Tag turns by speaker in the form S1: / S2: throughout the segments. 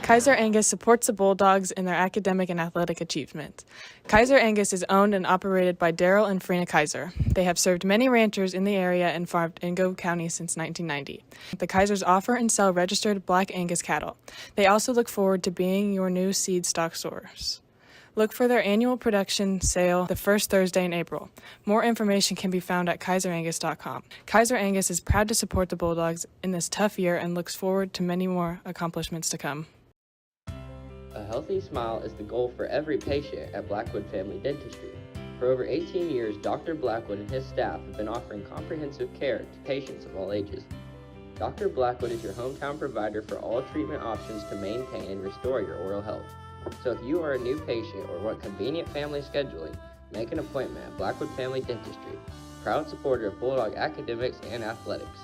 S1: Kaiser Angus supports the Bulldogs in their academic and athletic achievement. Kaiser Angus is owned and operated by Daryl and Frina Kaiser. They have served many ranchers in the area and farmed in Gove County since 1990. The Kaisers offer and sell registered Black Angus cattle. They also look forward to being your new seed stock source. Look for their annual production sale the first Thursday in April. More information can be found at kaiserangus.com. Kaiser Angus is proud to support the Bulldogs in this tough year and looks forward to many more accomplishments to come.
S2: A healthy smile is the goal for every patient at Blackwood Family Dentistry. For over 18 years, Dr. Blackwood and his staff have been offering comprehensive care to patients of all ages. Dr. Blackwood is your hometown provider for all treatment options to maintain and restore your oral health. So if you are a new patient or want convenient family scheduling, make an appointment at Blackwood Family Dentistry, proud supporter of Bulldog academics and athletics.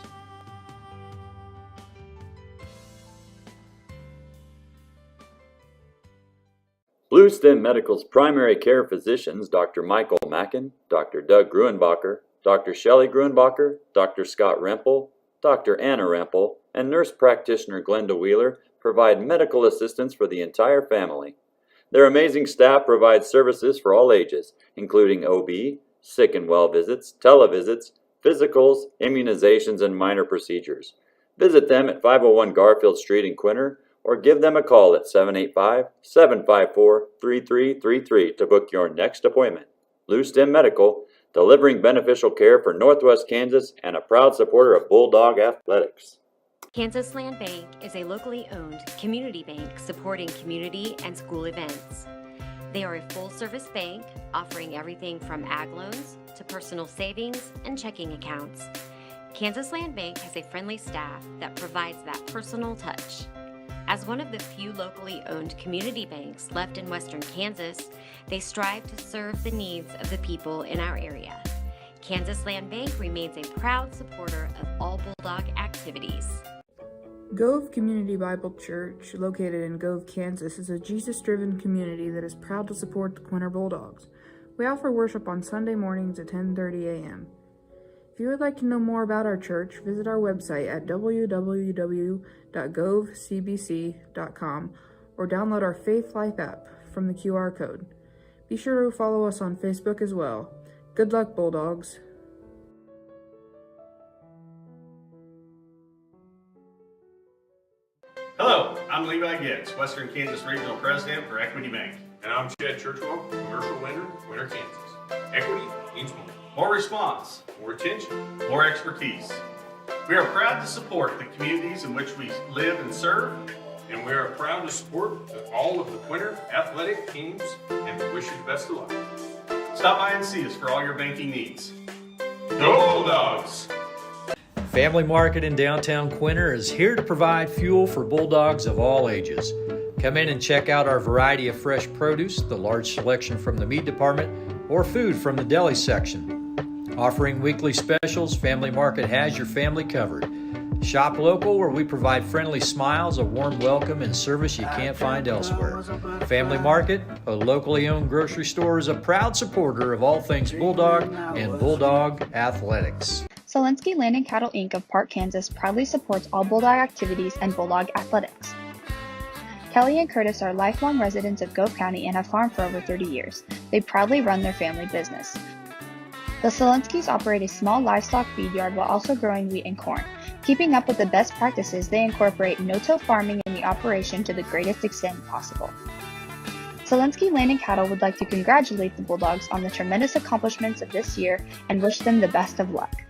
S3: Bluestem Medical's primary care physicians, Dr. Michael Mackin, Dr. Doug Gruenbacher, Dr. Shelley Gruenbacher, Dr. Scott Rempel, Dr. Anna Rempel, and nurse practitioner Glenda Wheeler provide medical assistance for the entire family. Their amazing staff provides services for all ages, including OB, sick and well visits, televisits, physicals, immunizations, and minor procedures. Visit them at 501 Garfield Street in Quinter, or give them a call at 785-754-3333 to book your next appointment. Bluestem Medical, delivering beneficial care for Northwest Kansas and a proud supporter of Bulldog athletics.
S4: Kansas Land Bank is a locally owned community bank supporting community and school events. They are a full-service bank offering everything from ag loans to personal savings and checking accounts. Kansas Land Bank has a friendly staff that provides that personal touch. As one of the few locally owned community banks left in western Kansas, they strive to serve the needs of the people in our area. Kansas Land Bank remains a proud supporter of all Bulldog activities.
S5: Gove Community Bible Church, located in Gove, Kansas, is a Jesus-driven community that is proud to support the Quinter Bulldogs. We offer worship on Sunday mornings at 10:30 a.m. If you would like to know more about our church, visit our website at www.govecbc.com or download our Faith Life app from the QR code. Be sure to follow us on Facebook as well. Good luck, Bulldogs.
S6: Hello, I'm Levi Getz, Western Kansas Regional President for Equity Bank.
S7: And I'm Chad Churchwell, Commercial Lender, Quinter, Kansas. Equity means more.
S6: More response,
S7: More attention.
S6: more expertise. We are proud to support the communities in which we live and serve.
S7: And we are proud to support all of the Quinter athletic teams and we wish you the best of luck.
S6: Stop by and see us for all your banking needs.
S7: Go Bulldogs!
S8: Family Market in downtown Quinter is here to provide fuel for Bulldogs of all ages. Come in and check out our variety of fresh produce, the large selection from the meat department, or food from the deli section. Offering weekly specials, Family Market has your family covered. Shop local, where we provide friendly smiles, a warm welcome, and service you can't find elsewhere. Family Market, a locally owned grocery store, is a proud supporter of all things Bulldog and Bulldog athletics.
S9: Zielinski Land and Cattle Inc. of Park, Kansas proudly supports all Bulldog activities and Bulldog athletics. Kelly and Curtis are lifelong residents of Gove County and have farmed for over 30 years. They proudly run their family business. The Zielinskis operate a small livestock feed yard while also growing wheat and corn. Keeping up with the best practices, they incorporate no-till farming in the operation to the greatest extent possible. Zielinski Land and Cattle would like to congratulate the Bulldogs on the tremendous accomplishments of this year and wish them the best of luck.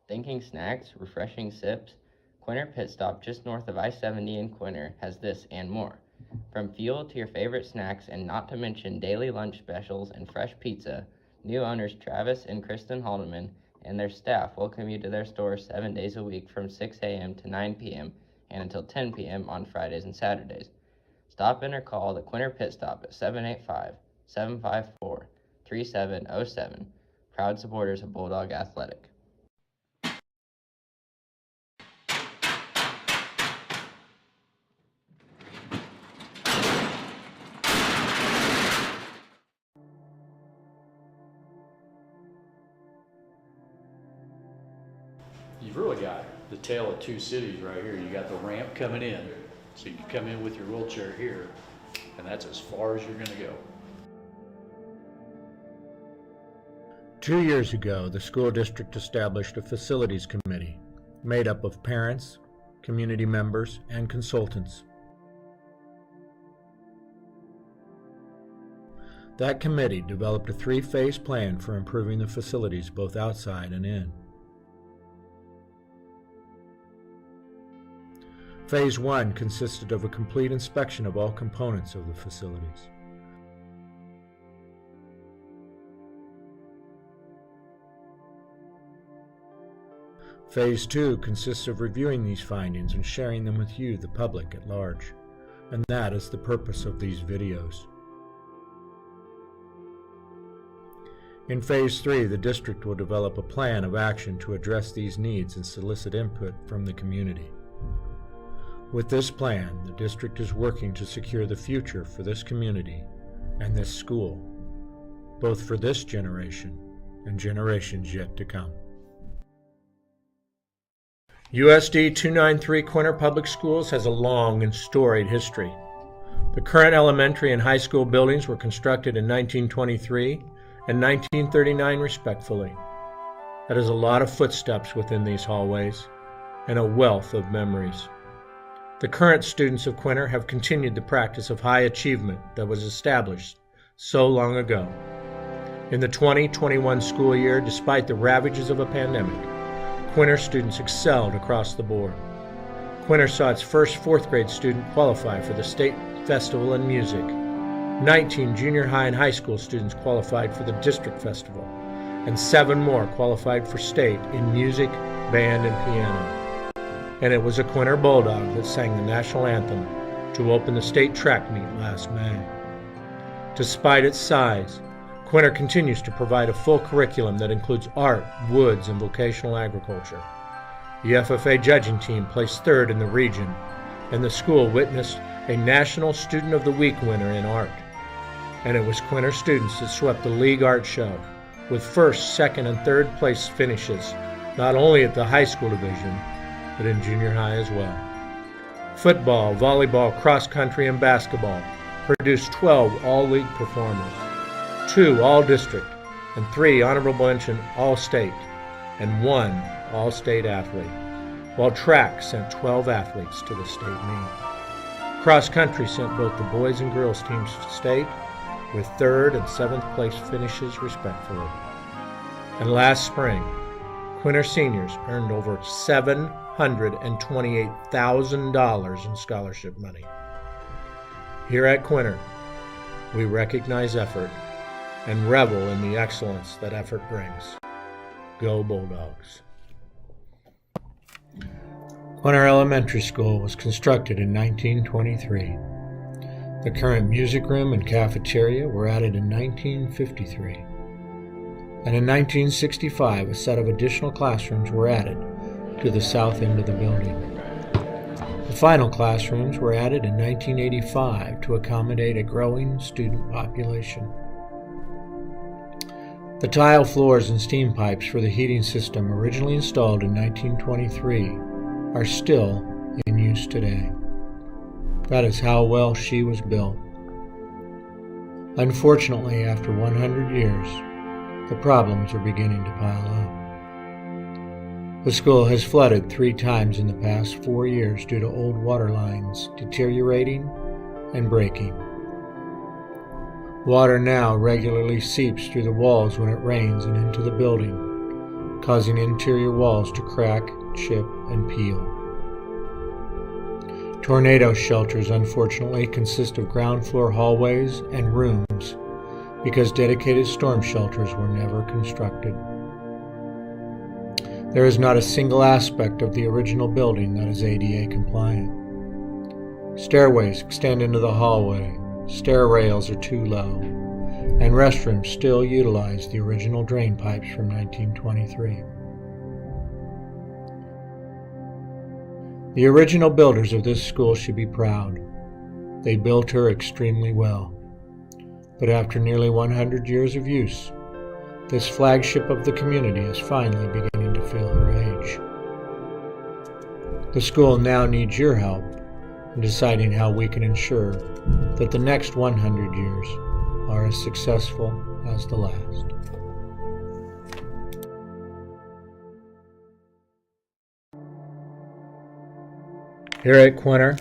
S2: Thinking snacks, refreshing sips? Quinter Pit Stop just north of I-70 in Quinter has this and more. From fuel to your favorite snacks, and not to mention daily lunch specials and fresh pizza, new owners Travis and Kristen Haldeman and their staff welcome you to their store 7 days a week from 6 a.m. to 9 p.m. and until 10 p.m. on Fridays and Saturdays. Stop in or call the Quinter Pit Stop at 785-754-3707. Proud supporters of Bulldog Athletic.
S8: You've really got the tale of two cities right here. You got the ramp coming in, So you come in with your wheelchair here, and that's as far as you're going to go.
S10: 2 years ago, the school district established a facilities committee made up of parents, community members, and consultants. That committee developed a 3-phase plan for improving the facilities both outside and in. Phase 1 consisted of a complete inspection of all components of the facilities. Phase 2 consists of reviewing these findings and sharing them with you, the public at large. And that is the purpose of these videos. In Phase 3, the district will develop a plan of action to address these needs and solicit input from the community. With this plan, the district is working to secure the future for this community and this school, both for this generation and generations yet to come. USD 293 Quinter Public Schools has a long and storied history. The current elementary and high school buildings were constructed in 1923 and 1939 respectively. That is a lot of footsteps within these hallways and a wealth of memories. The current students of Quinter have continued the practice of high achievement that was established so long ago. In the 2021 school year, despite the ravages of a pandemic, Quinter students excelled across the board. Quinter saw its first 4th grade student qualify for the State Festival in Music. 19 junior high and high school students qualified for the District Festival, and 7 more qualified for state in music, band, and piano. And it was a Quinter Bulldog that sang the national anthem to open the state track meet last May. Despite its size, Quinter continues to provide a full curriculum that includes art, woods, and vocational agriculture. The FFA judging team placed 3rd in the region, and the school witnessed a National Student of the Week winner in art. And it was Quinter students that swept the league art show with 1st, 2nd, and 3rd place finishes, not only at the high school division, but in junior high as well. Football, volleyball, cross country, and basketball produced 12 all-league performers, 2 all-district, and 3 honorable mention all-state, and 1 all-state athlete, while track sent 12 athletes to the state meet. Cross country sent both the boys and girls teams to state, with 3rd and 7th place finishes respectively. And last spring, Quinter seniors earned over $728,000 in scholarship money. Here at Quinter, we recognize effort and revel in the excellence that effort brings. Go Bulldogs! Quinter Elementary School was constructed in 1923. The current music room and cafeteria were added in 1953. And in 1965, a set of additional classrooms were added to the south end of the building. The final classrooms were added in 1985 to accommodate a growing student population. The tile floors and steam pipes for the heating system originally installed in 1923 are still in use today. That is how well she was built. Unfortunately, after 100 years, the problems are beginning to pile up. The school has flooded 3 times in the past 4 years due to old water lines deteriorating and breaking. Water now regularly seeps through the walls when it rains and into the building, causing interior walls to crack, chip, and peel. Tornado shelters, unfortunately, consist of ground floor hallways and rooms because dedicated storm shelters were never constructed. There is not a single aspect of the original building that is ADA compliant. Stairways extend into the hallway, stair rails are too low, and restrooms still utilize the original drain pipes from 1923. The original builders of this school should be proud. They built her extremely well. But after nearly 100 years of use, this flagship of the community is finally beginning to feel her age. The school now needs your help and deciding how we can ensure that the next 100 years are as successful as the last. Here at Quinter,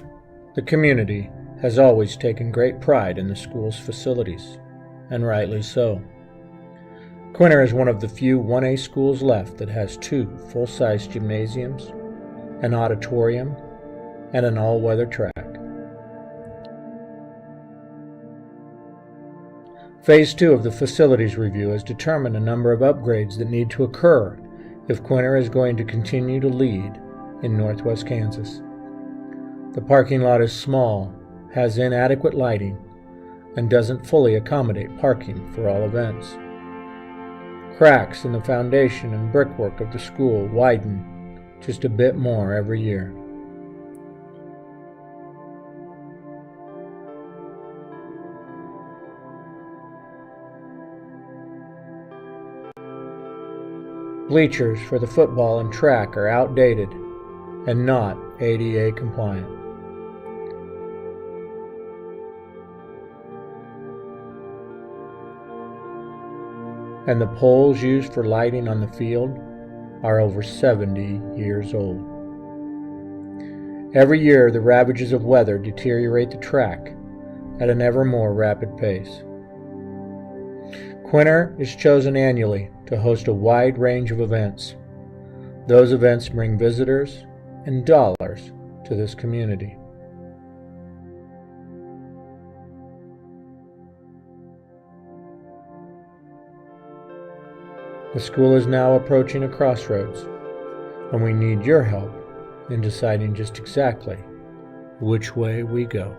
S10: the community has always taken great pride in the school's facilities, and rightly so. Quinter is one of the few 1A schools left that has 2 full-size gymnasiums, an auditorium, and an all-weather track. Phase 2 of the facilities review has determined a number of upgrades that need to occur if Quinter is going to continue to lead in northwest Kansas. The parking lot is small, has inadequate lighting, and doesn't fully accommodate parking for all events. Cracks in the foundation and brickwork of the school widen just a bit more every year. Bleachers for the football and track are outdated and not ADA compliant. And the poles used for lighting on the field are over 70 years old. Every year, the ravages of weather deteriorate the track at an ever more rapid pace. Quinter is chosen annually to host a wide range of events. Those events bring visitors and dollars to this community. The school is now approaching a crossroads, and we need your help in deciding just exactly which way we go.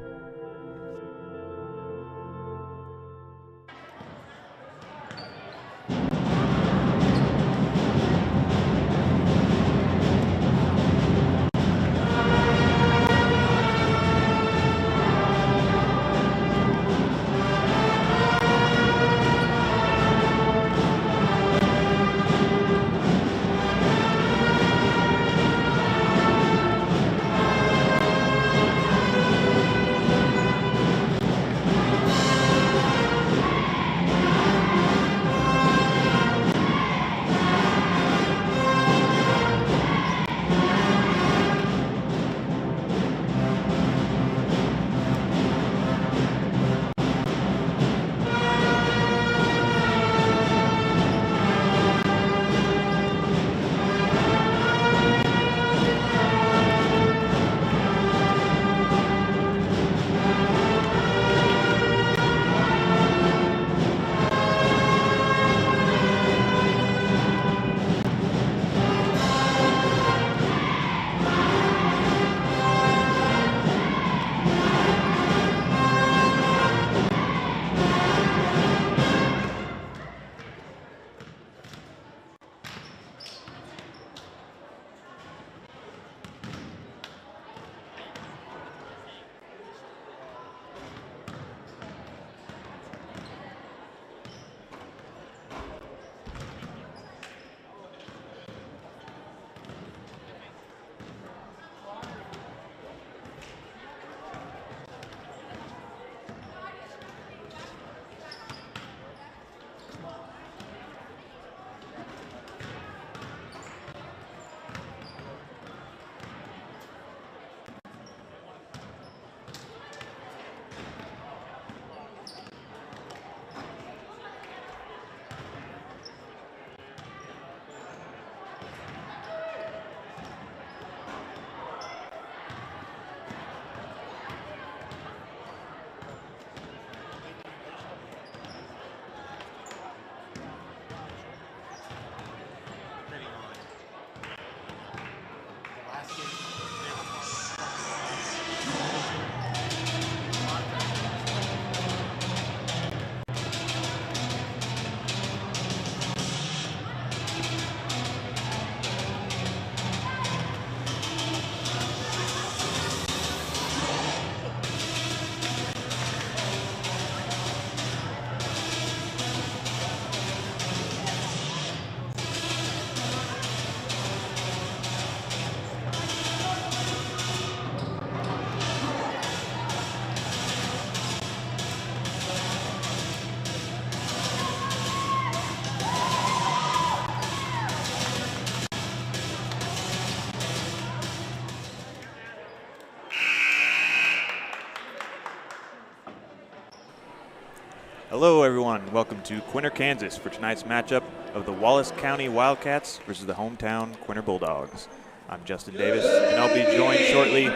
S11: Hello everyone, welcome to Quinter, Kansas for tonight's matchup of the Wallace County Wildcats versus the hometown Quinter Bulldogs. I'm Justin Davis, and I'll be joined shortly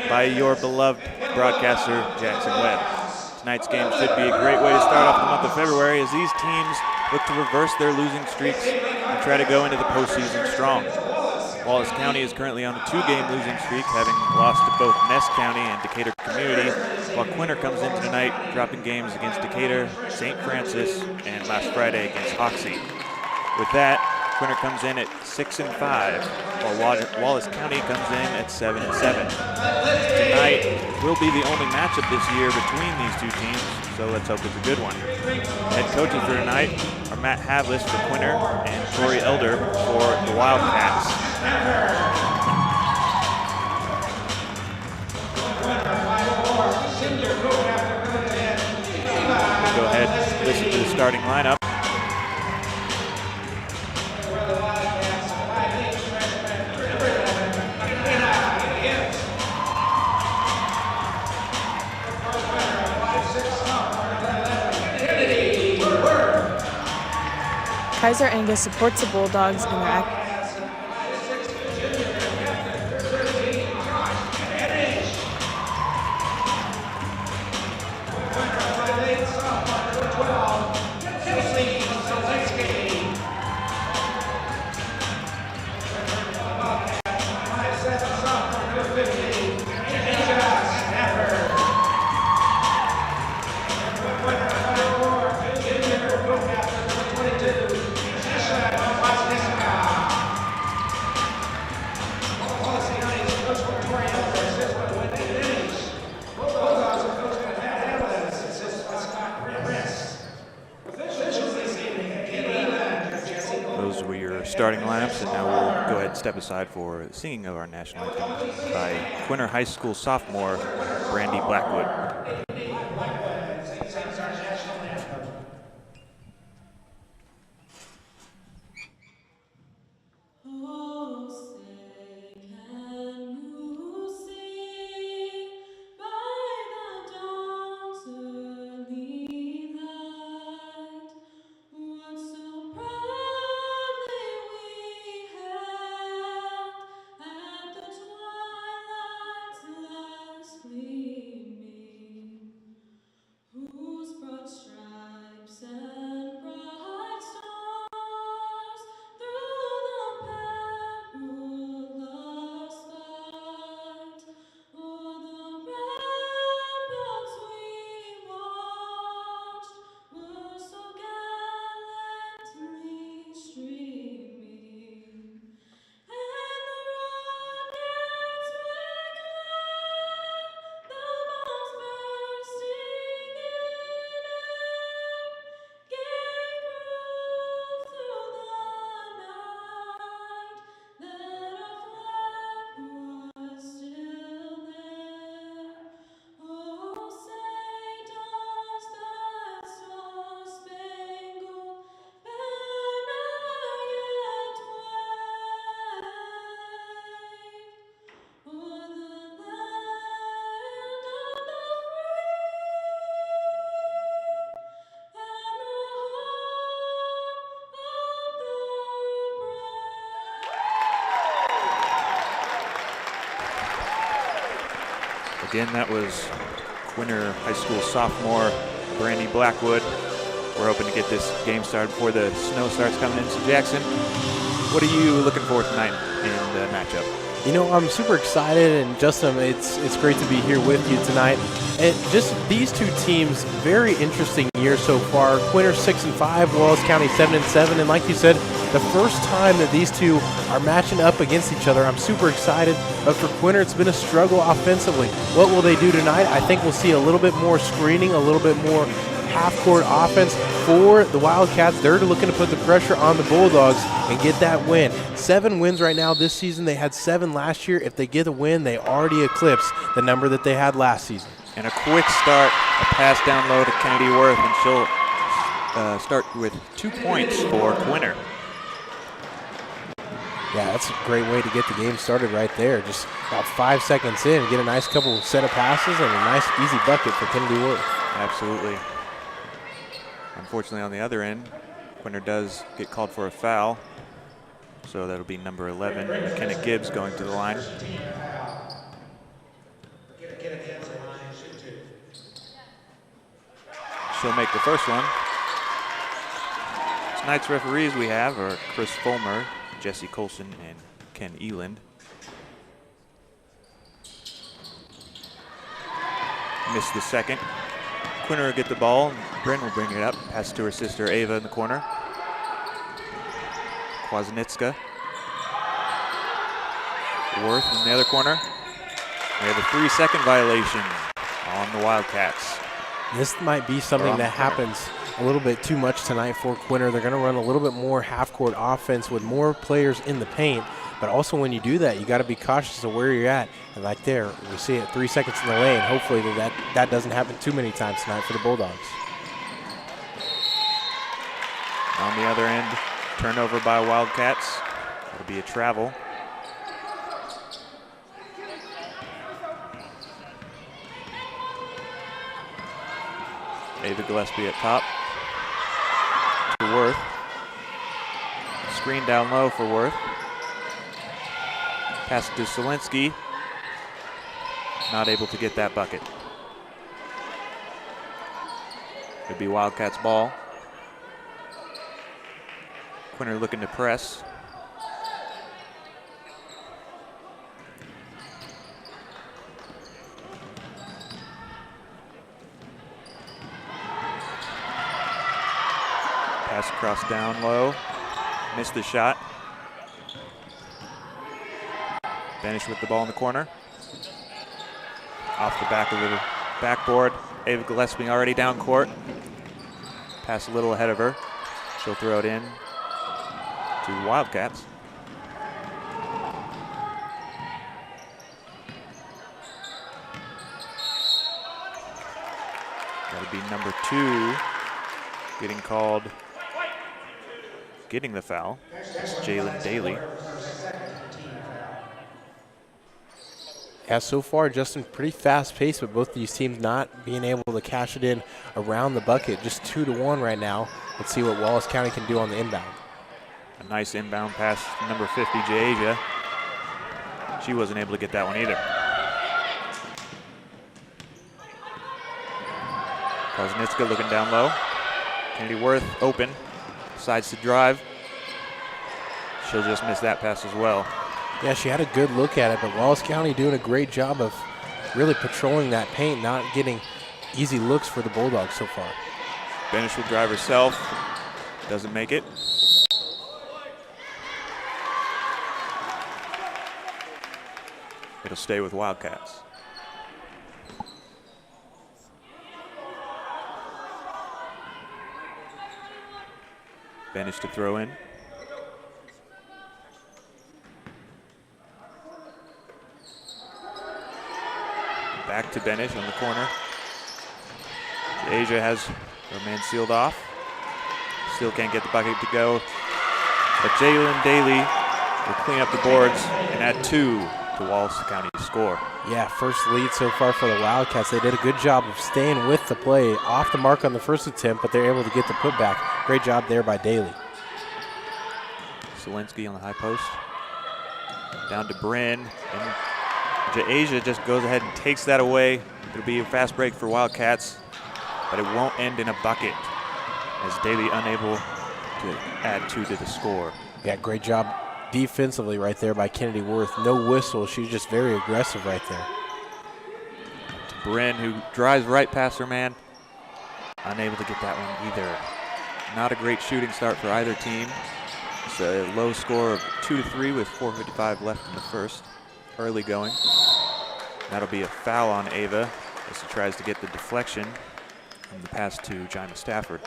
S11: by your beloved broadcaster, Jackson Webb. Tonight's game should be a great way to start off the month of February as these teams look to reverse their losing streaks and try to go into the postseason strong. Wallace County is currently on a 2-game losing streak, having lost to both Ness County and Decatur Community, while Quinter comes in tonight dropping games against Decatur, St. Francis, and last Friday against Hoxie. With that, Quinter comes in at 6-5, while Wallace County comes in at 7-7. Tonight will be the only matchup this year between these two teams, so let's hope it's a good one. Head coaches for tonight are Matt Havlis for Quinter and Tori Elder for the Wildcats. We'll go ahead and listen to the starting lineup.
S1: Kaiser Angus supports the Bulldogs in their
S11: starting lineups, and now we'll go ahead and step aside for singing of our national anthem by Quinter High School sophomore Brandy Blackwood. Again, that was Quinter High School sophomore Brandy Blackwood. We're hoping to get this game started before the snow starts coming in. So Jackson, what are you looking for tonight in the matchup?
S12: You know, I'm super excited, and Justin, it's great to be here with you tonight. And just these two teams, very interesting year so far. Quinter 6-5, Wallace County 7-7, and like you said, the first time that these two are matching up against each other. I'm super excited, but for Quinter, it's been a struggle offensively. What will they do tonight? I think we'll see a little bit more screening, a little bit more half-court offense for the Wildcats. They're looking to put the pressure on the Bulldogs and get that win. 7 wins right now this season. They had 7 last year. If they get a win, they already eclipse the number that they had last season.
S11: And a quick start, a pass down low to Kennedy Worth, and she'll start with 2 points for Quinter.
S12: Yeah, that's a great way to get the game started right there. Just about 5 seconds in, get a nice couple set of passes and a nice easy bucket for Kennedy Worth.
S11: Absolutely. Unfortunately, on the other end, Quinter does get called for a foul. So that'll be number 11, McKenna Gibbs, going to the line. She'll make the first one. Tonight's referees we have are Chris Fulmer, Jesse Colson, and Ken Eland. Missed the second. Quinter will get the ball. Bryn will bring it up. Pass to her sister Ava in the corner. Kwasniewska. Worth in the other corner. We have a 3-second violation on the Wildcats.
S12: This might be something that happens a little bit too much tonight for Quinter. They're going to run a little bit more half-court offense with more players in the paint. But also when you do that, you got to be cautious of where you're at. And like there, we see it 3 seconds in the lane. Hopefully that doesn't happen too many times tonight for the Bulldogs.
S11: On the other end, turnover by Wildcats. That'll be a travel. Ava Gillespie at top. To Worth. Screen down low for Worth. Pass to Zielinski. Not able to get that bucket. It'll be Wildcats ball. Quinter looking to press. Pass across down low. Missed the shot. Benish with the ball in the corner. Off the back of the backboard. Ava Gillespie already down court. Pass a little ahead of her. She'll throw it in to Wildcats. That'll be number 2 getting called, getting the foul. It's Jalen Daly.
S12: Yeah, so far, Justin, pretty fast pace, but both these teams not being able to cash it in around the bucket. Just 2-1 right now. Let's see what Wallace County can do on the inbound.
S11: A nice inbound pass to number 50, Jasia. She wasn't able to get that one either. Kwasniewska looking down low. Kennedy Worth open. Decides to drive. She'll just miss that pass as well.
S12: Yeah, she had a good look at it, but Wallace County doing a great job of really patrolling that paint, not getting easy looks for the Bulldogs so far.
S11: Benish will drive herself. Doesn't make it. It'll stay with Wildcats. Benish to throw in. Back to Benish on the corner. Asia has her man sealed off. Still can't get the bucket to go. But Jalen Daly will clean up the boards and add 2 to Wallace County's score.
S12: Yeah, first lead so far for the Wildcats. They did a good job of staying with the play, off the mark on the first attempt, but they're able to get the putback. Great job there by Daly.
S11: Zielinski on the high post. Down to Bryn. And Asia just goes ahead and takes that away. It'll be a fast break for Wildcats, but it won't end in a bucket as Daly unable to add 2 to the score.
S12: Yeah, great job defensively right there by Kennedy Worth. No whistle. She's just very aggressive right there.
S11: To Bryn, who drives right past her man. Unable to get that one either. Not a great shooting start for either team. It's a low score of 2-3 with 4:55 left in the first. Early going. That'll be a foul on Ava as she tries to get the deflection from the pass to Jima Stafford.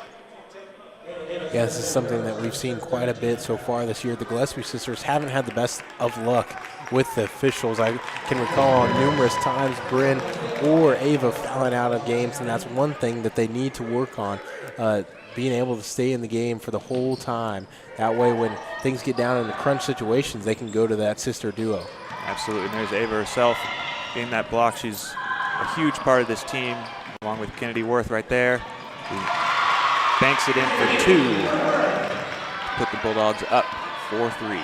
S12: Yeah, this is something that we've seen quite a bit so far this year. The Gillespie sisters haven't had the best of luck with the officials. I can recall numerous times Bryn or Ava fouling out of games, and that's one thing that they need to work on, being able to stay in the game for the whole time. That way when things get down in the crunch situations, they can go to that sister duo.
S11: Absolutely, and there's Ava herself getting that block. She's a huge part of this team, along with Kennedy Worth right there, who banks it in for 2 to put the Bulldogs up 4-3.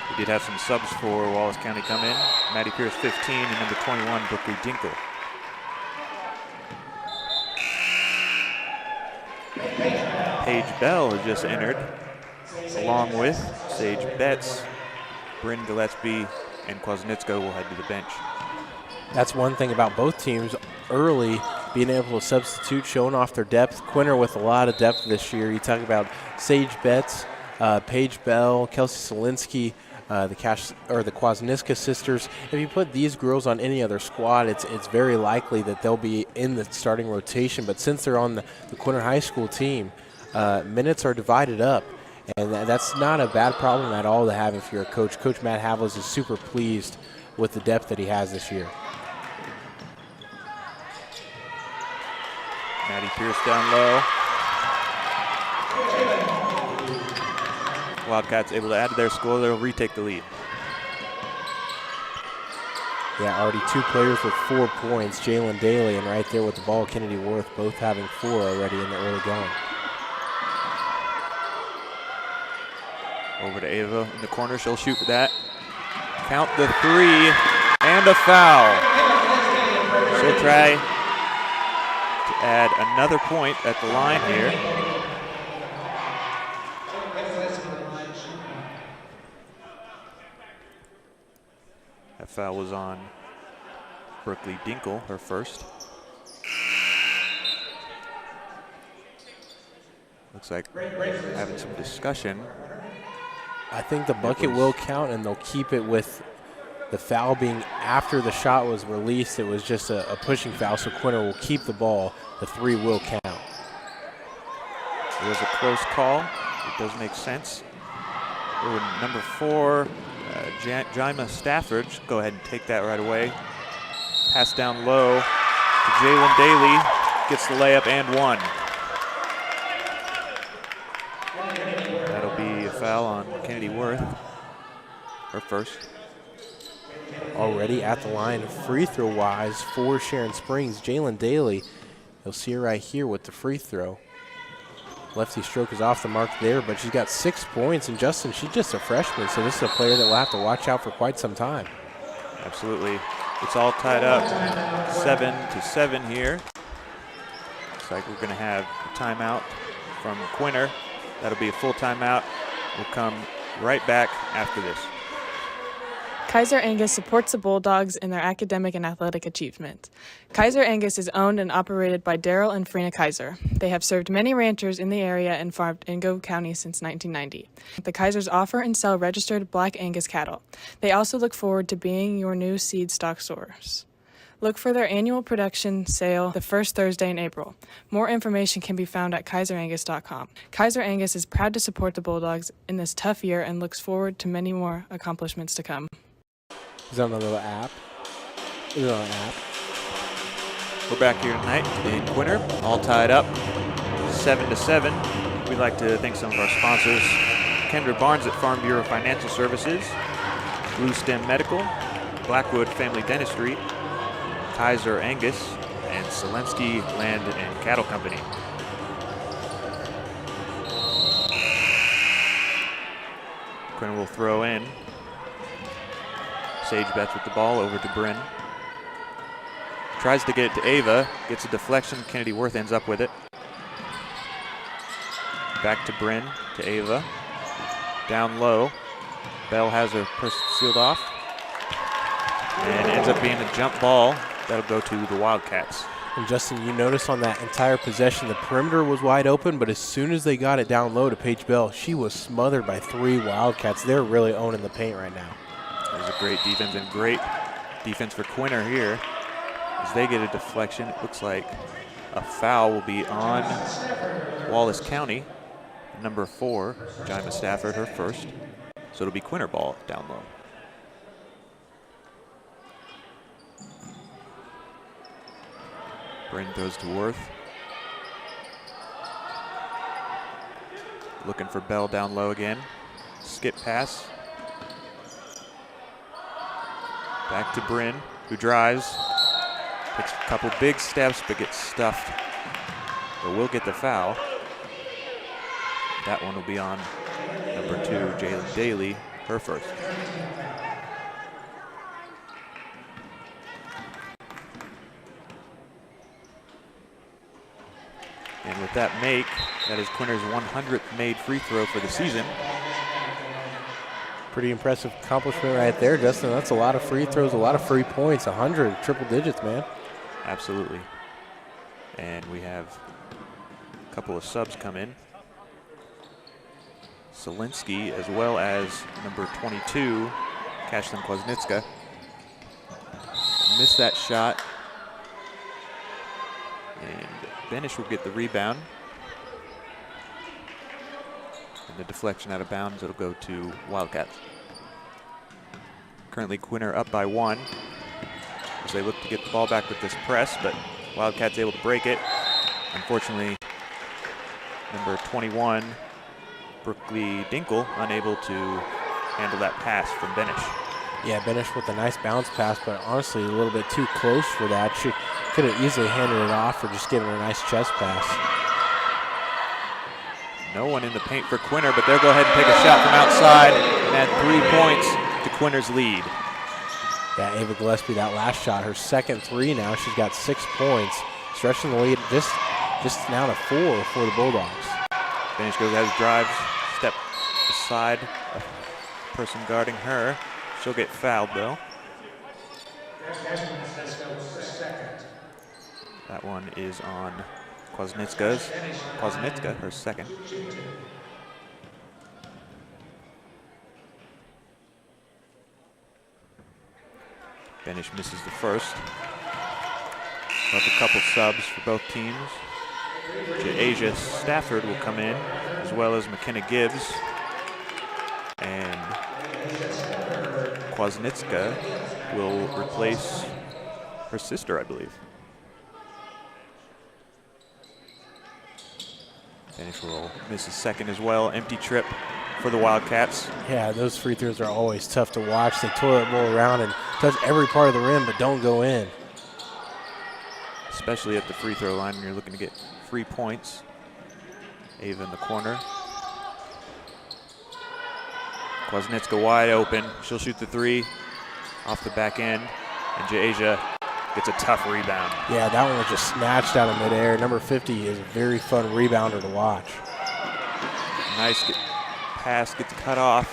S11: We did have some subs for Wallace County come in. Maddie Pierce, 15, and number 21, Brooklyn Dinkle. Paige Bell has just entered, along with Sage Betts, Bryn Gillespie, and Kwasnitzko will head to the bench.
S12: That's one thing about both teams early, being able to substitute, showing off their depth. Quinter with a lot of depth this year. You talk about Sage Betts, Paige Bell, Kelsey Zielinski, the Kwasnitzka sisters. If you put these girls on any other squad, it's very likely that they'll be in the starting rotation. But since they're on the Quinter High School team, minutes are divided up. And that's not a bad problem at all to have if you're a coach. Coach Matt Havels is super pleased with the depth that he has this year.
S11: Maddie Pierce down low. Wildcats able to add to their score. They'll retake the lead.
S12: Yeah, already 2 players with 4 points. Jalen Daly and right there with the ball, Kennedy Worth, both having 4 already in the early going.
S11: Over to Ava in the corner. She'll shoot for that. Count the 3 and a foul. She'll try to add another point at the line here. That foul was on Brooklyn Dinkle, her first. Looks like having some discussion.
S12: I think the bucket will count, and they'll keep it with the foul being after the shot was released. It was just a pushing foul, so Quinter will keep the ball. The 3 will count.
S11: It was a close call. It does make sense. Ooh, number 4, Jima Stafford. Go ahead and take that right away. Pass down low to Jalen Daly. Gets the layup and 1. That'll be a foul on Kennedy Worth, her first.
S12: Already at the line, free throw wise for Sharon Springs. Jalen Daly, you'll see her right here with the free throw. Lefty stroke is off the mark there, but she's got 6 points. And Justin, she's just a freshman, so this is a player that we'll have to watch out for quite some time.
S11: Absolutely. It's all tied up 7-7 here. Looks like we're going to have a timeout from Quinter. That'll be a full timeout. We'll come right back after this.
S1: Kaiser Angus supports the Bulldogs in their academic and athletic achievement. Kaiser Angus is owned and operated by Daryl and Frina Kaiser. They have served many ranchers in the area and farmed in Gove County since 1990. The Kaisers offer and sell registered Black Angus cattle. They also look forward to being your new seed stock source. Look for their annual production sale the first Thursday in April. More information can be found at kaiserangus.com. Kaiser Angus is proud to support the Bulldogs in this tough year and looks forward to many more accomplishments to come.
S12: Is that another app? Is it on an app?
S11: We're back here tonight in Quinter, all tied up 7-7. We'd like to thank some of our sponsors: Kendra Barnes at Farm Bureau Financial Services, Bluestem Medical, Blackwood Family Dentistry, Kaiser Angus, and Zielinski Land and Cattle Company. Quinter will throw in. Sage Betts with the ball over to Bryn. Tries to get it to Ava, gets a deflection. Kennedy Worth ends up with it. Back to Bryn, to Ava. Down low. Bell has her person sealed off. And ends up being a jump ball. That'll go to the Wildcats.
S12: And Justin, you notice on that entire possession, the perimeter was wide open, but as soon as they got it down low to Paige Bell, she was smothered by 3 Wildcats. They're really owning the paint right now.
S11: There's a great defense, and great defense for Quinter here. As they get a deflection, it looks like a foul will be on Wallace County. Number 4, Jima Stafford, her first. So it'll be Quinter ball down low. Bryn throws to Worth. Looking for Bell down low again. Skip pass. Back to Bryn, who drives. Takes a couple big steps, but gets stuffed or will get the foul. That one will be on number 2, Jaylen Daly, her first. And with that make, that is Quinter's 100th made free throw for the season.
S12: Pretty impressive accomplishment right there, Justin. That's a lot of free throws, a lot of free points, 100, triple digits, man.
S11: Absolutely. And we have a couple of subs come in. Zielinski, as well as number 22, Kashlyn Kwasnicka. Missed that shot. And Benish will get the rebound. And the deflection out of bounds, it'll go to Wildcats. Currently Quinter up by 1 as they look to get the ball back with this press, but Wildcats able to break it. Unfortunately, number 21, Brooklyn Dinkle, unable to handle that pass from Benish.
S12: Yeah, Benish with a nice bounce pass, but honestly a little bit too close for that. She could have easily handed it off or just given a nice chest pass.
S11: No one in the paint for Quinter, but they'll go ahead and take a shot from outside and add 3 points to Quinter's lead.
S12: Yeah, Ava Gillespie, that last shot, her second 3 now. She's got 6 points, stretching the lead just now to 4 for the Bulldogs.
S11: Benish goes ahead, drives, step aside, a person guarding her. She'll get fouled though. That one is on Kwasnicka, her second. Benish misses the first. We'll have a couple subs for both teams. Asia Stafford will come in, as well as McKenna Gibbs. And Kwasnicka will replace her sister, I believe. Benish will miss a second as well. Empty trip for the Wildcats.
S12: Yeah, those free throws are always tough to watch. They toilet bowl around and touch every part of the rim, but don't go in.
S11: Especially at the free throw line when you're looking to get free points. Ava in the corner. Kwasnicka wide open. She'll shoot the 3 off the back end. And Ja'Asia gets a tough rebound.
S12: Yeah, that one was just snatched out of midair. Number 50 is a very fun rebounder to watch.
S11: Nice pass, gets cut off.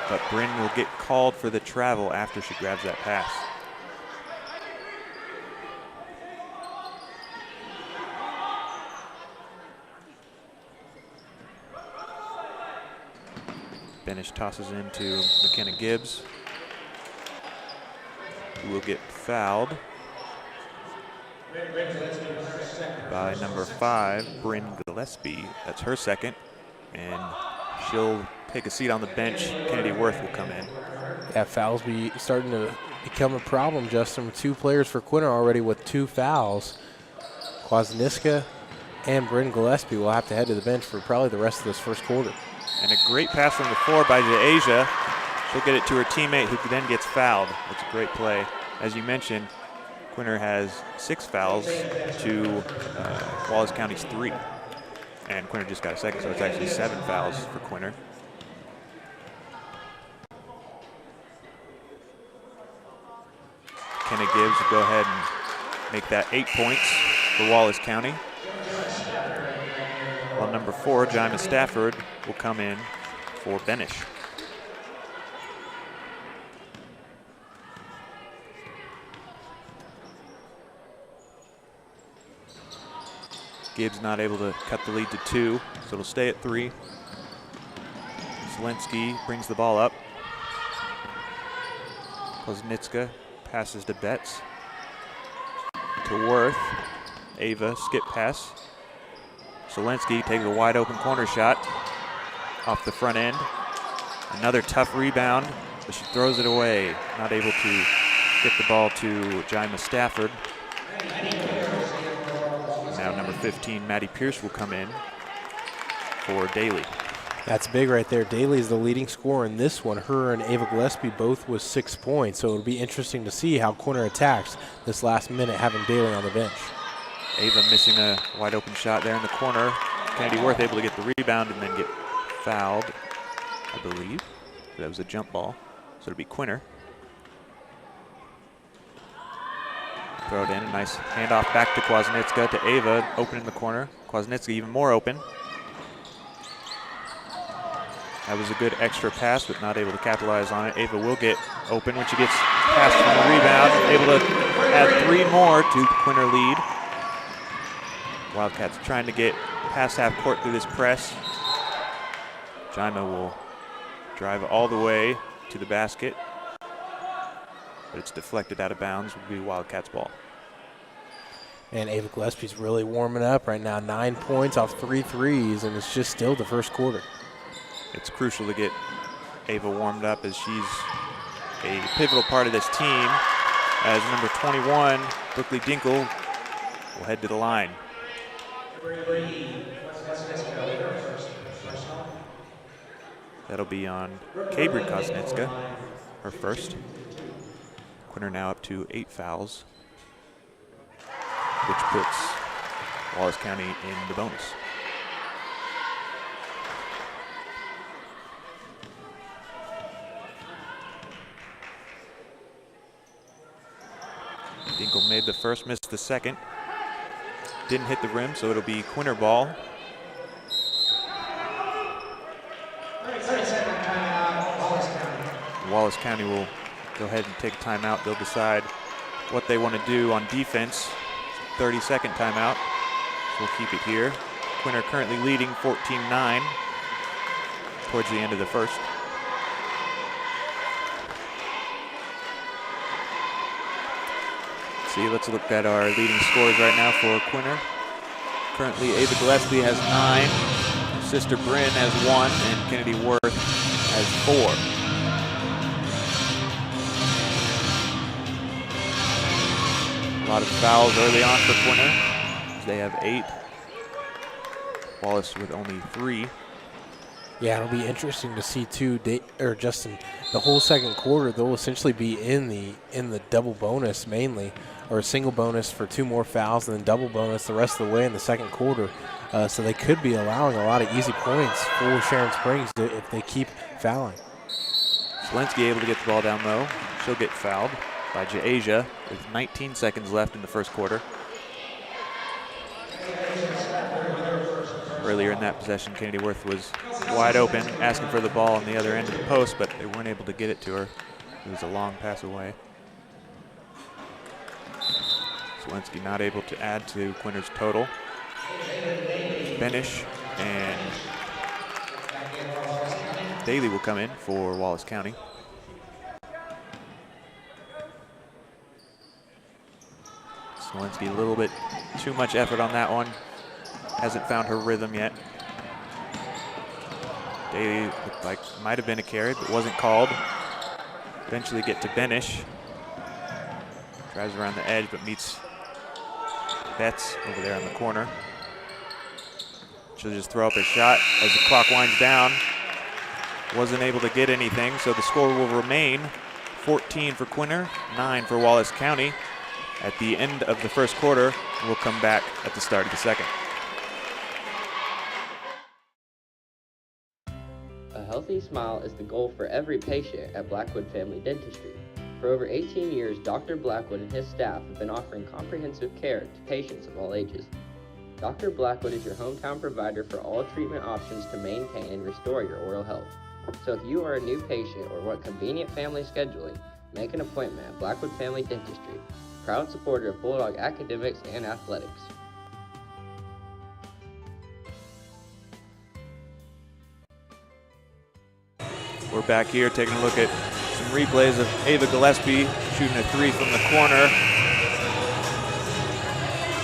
S11: But Bryn will get called for the travel after she grabs that pass. Benish tosses into McKenna Gibbs, who will get fouled by number 5, Bryn Gillespie. That's her second, and she'll take a seat on the bench. Kennedy Worth will come in.
S12: Yeah, fouls be starting to become a problem, Justin. 2 players for Quinter already with 2 fouls. Kwasnicka and Bryn Gillespie will have to head to the bench for probably the rest of this first quarter.
S11: And a great pass from the floor by Ja'Asia. She'll get it to her teammate, who then gets fouled. It's a great play. As you mentioned, Quinter has 6 fouls to Wallace County's 3. And Quinter just got a second, so it's actually 7 fouls for Quinter. Kenna Gibbs will go ahead and make that 8 points for Wallace County. While number 4, Jima Stafford, will come in for Benish. Gibbs not able to cut the lead to 2, so it'll stay at 3. Zielinski brings the ball up. Kwasnicka passes to Betts. To Worth. Ava, skip pass. Zielinski takes a wide open corner shot off the front end. Another tough rebound, but she throws it away. Not able to get the ball to Jima Stafford. Now number 15, Maddie Pierce, will come in for Daly.
S12: That's big right there. Daly is the leading scorer in this one. Her and Ava Gillespie both with 6 points, so it'll be interesting to see how Quinter attacks this last minute having Daly on the bench.
S11: Ava missing a wide open shot there in the corner. Kennedy Worth able to get the rebound and then get fouled, I believe. That was a jump ball, so it'll be Quinter. Throw it in, a nice handoff back to Kwasniewska to Ava, open in the corner. Kwasniewska even more open. That was a good extra pass, but not able to capitalize on it. Ava will get open when she gets past from the rebound, able to add 3 more to Quinter lead. Wildcats trying to get past half court through this press. Jaima will drive all the way to the basket, but it's deflected out of bounds. Will be Wildcats ball.
S12: And Ava Gillespie's really warming up right now. 9 points off 3 threes, and it's just still the first quarter.
S11: It's crucial to get Ava warmed up as she's a pivotal part of this team, as number 21, Brooklyn Dinkle, will head to the line. That'll be on Kabri Kwasniewska, her first. Quinter now up to 8 fouls, which puts Wallace County in the bonus. Dinkle made the first, missed the second. Didn't hit the rim, so it'll be Quinter ball. Wallace County will go ahead and take a timeout. They'll decide what they want to do on defense. 30-second timeout. So we'll keep it here. Quinter currently leading 14-9 towards the end of the first. Let's look at our leading scores right now for Quinter. Currently, Ava Gillespie has 9, her sister Bryn has 1, and Kennedy Worth has 4. A lot of fouls early on for Quinter. They have 8. Wallace with only 3.
S12: Yeah, it'll be interesting to see too, Justin. The whole second quarter, they'll essentially be in the double bonus mainly, or a single bonus for 2 more fouls, and then double bonus the rest of the way in the second quarter. So they could be allowing a lot of easy points for Sharon Springs if they keep fouling.
S11: Zielinski able to get the ball down low. She'll get fouled by Jaasia with 19 seconds left in the first quarter. Earlier in that possession, Kennedy Worth was wide open, asking for the ball on the other end of the post, but they weren't able to get it to her. It was a long pass away. Zielinski not able to add to Quinter's total. Benish and Daly will come in for Wallace County. Zielinski a little bit too much effort on that one. Hasn't found her rhythm yet. Daly looked like might have been a carry, but wasn't called. Eventually get to Benish. Drives around the edge, but meets Betts over there in the corner. She'll just throw up a shot as the clock winds down. Wasn't able to get anything, so the score will remain 14 for Quinter, 9 for Wallace County at the end of the first quarter. We'll come back at the start of the second.
S2: A healthy smile is the goal for every patient at Blackwood Family Dentistry. For over 18 years, Dr. Blackwood and his staff have been offering comprehensive care to patients of all ages. Dr. Blackwood is your hometown provider for all treatment options to maintain and restore your oral health. So if you are a new patient or want convenient family scheduling, make an appointment at Blackwood Family Dentistry, proud supporter of Bulldog academics and athletics.
S11: We're back here taking a look at some replays of Ava Gillespie shooting a 3 from the corner.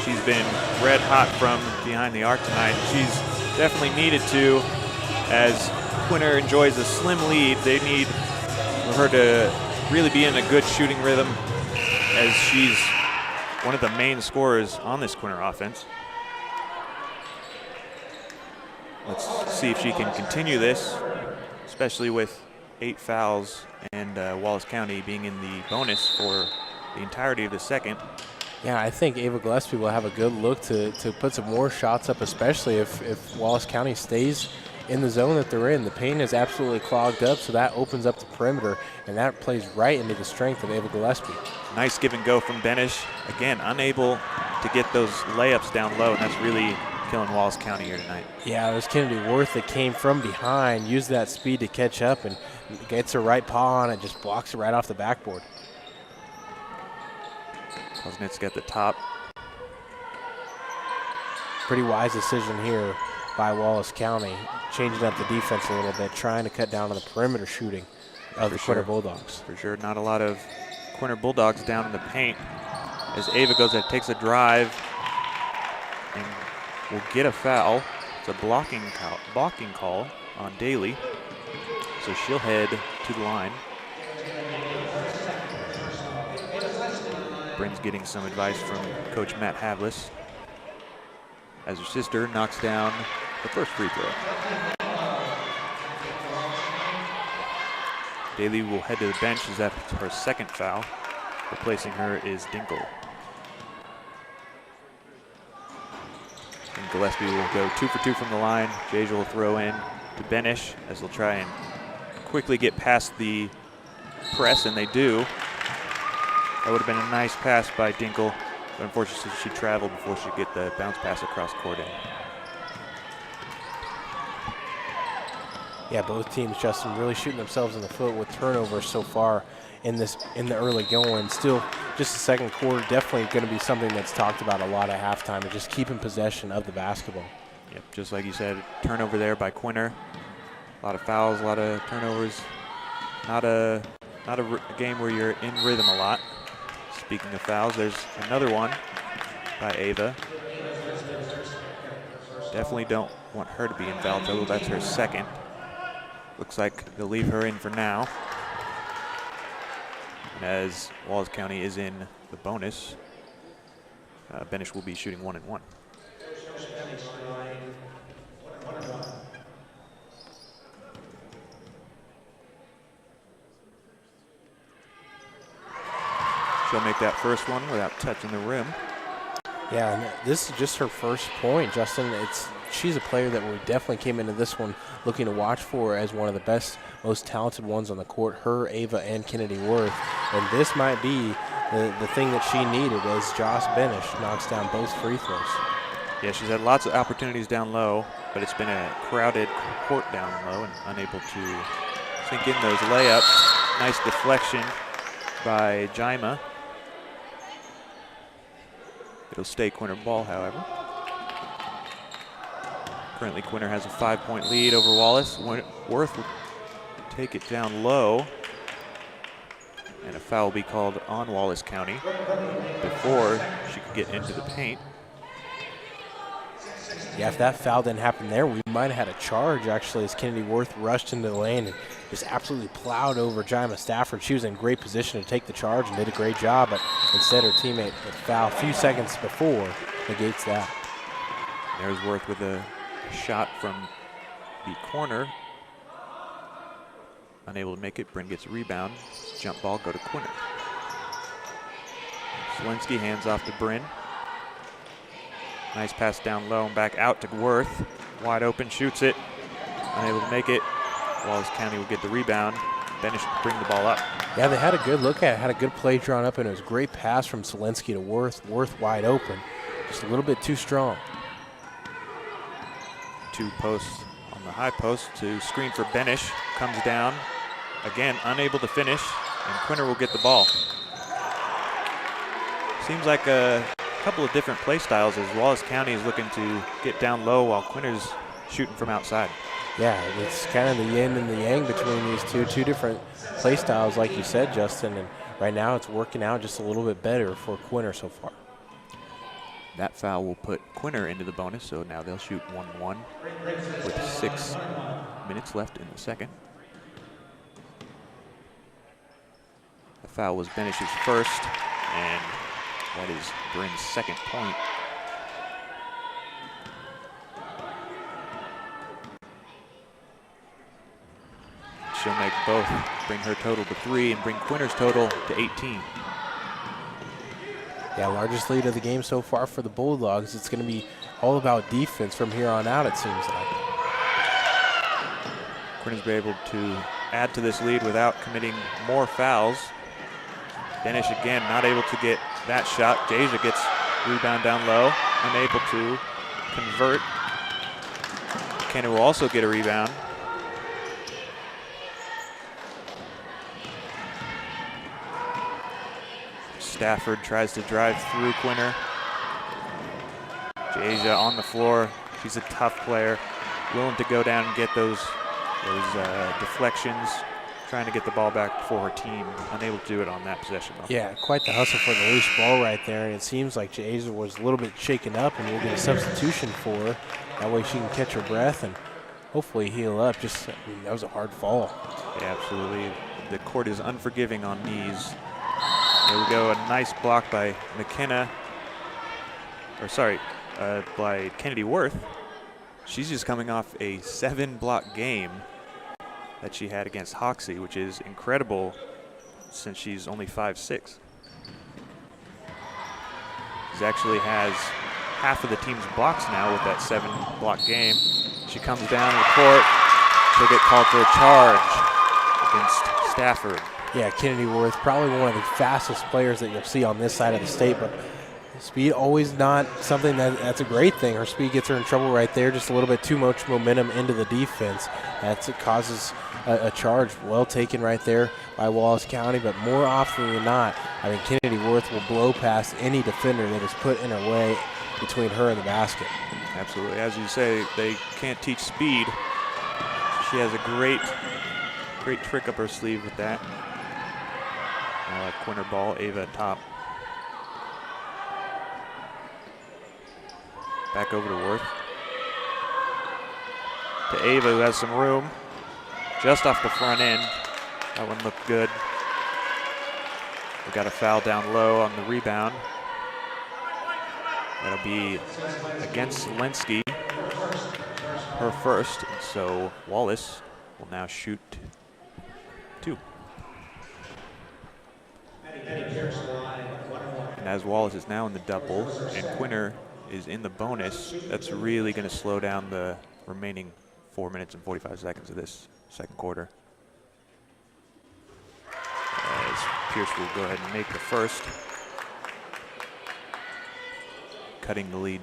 S11: She's been red hot from behind the arc tonight. She's definitely needed to, as Quinter enjoys a slim lead. They need for her to really be in a good shooting rhythm, as she's one of the main scorers on this Quinter offense. Let's see if she can continue this, especially with 8 fouls and Wallace County being in the bonus for the entirety of the second.
S12: Yeah, I think Ava Gillespie will have a good look to put some more shots up, especially if Wallace County stays in the zone that they're in. The paint is absolutely clogged up, so that opens up the perimeter, and that plays right into the strength of Ava Gillespie.
S11: Nice give and go from Benish. Again, unable to get those layups down low, and that's really killing Wallace County here tonight.
S12: Yeah, it was Kennedy Worth that came from behind, used that speed to catch up, and gets her right paw on it, just blocks it right off the backboard.
S11: Kuznetski at the top.
S12: Pretty wise decision here by Wallace County, changing up the defense a little bit, trying to cut down on the perimeter shooting of the Quinter Bulldogs.
S11: For sure, not a lot of Quinter Bulldogs down in the paint. As Ava goes and takes a drive and will get a foul. It's a blocking call on Daly. So she'll head to the line. Bryn's getting some advice from Coach Matt Havlis as her sister knocks down the first free throw. Daly will head to the bench as that's her second foul. Replacing her is Dinkle. And Gillespie will go 2 for 2 from the line. Jasia will throw in to Benish as they'll try and quickly get past the press, and they do. That would have been a nice pass by Dinkle, but unfortunately she traveled before she could get the bounce pass across court in.
S12: Yeah, both teams, Justin, really shooting themselves in the foot with turnovers so far in the early going. Still, just the second quarter, definitely going to be something that's talked about a lot at halftime, and just keeping possession of the basketball.
S11: Yep, just like you said, turnover there by Quinter. A lot of fouls, a lot of turnovers. Not a game where you're in rhythm a lot. Speaking of fouls, there's another one by Ava. Definitely don't want her to be in foul trouble. That's her second. Looks like they'll leave her in for now. And as Wallace County is in the bonus, Benish will be shooting 1 and 1. She'll make that first one without touching the rim.
S12: Yeah, and this is just her first point, Justin. She's a player that we definitely came into this one looking to watch for as one of the best, most talented ones on the court, her, Ava, and Kennedy Worth. And this might be the thing that she needed as Joss Benish knocks down both free throws.
S11: Yeah, she's had lots of opportunities down low, but it's been a crowded court down low and unable to sink in those layups. Nice deflection by Jaima. It'll stay Quinter ball, however. Currently, Quinter has a 5-point lead over Wallace. Worth will take it down low. And a foul will be called on Wallace County before she could get into the paint.
S12: Yeah, if that foul didn't happen there, we might have had a charge, actually, as Kennedy Worth rushed into the lane and just absolutely plowed over Jaima Stafford. She was in great position to take the charge and did a great job, but instead her teammate with foul a few seconds before negates that.
S11: There's Worth with a shot from the corner. Unable to make it. Bryn gets a rebound. Jump ball go to Quinter. Zielinski hands off to Bryn. Nice pass down low and back out to Worth. Wide open, shoots it. Unable to make it. Wallace County will get the rebound. Benish will bring the ball up.
S12: Yeah, they had a good look at it, had a good play drawn up, and it was a great pass from Zielinski to Worth. Worth wide open. Just a little bit too strong.
S11: 2 posts on the high post to screen for Benish. Comes down. Again, unable to finish, and Quinter will get the ball. Seems like a couple of different play styles as Wallace County is looking to get down low while Quinter's shooting from outside.
S12: Yeah, it's kind of the yin and the yang between these two different play styles, like you said, Justin, and right now it's working out just a little bit better for Quinter so far.
S11: That foul will put Quinter into the bonus, so now they'll shoot 1-1 with 6 minutes left in the second. The foul was Benish's first, and that is Bryn's second point. She'll make both, bring her total to 3 and bring Quinter's total to 18.
S12: Yeah, largest lead of the game so far for the Bulldogs. It's going to be all about defense from here on out, it seems like.
S11: Quinter's been able to add to this lead without committing more fouls. Denish again not able to get that shot. Jasia gets rebound down low, unable to convert. McKenna will also get a rebound. Stafford tries to drive through Quinter. Jasia on the floor. She's a tough player, willing to go down and get those deflections, trying to get the ball back for her team. Unable to do it on that possession, though.
S12: Yeah, quite the hustle for the loose ball right there, and it seems like Jasia was a little bit shaken up, and we'll get a substitution for her. That way she can catch her breath and hopefully heal up. That was a hard fall. Yeah,
S11: absolutely. The court is unforgiving on knees. There we go, a nice block by McKenna, by Kennedy Worth. She's just coming off a 7-block game that she had against Hoxie, which is incredible since she's only 5'6". She actually has half of the team's blocks now with that 7-block game. She comes down the court. She'll get called for a charge against Stafford.
S12: Yeah, Kennedy Worth, probably one of the fastest players that you'll see on this side of the state, but speed always not something that's a great thing. Her speed gets her in trouble right there, just a little bit too much momentum into the defense. It causes a charge. Well taken right there by Wallace County, but more often than not, Kennedy Worth will blow past any defender that is put in her way between her and the basket.
S11: Absolutely. As you say, they can't teach speed. She has a great trick up her sleeve with that. Quinter ball, Ava at top. Back over to Worth. To Ava, who has some room. Just off the front end. That one looked good. We got a foul down low on the rebound. That'll be against Zielinski, her first. And so Wallace will now shoot 2. And as Wallace is now in the double and Quinter is in the bonus, that's really going to slow down the remaining 4 minutes and 45 seconds of this second quarter. As Pierce will go ahead and make the first, cutting the lead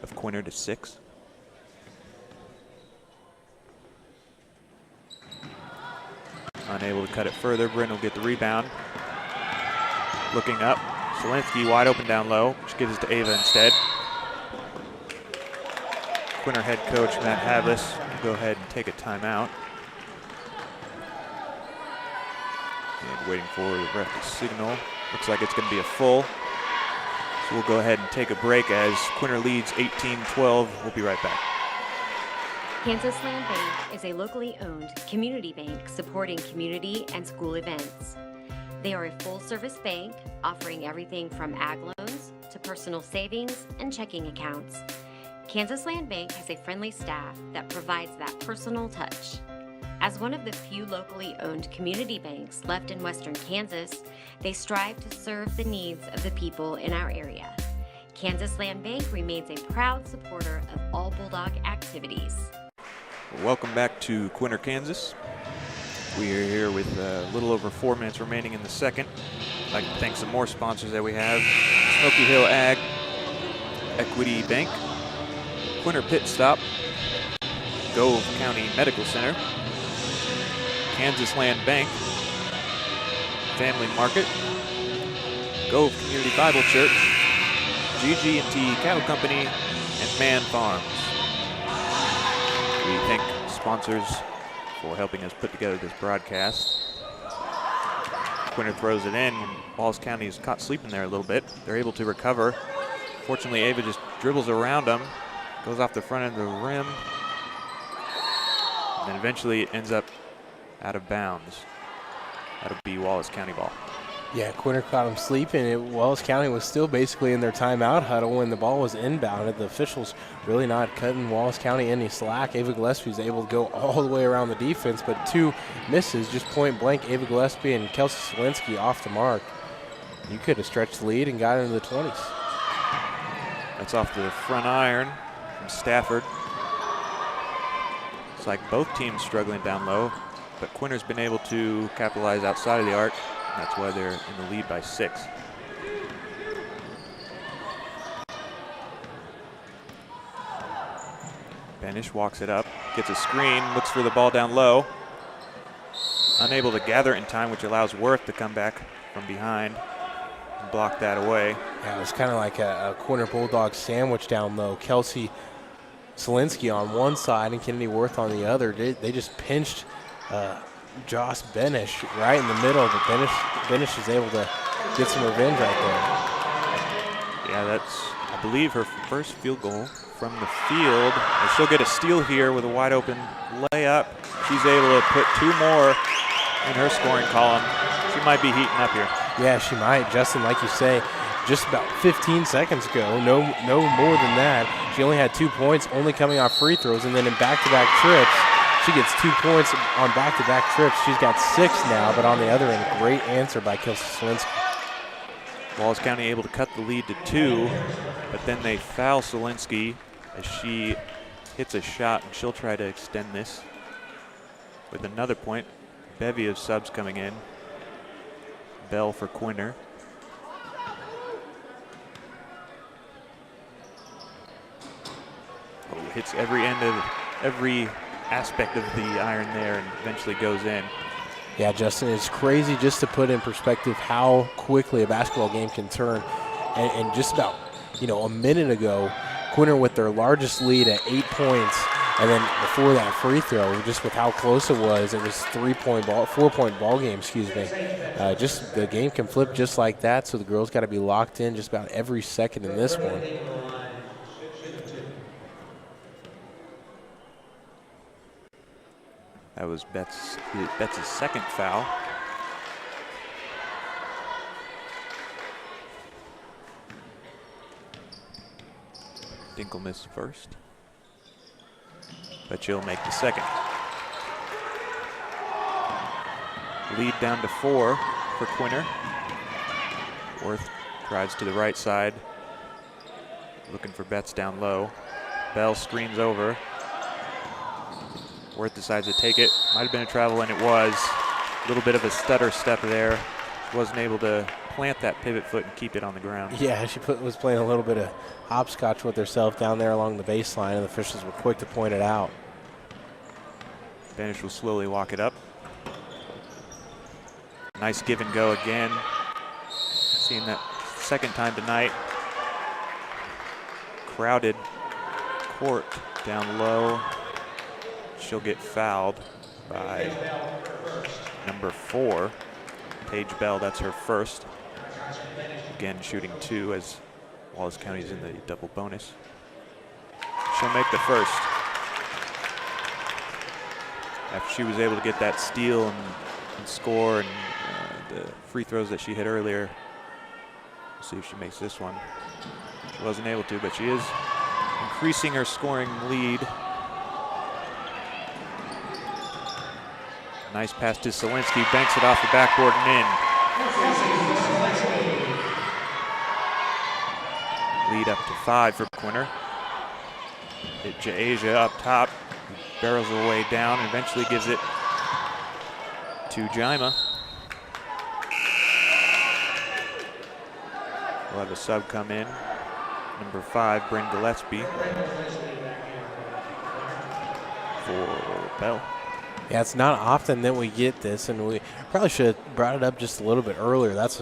S11: of Quinter to 6. Unable to cut it further, Bryn will get the rebound. Looking up, Zielinski wide open down low. She gives it to Ava instead. Quinter head coach Matt Havlis will go ahead and take a timeout. And waiting for the ref to signal. Looks like it's going to be a full. So we'll go ahead and take a break as Quinter leads 18-12. We'll be right back.
S4: Kansas Land Bank is a locally owned community bank supporting community and school events. They are a full-service bank offering everything from ag loans to personal savings and checking accounts. Kansas Land Bank has a friendly staff that provides that personal touch. As one of the few locally owned community banks left in western Kansas, they strive to serve the needs of the people in our area. Kansas Land Bank remains a proud supporter of all Bulldog activities.
S11: Welcome back to Quinter, Kansas. We are here with a little over 4 minutes remaining in the second. I'd like to thank some more sponsors that we have. Smoky Hill Ag, Equity Bank, Quinter Pit Stop, Gove County Medical Center, Kansas Land Bank, Family Market, Gove Community Bible Church, GG&T Cattle Company, and Man Farms. We thank sponsors for helping us put together this broadcast. Quinter throws it in. Wallace County is caught sleeping there a little bit. They're able to recover. Fortunately, Ava just dribbles around them, goes off the front end of the rim, and then eventually it ends up out of bounds. That'll be Wallace County ball.
S12: Yeah, Quinter caught them sleeping. Wallace County was still basically in their timeout huddle when the ball was inbounded. The officials really not cutting Wallace County any slack. Ava Gillespie was able to go all the way around the defense, but 2 misses, just point blank. Ava Gillespie and Kelsey Zielinski off the mark. You could have stretched the lead and got into the 20s.
S11: That's off the front iron from Stafford. It's like both teams struggling down low, but Quinter's been able to capitalize outside of the arc. And that's why they're in the lead by 6. Benish walks it up, gets a screen, looks for the ball down low. Unable to gather it in time, which allows Worth to come back from behind and block that away.
S12: Yeah, it was kind of like a Quinter Bulldogs sandwich down low. Kelsey Zielinski on one side and Kennedy Worth on the other. They just pinched Josh Benish right in the middle, but Benish is able to get some revenge right there.
S11: Yeah, that's, I believe, her first field goal from the field. And she'll get a steal here with a wide open layup. She's able to put 2 more in her scoring column. She might be heating up here.
S12: Yeah, she might. Justin, like you say, just about 15 seconds ago, no more than that. She only had 2 points, only coming off free throws, and then in back-to-back trips, she gets 2 points on back-to-back trips. She's got 6 now, but on the other end, great answer by Kelsey Zielinski.
S11: Wallace County able to cut the lead to 2, but then they foul Zielinski as she hits a shot, and she'll try to extend this with another point. Bevy of subs coming in. Bell for Quinter. Oh, hits every aspect of the iron there and eventually goes in.
S12: Yeah, Justin, it's crazy just to put in perspective how quickly a basketball game can turn. And just about, a minute ago, Quinter with their largest lead at 8 points, and then before that free throw, just with how close it was 4-point ball game, excuse me. Just the game can flip just like that, so the girls got to be locked in just about every second in this one.
S11: That was Betts' second foul. Dinkle missed first, but she'll make the second. Lead down to 4 for Quinter. Worth drives to the right side, looking for Betts down low. Bell screens over. Worth decides to take it. Might have been a travel, and it was. A little bit of a stutter step there. Wasn't able to plant that pivot foot and keep it on the ground.
S12: Yeah, she was playing a little bit of hopscotch with herself down there along the baseline, and the officials were quick to point it out.
S11: Benish will slowly walk it up. Nice give and go again. Seeing that second time tonight. Crowded court down low. She'll get fouled by number 4, Paige Bell. That's her first. Again, shooting 2 as Wallace County's in the double bonus. She'll make the first. After she was able to get that steal and score and the free throws that she hit earlier. We'll see if she makes this one. She wasn't able to, but she is increasing her scoring lead. Nice pass to Zielinski, banks it off the backboard and in. Lead up to 5 for Quinter. Hit Jaasia up top, barrels away down, and eventually gives it to Jima. We'll have a sub come in. Number 5, Bryn Gillespie for Bell.
S12: Yeah, it's not often that we get this, and we probably should have brought it up just a little bit earlier. That's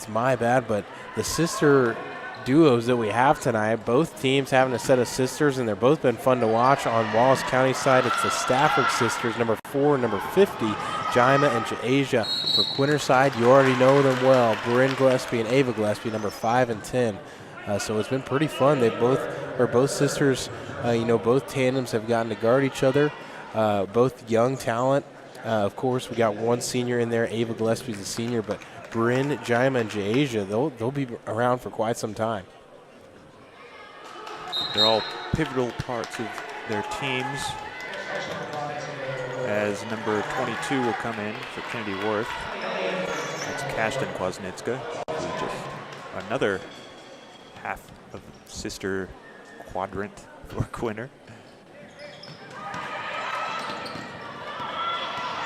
S12: my bad, but the sister duos that we have tonight, both teams having a set of sisters, and they're both been fun to watch. On Wallace County side, it's the Stafford sisters, number 4 and number 50, Jima and Jaasia. For Quinter side, you already know them well, Bryn Gillespie and Ava Gillespie, number 5 and 10. So it's been pretty fun. Both sisters, both tandems have gotten to guard each other. Both young talent. Of course, we got one senior in there. Ava Gillespie's a senior, but Bryn, Jima, and Jaasia, they'll be around for quite some time.
S11: They're all pivotal parts of their teams. As number 22 will come in for Kennedy Worth. That's Kashtan Kwasnitzka, who just another half of sister quadrant for Quinter.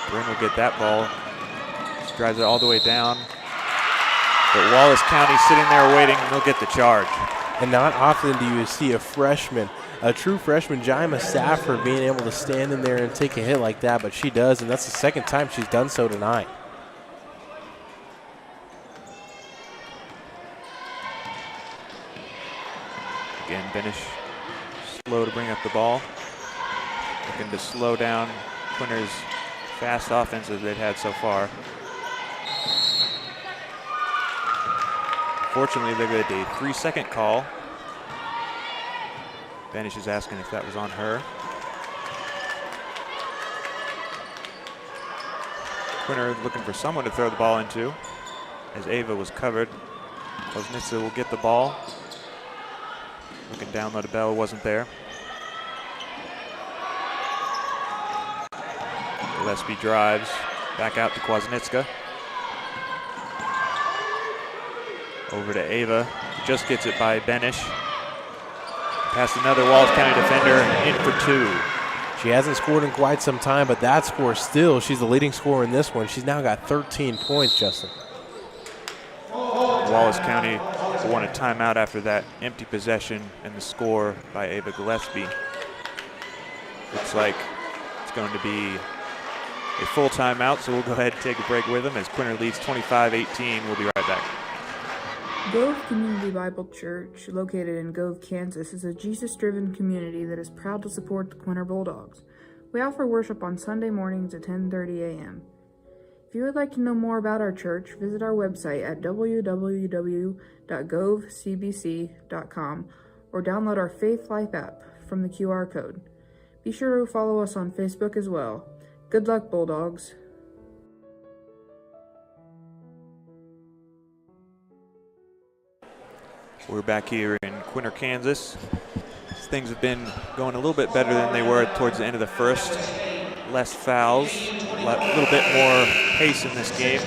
S11: Bryn will get that ball. Just drives it all the way down. But Wallace County sitting there waiting, and they'll get the charge.
S12: And not often do you see a freshman, a true freshman, Jima Safford, being able to stand in there and take a hit like that, but she does, and that's the second time she's done so tonight.
S11: Again, Benish slow to bring up the ball. Looking to slow down Quinter's fast offense that they've had so far. Fortunately, they get a 3-second call. Benish is asking if that was on her. Quinter looking for someone to throw the ball into, as Ava was covered. Koznitsa will get the ball. Looking down, but Bell wasn't there. Gillespie drives back out to Kwasnitska. Over to Ava, who just gets it by Benish. Past another Wallace County defender, in for 2.
S12: She hasn't scored in quite some time, but that score still, she's the leading scorer in this one. She's now got 13 points, Justin.
S11: Wallace County will want a timeout after that empty possession and the score by Ava Gillespie. Looks like it's going to be a full timeout, so we'll go ahead and take a break with them as Quinter leads 25-18. We'll be right back.
S5: Gove Community Bible Church, located in Gove, Kansas, is a Jesus-driven community that is proud to support the Quinter Bulldogs. We offer worship on Sunday mornings at 10:30 a.m. If you would like to know more about our church, visit our website at www.govecbc.com or download our Faith Life app from the QR code. Be sure to follow us on Facebook as well. Good luck, Bulldogs.
S11: We're back here in Quinter, Kansas. Things have been going a little bit better than they were towards the end of the first. Less fouls, a little bit more pace in this game.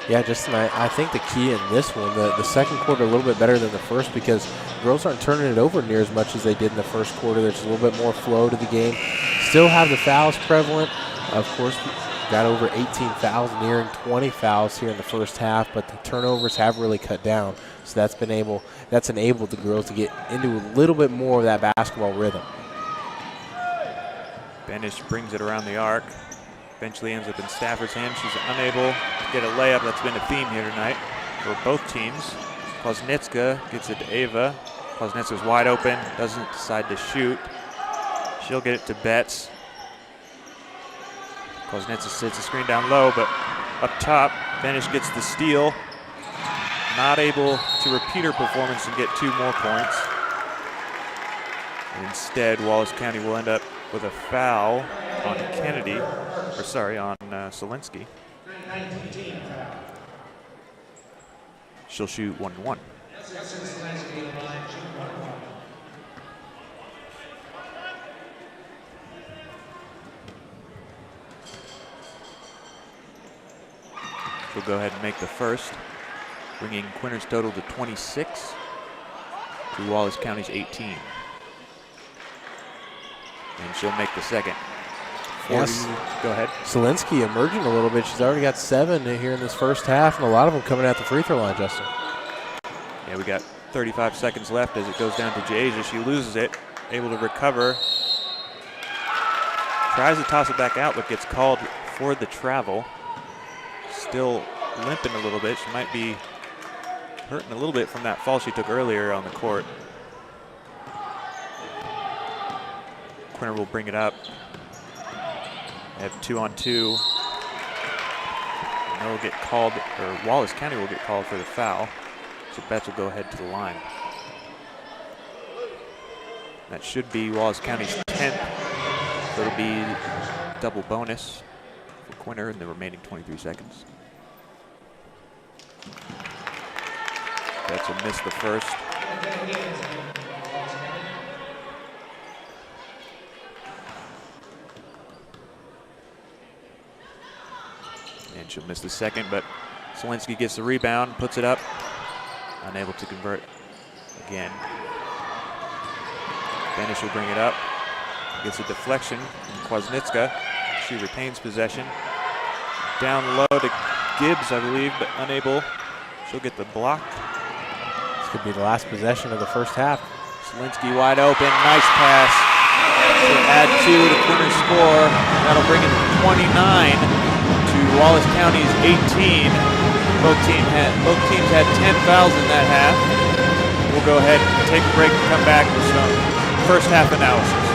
S12: Yeah, Justin, I think the key in this one, the second quarter a little bit better than the first because girls aren't turning it over near as much as they did in the first quarter. There's a little bit more flow to the game. Still have the fouls prevalent. Of course, got over 18 fouls, nearing 20 fouls here in the first half, but the turnovers have really cut down. So that's enabled the girls to get into a little bit more of that basketball rhythm.
S11: Benish brings it around the arc. Eventually ends up in Stafford's hand. She's unable to get a layup. That's been a theme here tonight for both teams. Kwasnitska gets it to Ava. Kwasnitska's wide open, doesn't decide to shoot. She'll get it to Betts. Kwasnitska sits the screen down low, but up top, Benish gets the steal. Not able to repeat her performance and get 2 more points. Instead, Wallace County will end up with a foul on Zielinski. She'll shoot 1-1. She'll go ahead and make the first, bringing Quinter's total to 26 to Wallace County's 18. And she'll make the second.
S12: Yes.
S11: Go ahead.
S12: Zielinski emerging a little bit. She's already got 7 here in this first half, and a lot of them coming at the free throw line, Justin.
S11: Yeah, we got 35 seconds left as it goes down to Jasia. She loses it, able to recover. Tries to toss it back out, but gets called for the travel. Still limping a little bit. She might be hurting a little bit from that fall she took earlier on the court. Quinter will bring it up. They have 2-on-2. And they'll get called, or Wallace County will get called for the foul. So Betts will go ahead to the line. That should be Wallace County's 10th. So it'll be double bonus for Quinter in the remaining 23 seconds. Betts will miss the first. And She'll miss the second, but Zielinski gets the rebound, puts it up, unable to convert again. Benish will bring it up, gets a deflection from Kwasniewska. She retains possession. Down low to Gibbs, I believe, but unable. She'll get the block.
S12: This could be the last possession of the first half.
S11: Zielinski wide open, nice pass. She'll add 2 to Quinter's score. That'll bring it 29 to Wallace County's 18. Both teams had 10 fouls in that half. We'll go ahead and take a break and come back with some first half analysis.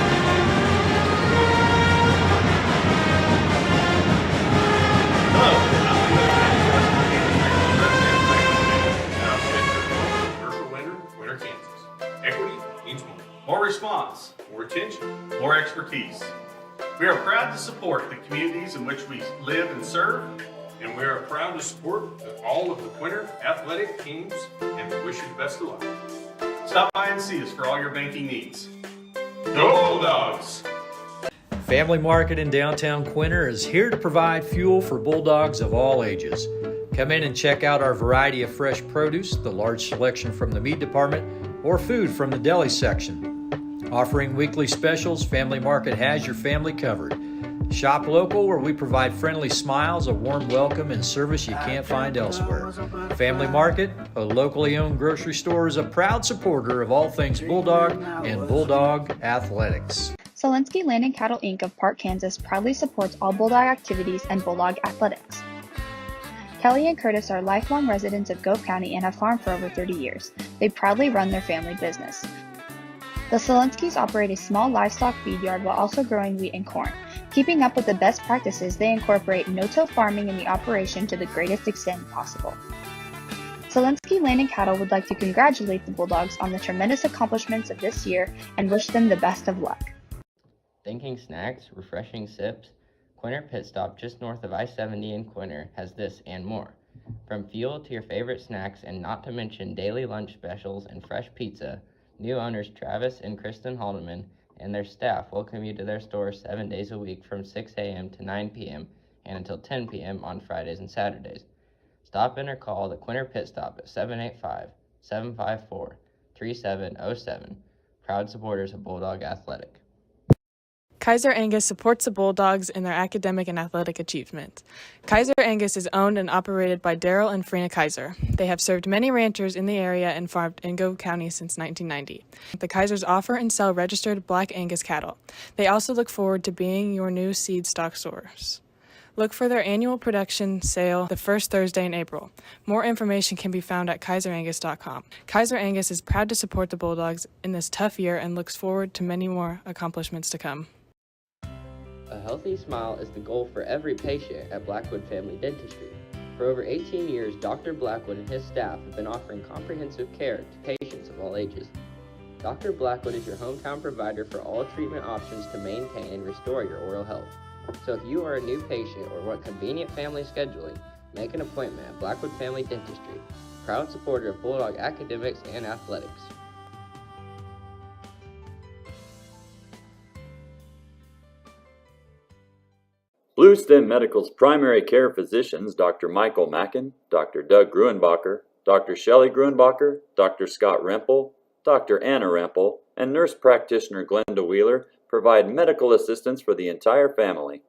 S6: Quinter, Kansas. Equity means more. More response, more attention, more expertise. We are proud to support the communities in which we live and serve.
S7: And we are proud to support all of the Quinter athletic teams, and we wish you the best of luck.
S6: Stop by and see us for all your banking needs. Go Bulldogs!
S8: Family Market in downtown Quinter is here to provide fuel for Bulldogs of all ages. Come in and check out our variety of fresh produce, the large selection from the meat department, or food from the deli section. Offering weekly specials, Family Market has your family covered. Shop local, where we provide friendly smiles, a warm welcome, and service you can't find elsewhere. Family Market, a locally owned grocery store, is a proud supporter of all things Bulldog and Bulldog athletics.
S9: Zielinski Land and Cattle Inc. of Park, Kansas proudly supports all Bulldog activities and Bulldog athletics. Kelly and Curtis are lifelong residents of Gove County and have farmed for over 30 years. They proudly run their family business. The Zielinskis operate a small livestock feed yard while also growing wheat and corn. Keeping up with the best practices, they incorporate no-till farming in the operation to the greatest extent possible. Zielinski Land and Cattle would like to congratulate the Bulldogs on the tremendous accomplishments of this year and wish them the best of luck.
S2: Thinking snacks, refreshing sips? Quinter Pit Stop just north of I-70 in Quinter has this and more. From fuel to your favorite snacks, and not to mention daily lunch specials and fresh pizza, new owners Travis and Kristen Haldeman and their staff welcome you to their store 7 days a week from 6 a.m. to 9 p.m. and until 10 p.m. on Fridays and Saturdays. Stop in or call the Quinter Pit Stop at 785-754-3707. Proud supporters of Bulldog Athletic.
S1: Kaiser Angus supports the Bulldogs in their academic and athletic achievement. Kaiser Angus is owned and operated by Daryl and Frina Kaiser. They have served many ranchers in the area and farmed in Gove County since 1990. The Kaisers offer and sell registered Black Angus cattle. They also look forward to being your new seed stock source. Look for their annual production sale the first Thursday in April. More information can be found at kaiserangus.com. Kaiser Angus is proud to support the Bulldogs in this tough year and looks forward to many more accomplishments to come.
S2: A healthy smile is the goal for every patient at Blackwood Family Dentistry. For over 18 years, Dr. Blackwood and his staff have been offering comprehensive care to patients of all ages. Dr. Blackwood is your hometown provider for all treatment options to maintain and restore your oral health. So if you are a new patient or want convenient family scheduling, make an appointment at Blackwood Family Dentistry, proud supporter of Bulldog academics and athletics.
S3: Bluestem Medical's primary care physicians, Dr. Michael Mackin, Dr. Doug Gruenbacher, Dr. Shelley Gruenbacher, Dr. Scott Rempel, Dr. Anna Rempel, and nurse practitioner Glenda Wheeler provide medical assistance for the entire family.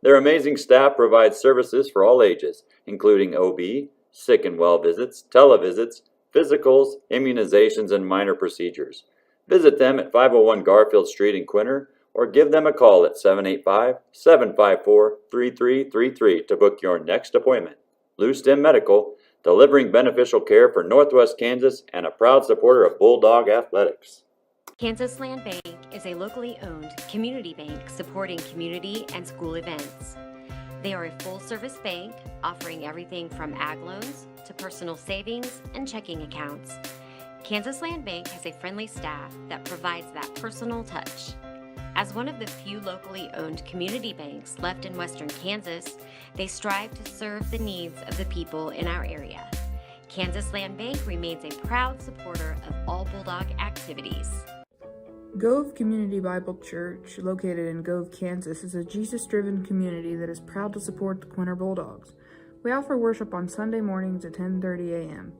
S3: Their amazing staff provides services for all ages, including OB, sick and well visits, televisits, physicals, immunizations, and minor procedures. Visit them at 501 Garfield Street in Quinter, or give them a call at 785-754-3333 to book your next appointment. Bluestem Medical, delivering beneficial care for Northwest Kansas and a proud supporter of Bulldog athletics.
S4: Kansas Land Bank is a locally owned community bank supporting community and school events. They are a full-service bank offering everything from ag loans to personal savings and checking accounts. Kansas Land Bank has a friendly staff that provides that personal touch. As one of the few locally owned community banks left in western Kansas, they strive to serve the needs of the people in our area. Kansas Land Bank remains a proud supporter of all Bulldog activities.
S5: Gove Community Bible Church, located in Gove, Kansas, is a Jesus-driven community that is proud to support the Quinter Bulldogs. We offer worship on Sunday mornings at 10:30 a.m.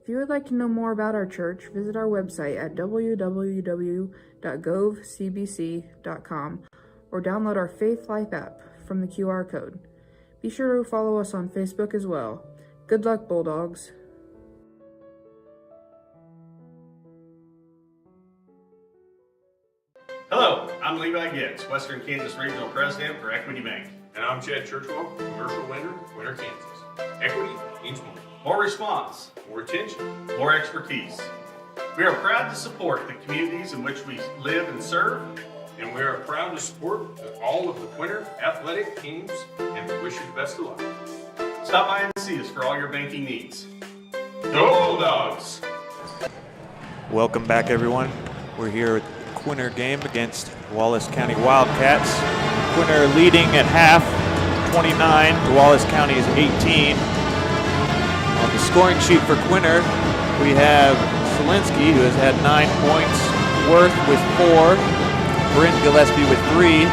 S5: If you would like to know more about our church, visit our website at www.govecbc.com or download our Faith Life app from the QR code. Be sure to follow us on Facebook as well. Good luck, Bulldogs.
S6: Hello, I'm Levi Gibbs, Western Kansas Regional President for Equity Bank.
S7: And I'm Chad Churchwell, commercial lender, Quinter, Kansas. Equity means more. More response, more attention,
S6: More expertise. We are proud to support the communities in which we live and serve.
S7: and we are proud to support all of the Quinter athletic teams, and we wish you the best of luck.
S6: Stop by and see us for all your banking needs. Go Bulldogs!
S11: Welcome back, everyone. We're here at the Quinter game against Wallace County Wildcats. Quinter leading at half, 29. Wallace County is 18. On the scoring sheet for Quinter, we have Zielinski, who has had 9 points, Worth with 4, Bryn Gillespie with 3,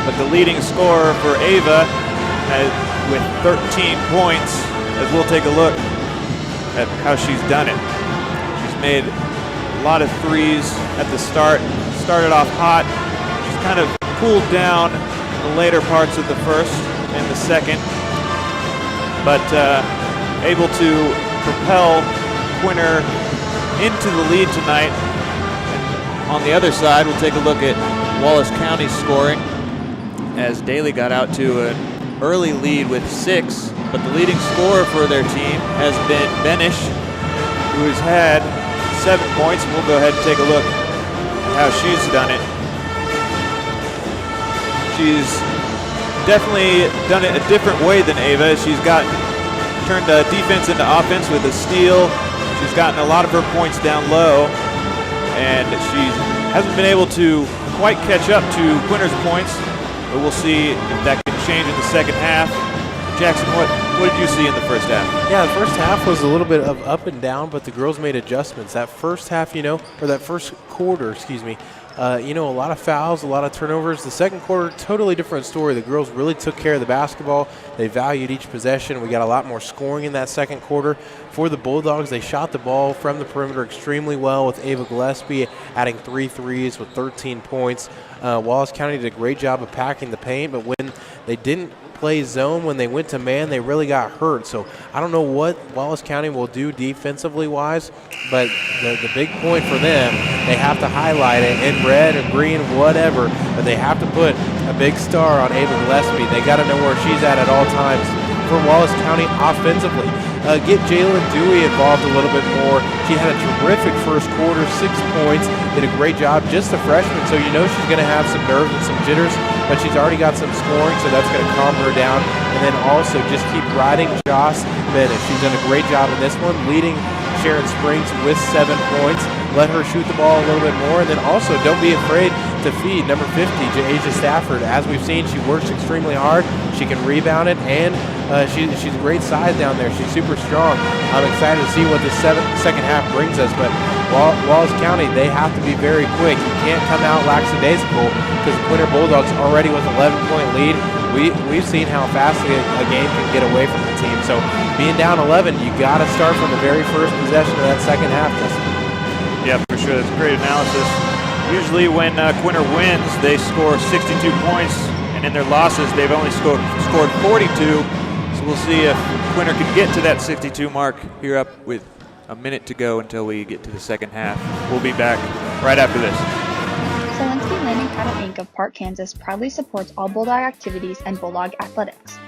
S11: but the leading scorer for Ava with 13 points, as we'll take a look at how she's done it. She's made a lot of threes at the start, started off hot. She's kind of cooled down in the later parts of the first and the second, but able to propel Quinter into the lead tonight. On the other side, we'll take a look at Wallace County's scoring, as Daly got out to an early lead with 6, but the leading scorer for their team has been Benish, who has had 7 points. We'll go ahead and take a look at how she's done it. She's definitely done it a different way than Ava. She's turned defense into offense with a steal. She's gotten a lot of her points down low, and she hasn't been able to quite catch up to Quinter's points, but we'll see if that can change in the second half. Jackson, what did you see in the first half?
S12: Yeah, the first half was a little bit of up and down, but the girls made adjustments. That first half, or that first quarter, a lot of fouls, a lot of turnovers. The second quarter, totally different story. The girls really took care of the basketball. They valued each possession. We got a lot more scoring in that second quarter. For the Bulldogs, they shot the ball from the perimeter extremely well, with Ava Gillespie adding 3 threes with 13 points. Wallace County did a great job of packing the paint, but when they didn't play zone, when they went to man, they really got hurt. So I don't know what Wallace County will do defensively wise, but the big point for them, they have to highlight it in red or green, whatever, but they have to put a big star on Ava Gillespie. They got to know where she's at all times. For Wallace County offensively, get Jalen Dewey involved a little bit more. She had a terrific first quarter, 6 points, did a great job, just a freshman, so she's going to have some nerves and some jitters, but she's already got some scoring, so that's going to calm her down. And then also just keep riding Joss Bennett. She's done a great job in this one, leading Sharon Springs with 7 points. Let her shoot the ball a little bit more, and then also don't be afraid to feed number 50, Asia Stafford. As we've seen, she works extremely hard. She can rebound it, and she's a great size down there. She's super strong. I'm excited to see what the second half brings us, but Wallace County, they have to be very quick. You can't come out lackadaisical, because the Quinter Bulldogs already with an 11-point lead. We've seen how fast a game can get away from the team. So being down 11, you got to start from the very first possession of that second half.
S11: Yeah, for sure. That's great analysis. Usually when Quinter wins, they score 62 points, and in their losses, they've only scored 42. So we'll see if Quinter can get to that 62 mark here up with a minute to go until we get to the second half. We'll be back right after this.
S9: Zielinski Land and Cattle Inc. of Park, Kansas proudly supports all Bulldog activities and Bulldog athletics.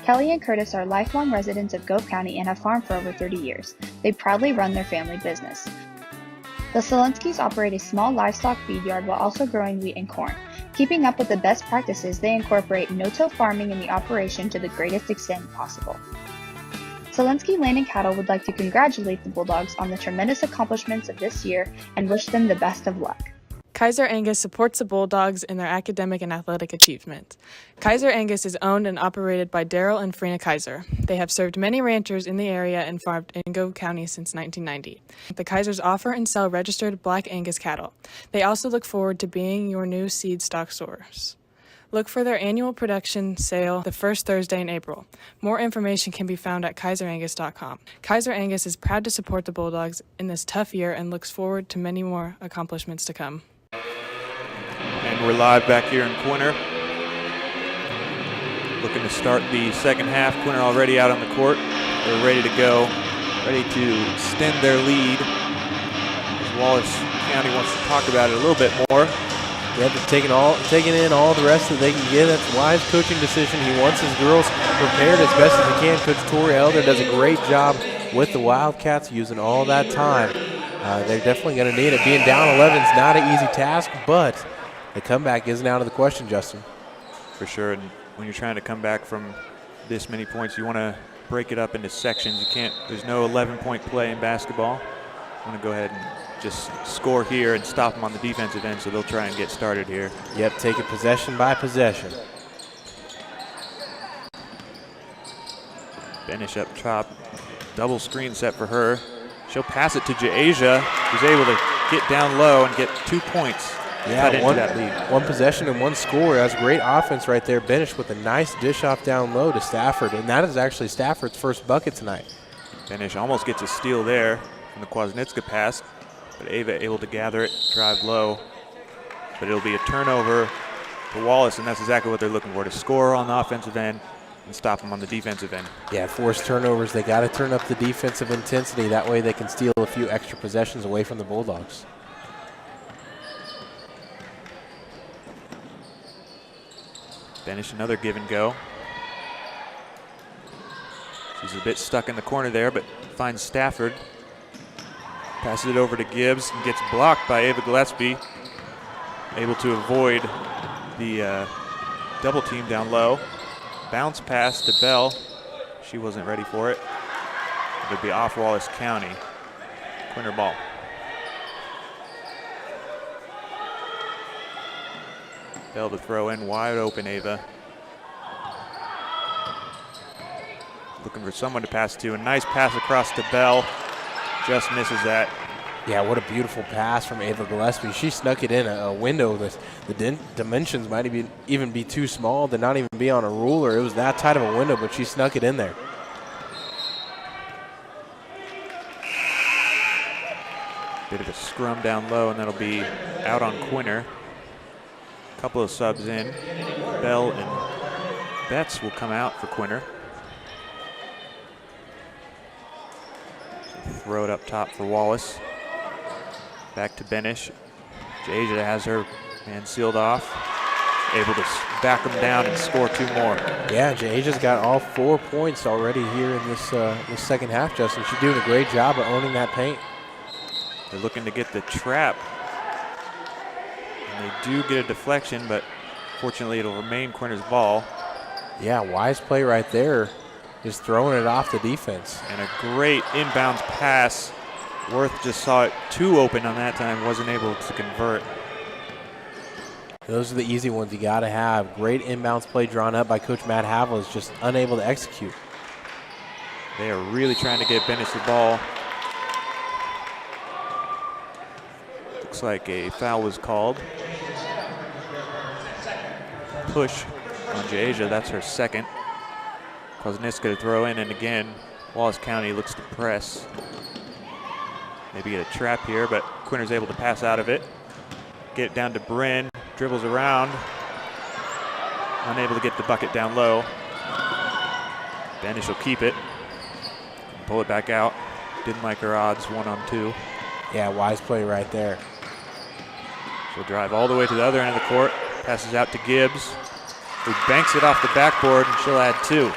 S9: Kelly and Curtis are lifelong residents of Gove County and have farmed for over 30 years. They proudly run their family business. The Zielinskis operate a small livestock feed yard while also growing wheat and corn. Keeping up with the best practices, they incorporate no-till farming in the operation to the greatest extent possible. Zielinski Land and Cattle would like to congratulate the Bulldogs on the tremendous accomplishments of this year and wish them the best of luck.
S1: Kaiser Angus supports the Bulldogs in their academic and athletic achievement. Kaiser Angus is owned and operated by Daryl and Frina Kaiser. They have served many ranchers in the area and farmed in Gove County since 1990. The Kaisers offer and sell registered Black Angus cattle. They also look forward to being your new seed stock source. Look for their annual production sale the first Thursday in April. More information can be found at kaiserangus.com. Kaiser Angus is proud to support the Bulldogs in this tough year and looks forward to many more accomplishments to come.
S11: And we're live back here in Quinter. Looking to start the second half. Quinter already out on the court. They're ready to go, ready to extend their lead. As Wallace County wants to talk about it a little bit more.
S12: Yeah, they're taking in all the rest that they can get. That's a wise coaching decision. He wants his girls prepared as best as he can. Coach Tori Elder does a great job with the Wildcats using all that time. They're definitely going to need it. Being down 11 is not an easy task, but the comeback isn't out of the question, Justin.
S11: For sure, and when you're trying to come back from this many points, you want to break it up into sections. You can't, there's no 11-point play in basketball. You want to go ahead and just score here and stop them on the defensive end, so they'll try and get started here.
S12: Yep, take it possession by possession.
S11: Benish up top, double screen set for her. She'll pass it to Ja'Asia, who's able to get down low and get 2 points.
S12: Yeah, one possession and one score. That's great offense right there. Benish with a nice dish off down low to Stafford, and that is actually Stafford's first bucket tonight.
S11: Benish almost gets a steal there from the Kwasniewska pass, but Ava able to gather it, drive low. But it'll be a turnover to Wallace, and that's exactly what they're looking for, to score on the offensive end and stop them on the defensive end.
S12: Yeah, forced turnovers. They got to turn up the defensive intensity. That way they can steal a few extra possessions away from the Bulldogs.
S11: Benish another give and go. She's a bit stuck in the corner there, but finds Stafford. Passes it over to Gibbs and gets blocked by Ava Gillespie. Able to avoid the double team down low. Bounce pass to Bell. She wasn't ready for it. It'll be off Wallace County. Quinter ball. Bell to throw in, wide open Ava. Looking for someone to pass to. A nice pass across to Bell. Just misses that.
S12: Yeah, what a beautiful pass from Ava Gillespie. She snuck it in a window. The dimensions might even be too small to not even be on a ruler. It was that tight of a window, but she snuck it in there.
S11: Bit of a scrum down low, and that'll be out on Quinter. Couple of subs in. Bell and Betts will come out for Quinter. Throw it up top for Wallace. Back to Benish. Ja'Asia has her man sealed off. Able to back them down and score 2 more.
S12: Yeah, Ja'Asia's got all 4 points already here in this second half, Justin. She's doing a great job of owning that paint.
S11: They're looking to get the trap. And they do get a deflection, but fortunately it'll remain Quinter's ball.
S12: Yeah, wise play right there. Just throwing it off the defense.
S11: And a great inbounds pass. Worth just saw it too open on that time, wasn't able to convert.
S12: Those are the easy ones you got to have. Great inbounds play drawn up by Coach Matt Havel, is just unable to execute.
S11: They are really trying to get Benish the ball. Looks like a foul was called. Push on Ja'Asia, that's her second. Kwasniewska to throw in, and again, Wallace County looks to press. Maybe get a trap here, but Quinter's able to pass out of it. Get it down to Bryn, dribbles around. Unable to get the bucket down low. Benish will keep it. Pull it back out. Didn't like her odds 1-on-2.
S12: Yeah, wise play right there.
S11: She'll drive all the way to the other end of the court. Passes out to Gibbs, who banks it off the backboard, and she'll add 2.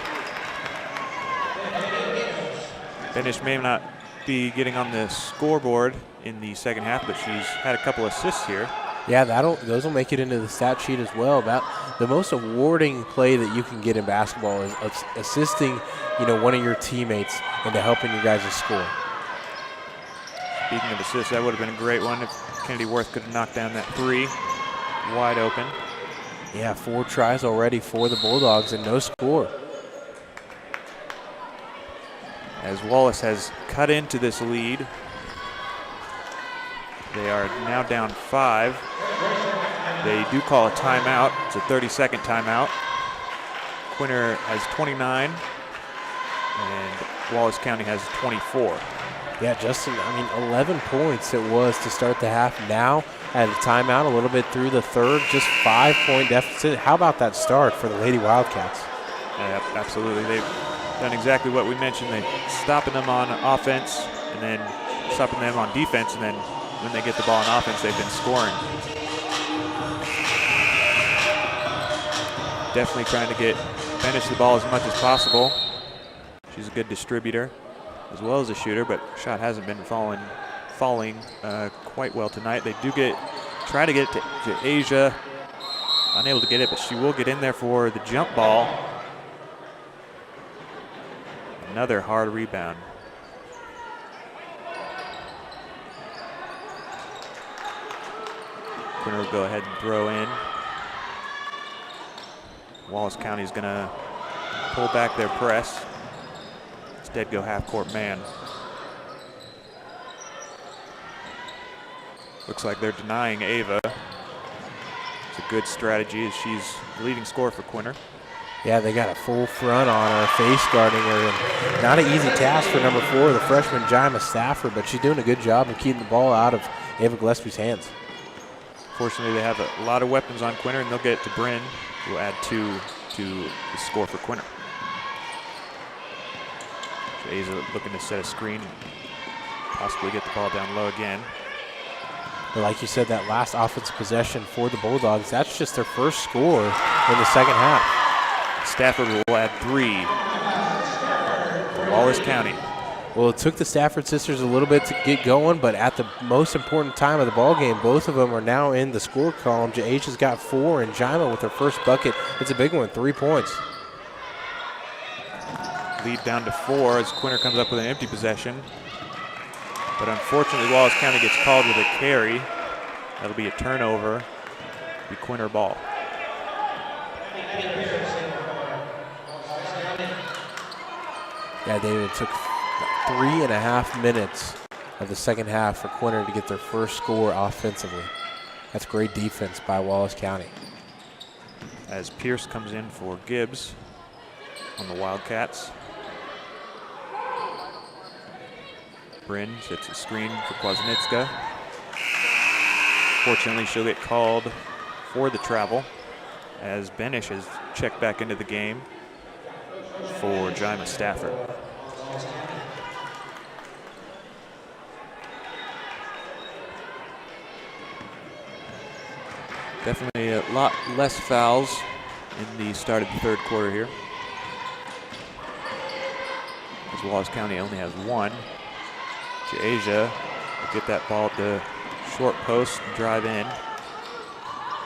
S11: Benish may not be getting on the scoreboard in the second half, but she's had a couple assists here.
S12: Yeah, those will make it into the stat sheet as well. The most awarding play that you can get in basketball is assisting, one of your teammates into helping you guys score.
S11: Speaking of assists, that would have been a great one if Kennedy Worth could have knocked down that 3. Wide open.
S12: Yeah, 4 tries already for the Bulldogs and no score.
S11: As Wallace has cut into this lead, they are now down 5. They do call a timeout. It's a 30-second timeout. Quinter has 29, and Wallace County has 24.
S12: Yeah, Justin, 11 points it was to start the half. Now at a timeout a little bit through the third, just 5-point deficit. How about that start for the Lady Wildcats?
S11: Yeah, absolutely. They've done exactly what we mentioned. They're stopping them on offense and then stopping them on defense, and then when they get the ball on offense, they've been scoring. Definitely trying to get Benish the ball as much as possible. She's a good distributor as well as a shooter, but shot hasn't been falling quite well tonight. They do try to get it to Asia. Unable to get it, but she will get in there for the jump ball. Another hard rebound. Quinter will go ahead and throw in. Wallace County is going to pull back their press. Instead go half-court man. Looks like they're denying Ava. It's a good strategy as she's the leading scorer for Quinter.
S12: Yeah, they got a full front on her, face guarding her. And not an easy task for number 4, the freshman Jima Stafford, but she's doing a good job of keeping the ball out of Ava Gillespie's hands. Fortunately, they have a lot of weapons on Quinter, and they'll get it to Bryn, who will add 2 to the score for Quinter. So Asa looking to set a screen, possibly get the ball down low again. But like you said, that last offensive possession for the Bulldogs, that's just their first score in the second half.
S11: Stafford will add 3 for Wallace County.
S12: Well, it took the Stafford sisters a little bit to get going, but at the most important time of the ball game, both of them are now in the score column. Asia's got 4, and Jima with her first bucket. It's a big one, 3 points.
S11: Lead down to 4 as Quinter comes up with an empty possession. But unfortunately, Wallace County gets called with a carry. That'll be a turnover. It'll be Quinter ball.
S12: Yeah, David, it took 3.5 minutes of the second half for Quinter to get their first score offensively. That's great defense by Wallace County.
S11: As Pierce comes in for Gibbs on the Wildcats. Bryn sets a screen for Kwasniewska. Fortunately, she'll get called for the travel as Benish has checked back into the game for Jima Stafford. Definitely a lot less fouls in the start of the third quarter here, as Wallace County only has 1. Asia will get that ball at the short post and drive in.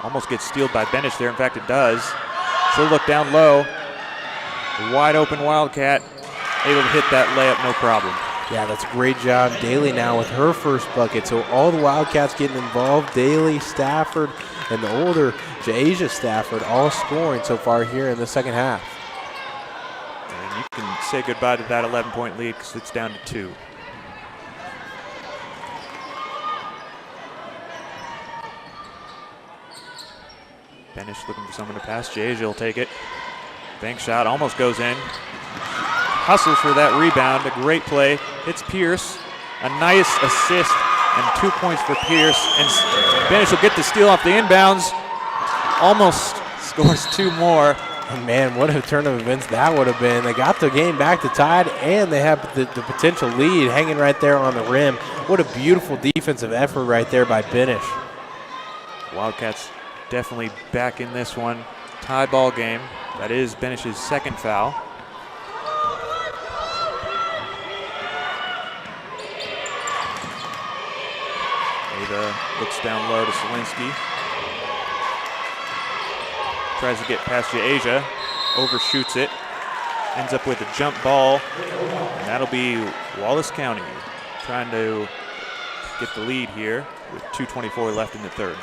S11: Almost gets stealed by Benish there. In fact, it does. She'll look down low. Wide open Wildcat, able to hit that layup, no problem.
S12: Yeah, that's a great job. Daly now with her first bucket. So all the Wildcats getting involved. Daly, Stafford, and the older Asia Stafford all scoring so far here in the second half.
S11: And you can say goodbye to that 11-point lead because it's down to 2. Benish looking for someone to pass. Asia will take it. Bank shot almost goes in. Hustles for that rebound. A great play. Hits Pierce. A nice assist and 2 points for Pierce. And Benish will get the steal off the inbounds. Almost scores 2 more.
S12: And man, what a turn of events that would have been. They got the game back to tied, and they have the potential lead hanging right there on the rim. What a beautiful defensive effort right there by Benish.
S11: Wildcats definitely back in this one. Tie ball game. That is Benish's second foul. Ava looks down low to Zielinski. Tries to get past Asia. Overshoots it. Ends up with a jump ball. And that'll be Wallace County trying to get the lead here with 2:24 left in the third.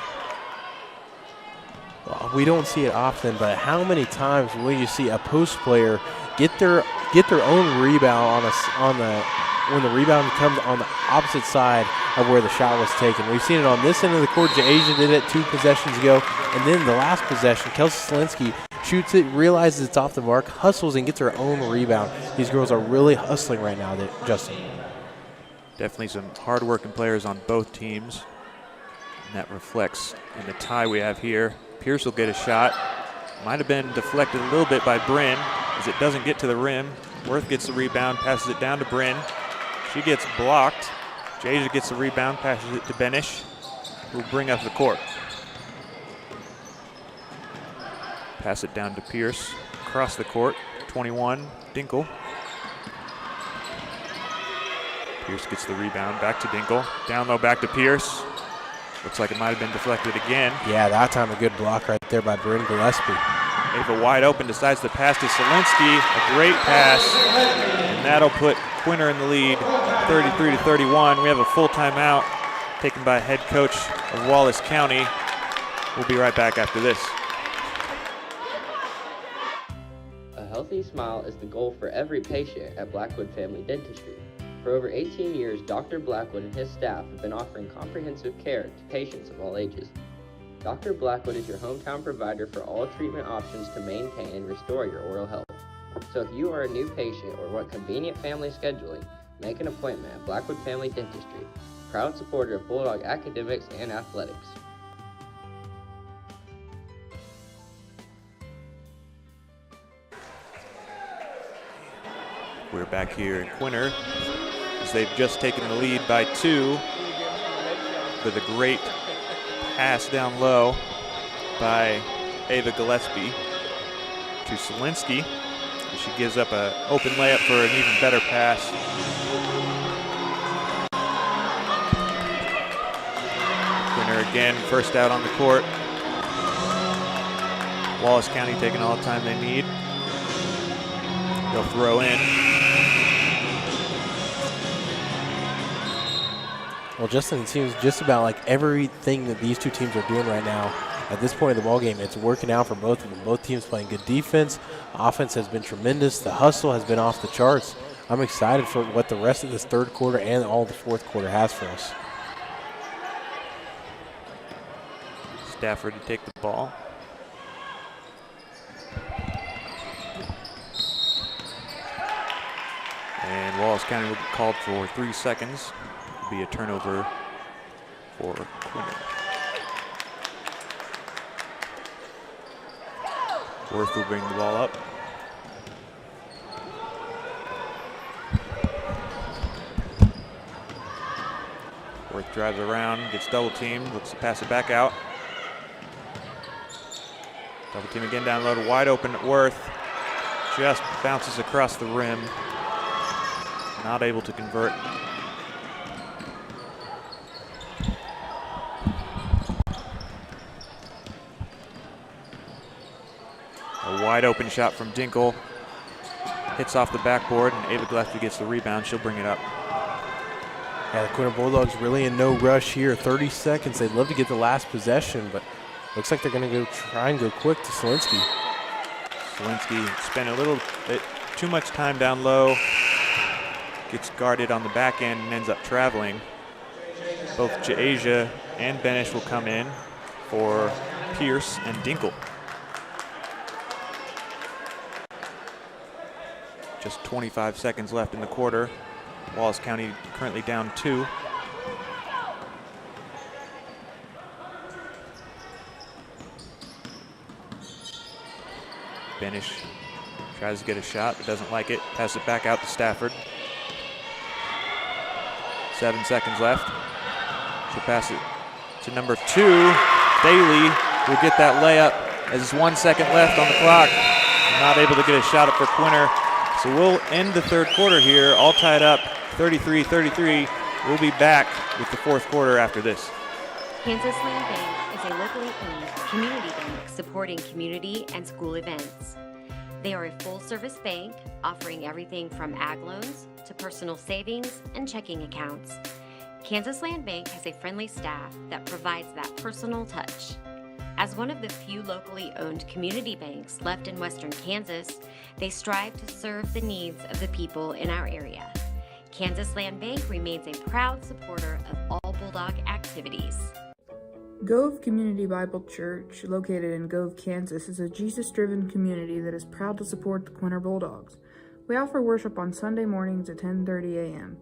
S12: Well, we don't see it often, but how many times will you see a post player get their own rebound on the when the rebound comes on the opposite side of where the shot was taken. We've seen it on this end of the court. Asia did it 2 possessions ago. And then the last possession, Kelsey Zielinski shoots it, realizes it's off the mark, hustles, and gets her own rebound. These girls are really hustling right now, Justin.
S11: Definitely some hard-working players on both teams. And that reflects in the tie we have here. Pierce will get a shot. Might have been deflected a little bit by Bryn as it doesn't get to the rim. Worth gets the rebound, passes it down to Bryn. She gets blocked. Jasia gets the rebound, passes it to Benish, who will bring up the court. Pass it down to Pierce, across the court, 21, Dinkle. Pierce gets the rebound, back to Dinkle. Down low, back to Pierce. Looks like it might have been deflected again.
S12: Yeah, that time a good block right there by Bryn Gillespie.
S11: Ava wide open, decides to pass to Zielinski. A great pass, and that'll put Quinter in the lead, 33-31. We have a full timeout taken by head coach of Wallace County. We'll be right back after this.
S2: A healthy smile is the goal for every patient at Blackwood Family Dentistry. For over 18 years, Dr. Blackwood and his staff have been offering comprehensive care to patients of all ages. Dr. Blackwood is your hometown provider for all treatment options to maintain and restore your oral health. So if you are a new patient or want convenient family scheduling, make an appointment at Blackwood Family Dentistry, proud supporter of Bulldog academics and athletics.
S11: We're back here in Quinter as they've just taken the lead by 2 with a great pass down low by Ava Gillespie to Zielinski. She gives up an open layup for an even better pass. Quinter again, first out on the court. Wallace County taking all the time they need. They'll throw in.
S12: Well, Justin, it seems just about like everything that these two teams are doing right now at this point in the ballgame, it's working out for both of them. Both teams playing good defense. Offense has been tremendous. The hustle has been off the charts. I'm excited for what the rest of this third quarter and all the fourth quarter has for us.
S11: Stafford to take the ball. And Wallace County will be called for 3 seconds. It'll be a turnover for Quinter. Worth will bring the ball up. Worth drives around, gets double teamed, looks to pass it back out. Double team again down low to wide open Worth. Just bounces across the rim. Not able to convert. A wide open shot from Dinkle. Hits off the backboard, and Ava Gillespie gets the rebound. She'll bring it up.
S12: Yeah, the Quinter Bulldogs really in no rush here. 30 seconds. They'd love to get the last possession, but looks like they're going to try and go quick to Zielinski.
S11: Zielinski spent a little bit too much time down low. Gets guarded on the back end and ends up traveling. Both Jaasia and Benish will come in for Pierce and Dinkle. Just 25 seconds left in the quarter. Wallace County currently down 2. Benish tries to get a shot, but doesn't like it. Pass it back out to Stafford. 7 seconds left. She'll pass it to number 2. Daly will get that layup as there's 1 second left on the clock. Not able to get a shot up for Quinter. So we'll end the third quarter here, all tied up, 33-33. We'll be back with the fourth quarter after this.
S4: Kansas Land Bank is a locally owned community bank supporting community and school events. They are a full-service bank offering everything from ag loans to personal savings and checking accounts. Kansas Land Bank has a friendly staff that provides that personal touch. As one of the few locally owned community banks left in western Kansas, they strive to serve the needs of the people in our area. Kansas Land Bank remains a proud supporter of all Bulldog activities.
S5: Gove Community Bible Church, located in Gove, Kansas, is a Jesus-driven community that is proud to support the Quinter Bulldogs. We offer worship on Sunday mornings at 10:30 a.m.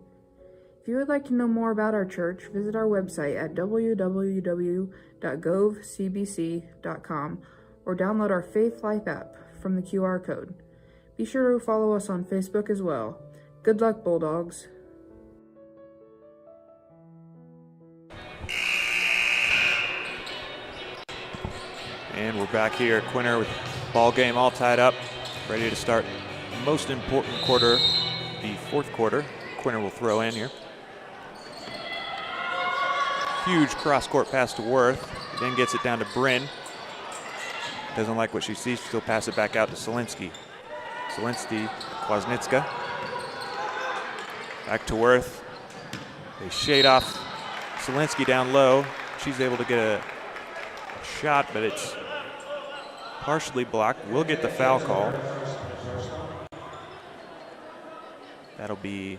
S5: If you would like to know more about our church, visit our website at www.govecbc.com or download our Faith Life app from the QR code. Be sure to follow us on Facebook as well. Good luck, Bulldogs.
S11: And we're back here at Quinter with ball game all tied up, ready to start the most important quarter, the fourth quarter. Quinter will throw in here. Huge cross-court pass to Worth, then gets it down to Bryn. Doesn't like what she sees, she'll pass it back out to Zielinski. Zielinski, Kwasnicka. Back to Worth. They shade off Zielinski down low. She's able to get a shot, but it's partially blocked. We'll get the foul call. That'll be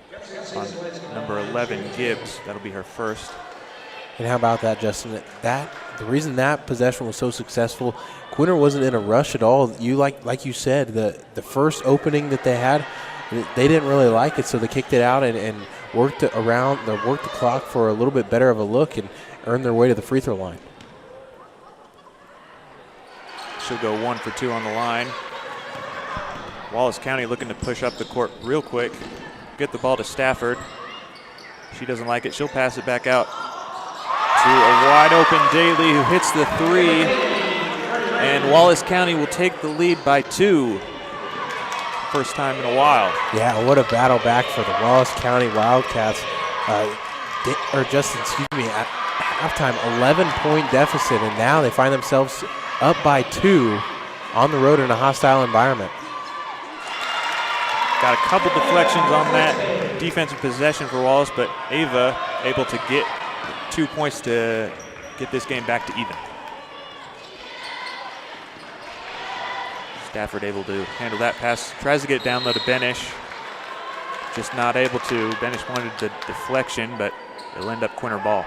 S11: on number 11, Gibbs. That'll be her first.
S12: And how about that, Justin? The reason that possession was so successful, Quinter wasn't in a rush at all. Like you said, the first opening that they had, they didn't really like it, so they kicked it out and worked it around. They worked the clock for a little bit better of a look and earned their way to the free throw line.
S11: She'll go 1 for 2 on the line. Wallace County looking to push up the court real quick. Get the ball to Stafford. She doesn't like it. She'll pass it back out to a wide open Daly, who hits the three. And Wallace County will take the lead by 2. First time in a while.
S12: Yeah, what a battle back for the Wallace County Wildcats. At halftime, 11-point deficit, and now they find themselves up by 2 on the road in a hostile environment.
S11: Got a couple deflections on that defensive possession for Wallace, but Ava able to get 2 points to get this game back to even. Stafford able to handle that pass. Tries to get it down low to Benish. Just not able to. Benish wanted the deflection, but it'll end up Quinter ball.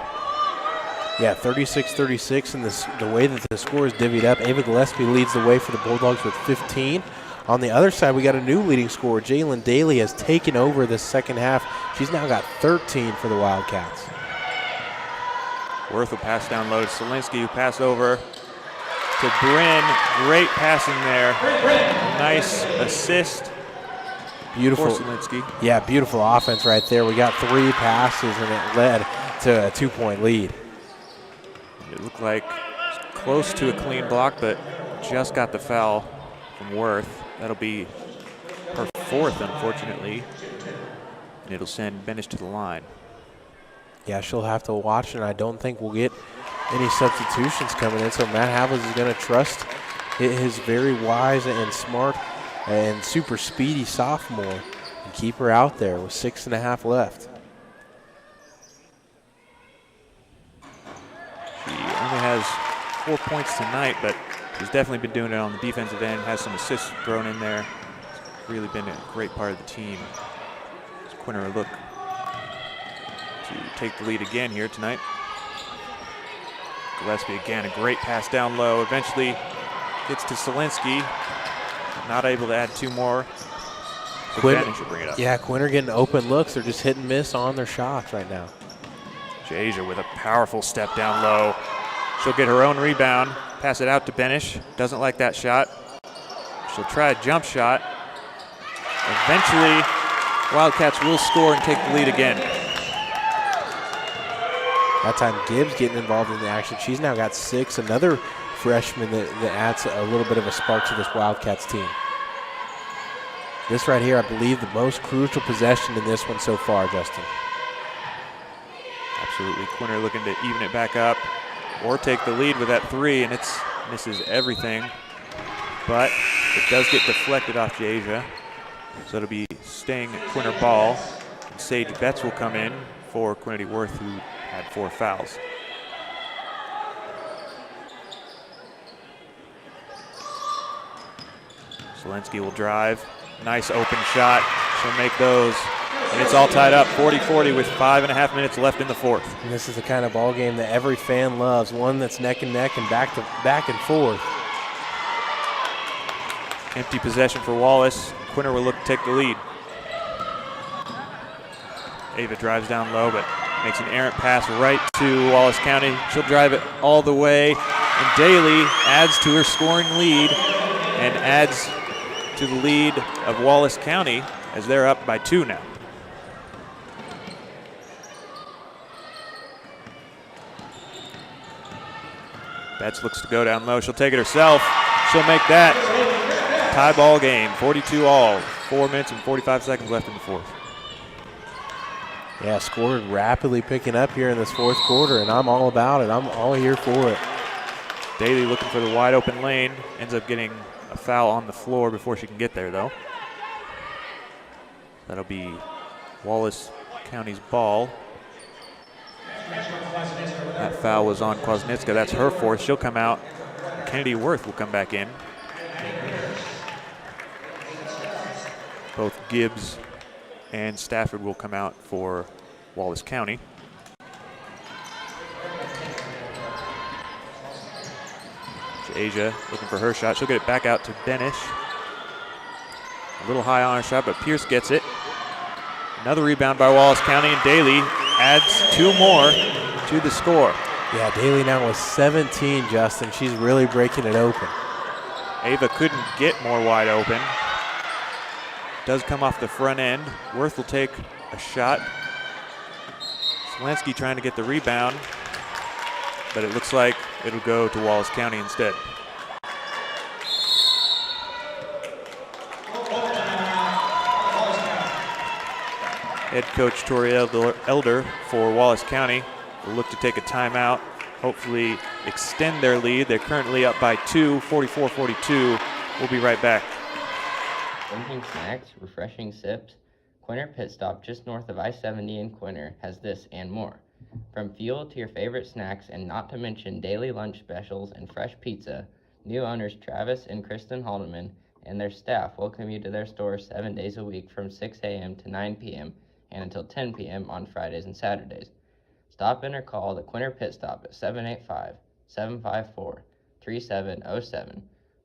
S12: Yeah, 36-36, and the way that the score is divvied up, Ava Gillespie leads the way for the Bulldogs with 15. On the other side, we got a new leading scorer. Jalen Daly has taken over the second half. She's now got 13 for the Wildcats.
S11: Worth will pass down low to Zielinski, who pass over to Bryn. Great passing there. Nice assist.
S12: Beautiful.
S11: For Zielinski.
S12: Yeah, beautiful offense right there. We got 3 passes, and it led to a 2-point lead.
S11: It looked like close to a clean block, but just got the foul from Worth. That'll be her 4th, unfortunately. And it'll send Benish to the line.
S12: Yeah, she'll have to watch, and I don't think we'll get any substitutions coming in. So Matt Havels is going to trust his very wise and smart and super speedy sophomore and keep her out there with 6.5 left.
S11: She only has 4 points tonight, but she's definitely been doing it on the defensive end, has some assists thrown in there. It's really been a great part of the team. As Quinter look to take the lead again here tonight. Gillespie again, a great pass down low. Eventually gets to Zielinski. Not able to add 2 more. So Quinter should bring it up.
S12: Yeah, Quinter getting open looks. They're just hit and miss on their shots right now.
S11: Jasia with a powerful step down low. She'll get her own rebound, pass it out to Benish. Doesn't like that shot. She'll try a jump shot. Eventually, Wildcats will score and take the lead again.
S12: That time Gibbs getting involved in the action. She's now got 6, another freshman that adds a little bit of a spark to this Wildcats team. This right here, I believe, the most crucial possession in this one so far, Justin.
S11: Absolutely. Quinter looking to even it back up or take the lead with that 3, and it misses everything. But it does get deflected off Jasia. So it'll be staying at Quinter ball. And Sage Betts will come in for Quinity Worth, who had 4 fouls. Zielinski will drive. Nice open shot. She'll make those. And it's all tied up, 40-40 with 5.5 minutes left in the fourth.
S12: And this is the kind of ball game that every fan loves, one that's neck and neck and back and forth.
S11: Empty possession for Wallace. Quinter will look to take the lead. Ava drives down low, but makes an errant pass right to Wallace County. She'll drive it all the way, and Daly adds to her scoring lead and adds to the lead of Wallace County as they're up by 2 now. Betts looks to go down low. She'll take it herself. She'll make that. Tie ball game, 42 all. 4 minutes and 45 seconds left in the fourth.
S12: Yeah, score rapidly picking up here in this fourth quarter, and I'm all about it. I'm all here for it.
S11: Daly looking for the wide open lane. Ends up getting a foul on the floor before she can get there, though. That'll be Wallace County's ball. That foul was on Kwasniewska. That's her fourth. She'll come out. Kennedy Worth will come back in. Both Gibbs and Stafford will come out for Wallace County. Asia looking for her shot. She'll get it back out to Benish. A little high on her shot, but Pierce gets it. Another rebound by Wallace County, and Daly adds 2 more to the score.
S12: Yeah, Daly now with 17, Justin. She's really breaking it open.
S11: Ava couldn't get more wide open. Does come off the front end. Worth will take a shot. Zielinski trying to get the rebound, but it looks like it'll go to Wallace County instead. Head coach Tori Elder for Wallace County will look to take a timeout, hopefully extend their lead. They're currently up by 2, 44-42. We'll be right back.
S2: Drinking snacks, refreshing sips, Quinter Pit Stop just north of I-70 in Quinter has this and more. From fuel to your favorite snacks, and not to mention daily lunch specials and fresh pizza, new owners Travis and Kristen Haldeman and their staff welcome you to their store 7 days a week from 6 a.m. to 9 p.m. and until 10 p.m. on Fridays and Saturdays. Stop in or call the Quinter Pit Stop at 785-754-3707.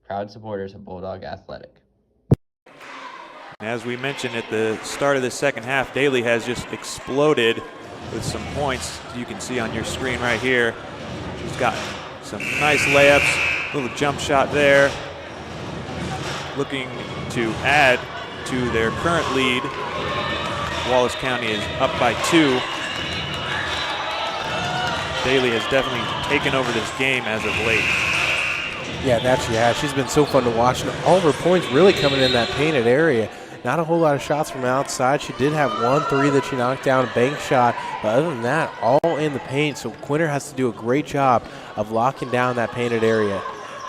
S2: Proud supporters of Bulldog Athletic.
S11: As we mentioned at the start of the second half, Daly has just exploded with some points. You can see on your screen right here. She's got some nice layups, little jump shot there. Looking to add to their current lead. Wallace County is up by 2. Daly has definitely taken over this game as of late.
S12: Yeah, that she has. She's been so fun to watch. And all of her points really coming in that painted area. Not a whole lot of shots from outside. She did have 1 3 that she knocked down, a bank shot. But other than that, all in the paint. So Quinter has to do a great job of locking down that painted area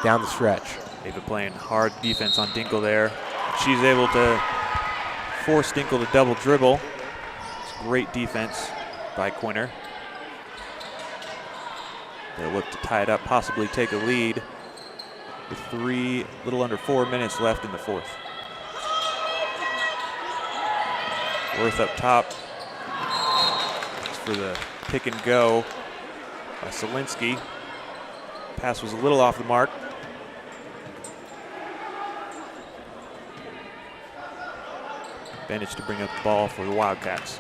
S12: down the stretch.
S11: They've been playing hard defense on Dinkle there. She's able to force Dinkle to double dribble. It's great defense by Quinter. They'll look to tie it up, possibly take a lead with little under 4 minutes left in the fourth. Worth up top. It's for the pick and go by Zielinski. Pass was a little off the mark. Benish to bring up the ball for the Wildcats.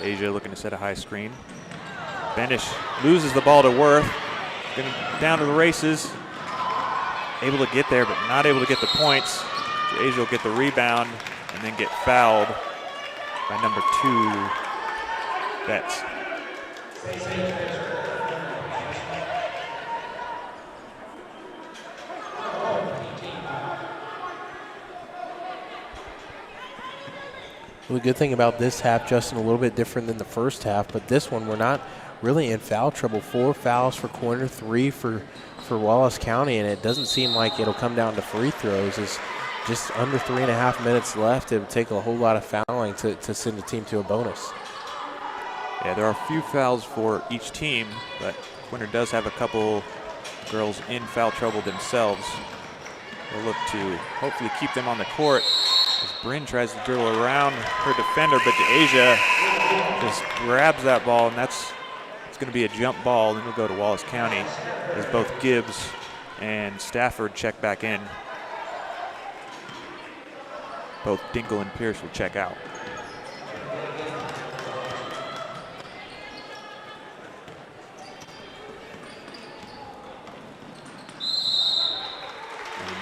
S11: Asia looking to set a high screen. Benish loses the ball to Worth. Down to the races. Able to get there, but not able to get the points. Asia will get the rebound and then get fouled by number 2, Betts.
S12: Well, the good thing about this half, Justin, a little bit different than the first half, but this one we're not really in foul trouble. 4 fouls for Quinter, 3 for Wallace County, and it doesn't seem like it'll come down to free throws. It's just under 3.5 minutes left. It would take a whole lot of fouling to send a team to a bonus.
S11: Yeah, there are a few fouls for each team, but Quinter does have a couple girls in foul trouble themselves. They'll look to hopefully keep them on the court as Bryn tries to dribble around her defender, but Asia just grabs that ball, and it's going to be a jump ball, and it'll go to Wallace County as both Gibbs and Stafford check back in. Both Dinkle and Pierce will check out.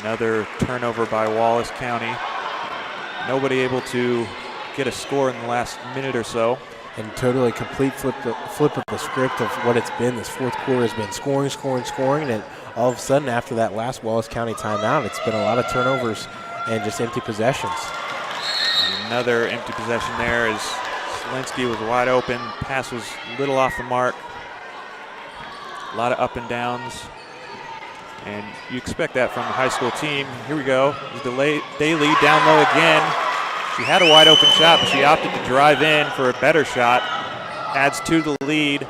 S11: Another turnover by Wallace County. Nobody able to get a score in the last minute or so.
S12: And totally complete flip of the script of what it's been. This fourth quarter has been scoring, and then all of a sudden after that last Wallace County timeout, it's been a lot of turnovers and just empty possessions.
S11: And another empty possession there as Zielinski was wide open. Pass was a little off the mark. A lot of up and downs. And you expect that from a high school team. Here we go. Daly down low again. She had a wide open shot, but she opted to drive in for a better shot. Adds to the lead.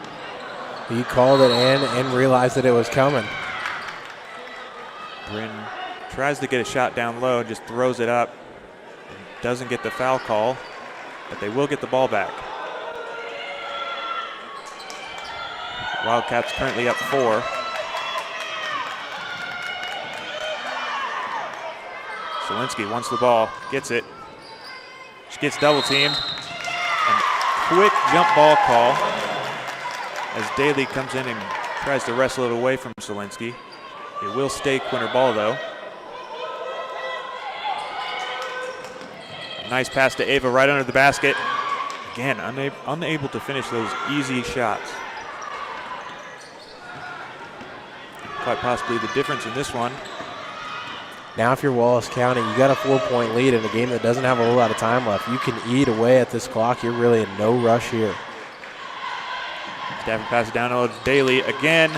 S12: He called it in and realized that it was coming.
S11: Bryn tries to get a shot down low and just throws it up. Doesn't get the foul call, but they will get the ball back. Wildcats currently up 4. Zielinski wants the ball, gets it. She gets double teamed. And quick jump ball call as Daly comes in and tries to wrestle it away from Zielinski. It will stay Quinter ball though. A nice pass to Ava right under the basket. Again, unable to finish those easy shots. Quite possibly the difference in this one.
S12: Now if you're Wallace County, you got a 4-point lead in a game that doesn't have a whole lot of time left. You can eat away at this clock. You're really in no rush here.
S11: Stafford passes down to Daly again.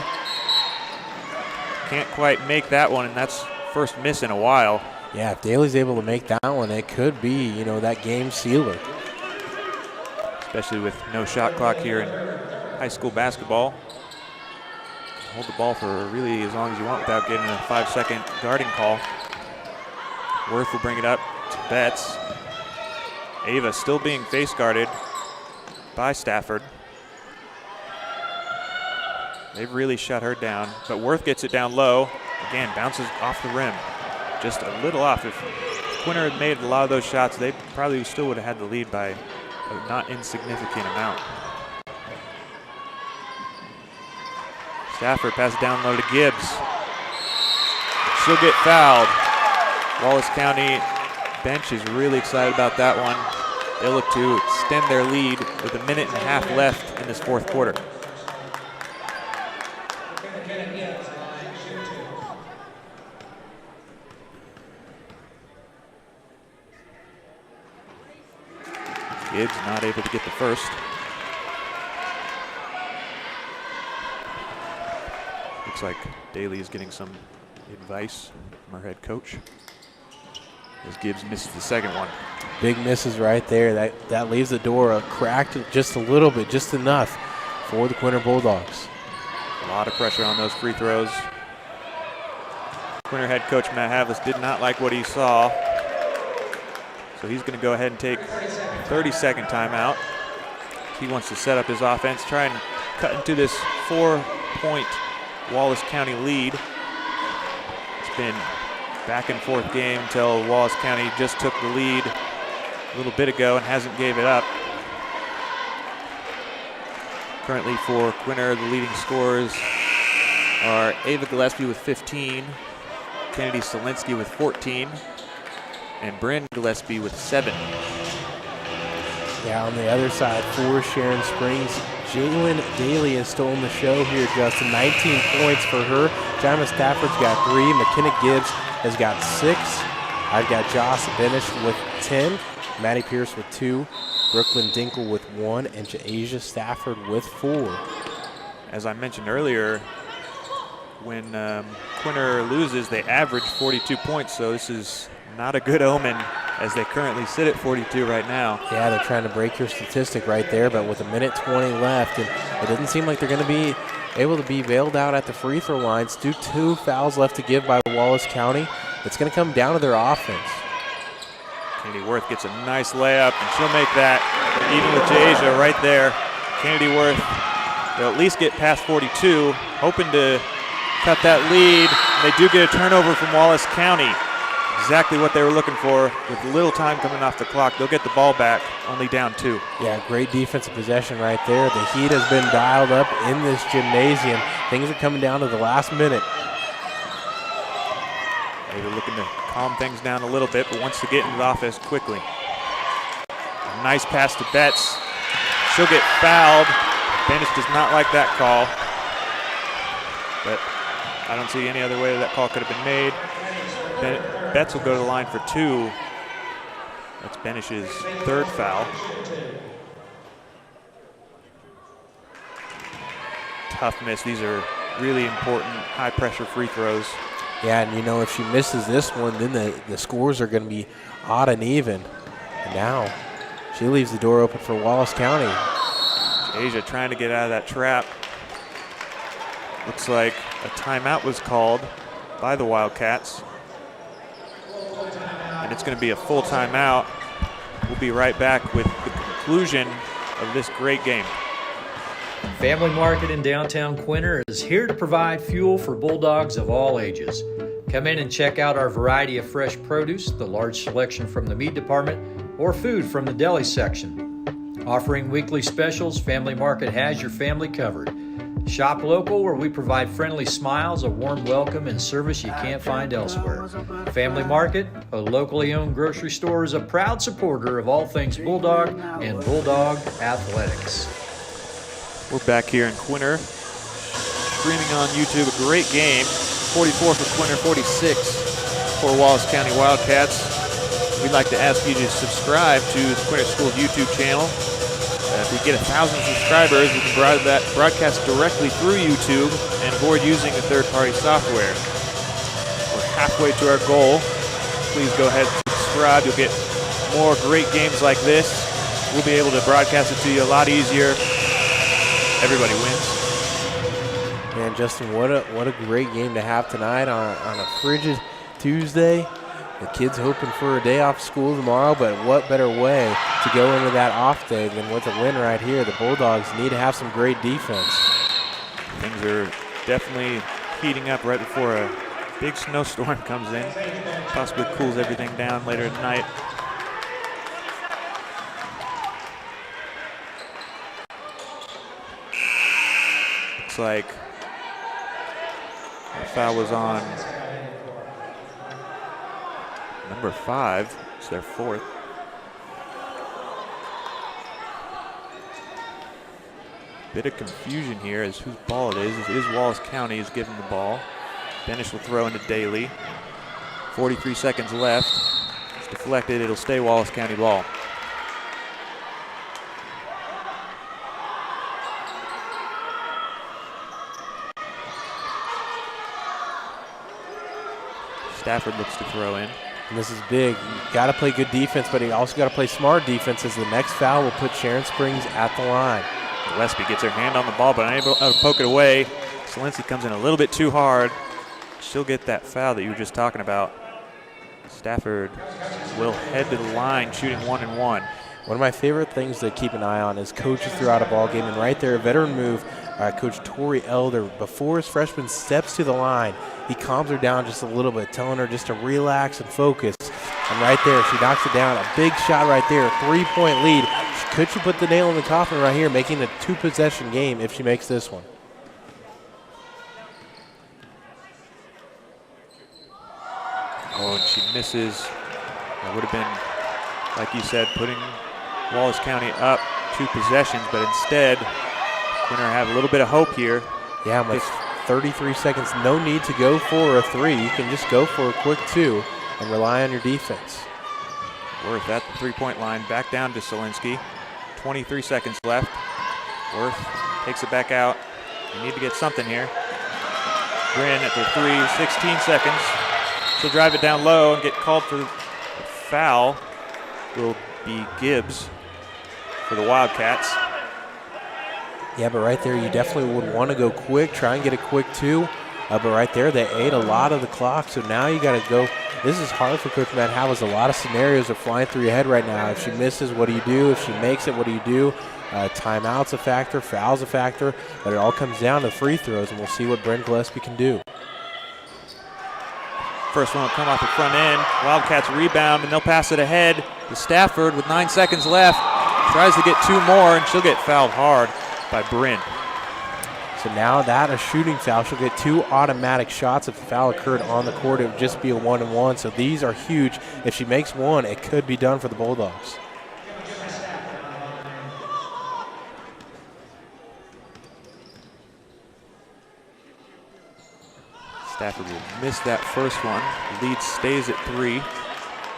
S11: Can't quite make that one, and that's first miss in a while.
S12: Yeah, if Daly's able to make that one, it could be, that game sealer.
S11: Especially with no shot clock here in high school basketball. Hold the ball for really as long as you want without getting a 5-second guarding call. Worth will bring it up to Betts. Ava still being face guarded by Stafford. They've really shut her down, but Worth gets it down low. Again, bounces off the rim. Just a little off. If Quinter had made a lot of those shots, they probably still would have had the lead by a not insignificant amount. Stafford passes down low to Gibbs. She'll get fouled. Wallace County bench is really excited about that one. They look to extend their lead with 1.5 minutes left in this fourth quarter. Gibbs not able to get the first. Looks like Daly is getting some advice from our head coach as Gibbs misses the second one.
S12: Big misses right there. That leaves the door cracked just a little bit, just enough for the Quinter Bulldogs.
S11: A lot of pressure on those free throws. Quinter head coach Matt Havlis did not like what he saw, so he's going to go ahead and take a 30-second timeout. He wants to set up his offense, try and cut into this 4-point Wallace County lead. It's been back and forth game until Wallace County just took the lead a little bit ago and hasn't gave it up. Currently for Quinter, the leading scorers are Ava Gillespie with 15, Kennedy Zielinski with 14, and Bryn Gillespie with 7.
S12: Yeah, on the other side for Sharon Springs, Jalen Daly has stolen the show here, Justin. 19 points for her. Jima Stafford's got 3. McKenna Gibbs has got 6. I've got Joss Benish with 10. Maddie Pierce with 2. Brooklyn Dinkle with 1. And Ja'Asia Stafford with 4.
S11: As I mentioned earlier, when Quinter loses, they average 42 points, so this is not a good omen as they currently sit at 42 right now.
S12: Yeah, they're trying to break your statistic right there, but with 1:20 left, and it doesn't seem like they're going to be able to be bailed out at the free throw lines. 2 fouls left to give by Wallace County. It's going to come down to their offense.
S11: Kennedy Worth gets a nice layup, and she'll make that. Even with Jasia right there, Kennedy Worth, they'll at least get past 42, hoping to cut that lead. They do get a turnover from Wallace County. Exactly what they were looking for. With little time coming off the clock, they'll get the ball back, only down 2.
S12: Yeah, great defensive possession right there. The heat has been dialed up in this gymnasium. Things are coming down to the last minute.
S11: They were looking to calm things down a little bit, but wants to get into the offense quickly. A nice pass to Betts. She'll get fouled. Banish does not like that call, but I don't see any other way that call could have been made. Betts will go to the line for 2. That's Benish's 3rd foul. Tough miss. These are really important high-pressure free throws.
S12: Yeah, and you know, if she misses this one, then the scores are going to be odd and even. And now she leaves the door open for Wallace County.
S11: Asia trying to get out of that trap. Looks like a timeout was called by the Wildcats. And it's going to be a full timeout. We'll be right back with the conclusion of this great game.
S8: Family Market in downtown Quinter is here to provide fuel for Bulldogs of all ages. Come in and check out our variety of fresh produce, the large selection from the meat department, or food from the deli section. Offering weekly specials, Family Market has your family covered. Shop local, where we provide friendly smiles, a warm welcome, and service you can't find elsewhere. Family Market, a locally owned grocery store, is a proud supporter of all things Bulldog and Bulldog athletics.
S11: We're back here in Quinter, streaming on YouTube. A great game, 44 for Quinter, 46 for Wallace County Wildcats. We'd like to ask you to subscribe to the Quinter Schools YouTube channel. If we get 1,000 subscribers, we can broadcast directly through YouTube and avoid using the third-party software. We're halfway to our goal. Please go ahead and subscribe. You'll get more great games like this. We'll be able to broadcast it to you a lot easier. Everybody wins.
S12: Man, Justin, what a great game to have tonight on a frigid Tuesday. The kids hoping for a day off school tomorrow, but what better way to go into that off day than with a win right here? The Bulldogs need to have some great defense.
S11: Things are definitely heating up right before a big snowstorm comes in. Possibly cools everything down later at night. Looks like the foul was on number 5. It's their 4th. Bit of confusion here as whose ball it is. It is Wallace County who's giving the ball. Benish will throw into Daly. 43 seconds left. It's deflected. It'll stay Wallace County ball. Stafford looks to throw in.
S12: And this is big. You got to play good defense, but you also got to play smart defense, as the next foul will put Sharon Springs at the line.
S11: Gillespie gets her hand on the ball, but unable to poke it away. Zielinski comes in a little bit too hard. She'll get that foul that you were just talking about. Stafford will head to the line, shooting 1-1.
S12: One of my favorite things to keep an eye on is coaches throughout a ball game, and right there, a veteran move by Coach Tori Elder. Before his freshman steps to the line, he calms her down just a little bit, telling her just to relax and focus. And right there, she knocks it down. A big shot right there, a 3-point lead. Could she put the nail in the coffin right here, making a 2-possession game if she makes this one?
S11: Oh, and she misses. That would have been, like you said, putting Wallace County up 2 possessions, but instead, Quinter have a little bit of hope here.
S12: Yeah, with 33 seconds, no need to go for a 3. You can just go for a quick 2 and rely on your defense.
S11: Worth at the 3-point line, back down to Zielinski. 23 seconds left. Worth takes it back out. You need to get something here. Grin at the 3, 16 seconds. She'll drive it down low and get called for the foul. Will be Gibbs for the Wildcats.
S12: Yeah, but right there, you definitely would want to go quick, try and get a quick 2. But right there, they ate a lot of the clock, so now you got to go. This is hard for Coach Matt Havels. A lot of scenarios are flying through your head right now. If she misses, what do you do? If she makes it, what do you do? Timeout's a factor, foul's a factor, but it all comes down to free throws, and we'll see what Brent Gillespie can do.
S11: First one will come off the front end. Wildcats rebound, and they'll pass it ahead to Stafford with 9 seconds left. Tries to get 2 more, and she'll get fouled hard by Bryn.
S12: So now that a shooting foul, she'll get 2 automatic shots. If the foul occurred on the court, it would just be a 1-and-1. So these are huge. If she makes one, it could be done for the Bulldogs.
S11: Stafford will miss that first one. The lead stays at 3.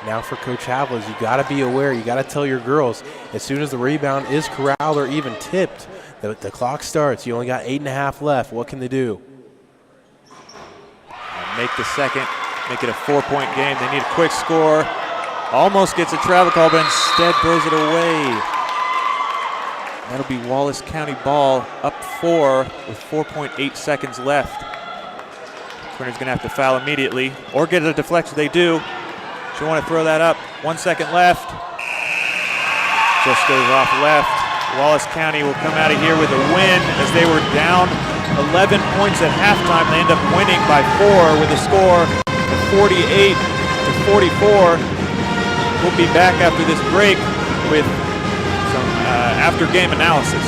S12: Now for Coach Havels, you got to be aware. You got to tell your girls, as soon as the rebound is corralled or even tipped, the clock starts. You only got 8.5 left. What can they do?
S11: Make the second, make it a 4-point game. They need a quick score. Almost gets a travel call, but instead throws it away. That'll be Wallace County ball, up 4 with 4.8 seconds left. Quinter's going to have to foul immediately or get a deflection. They do. She'll want to throw that up. 1 second left. Just goes off left. Wallace County will come out of here with a win as they were down 11 points at halftime. They end up winning by 4 with a score of 48-44. We'll be back after this break with some after-game analysis.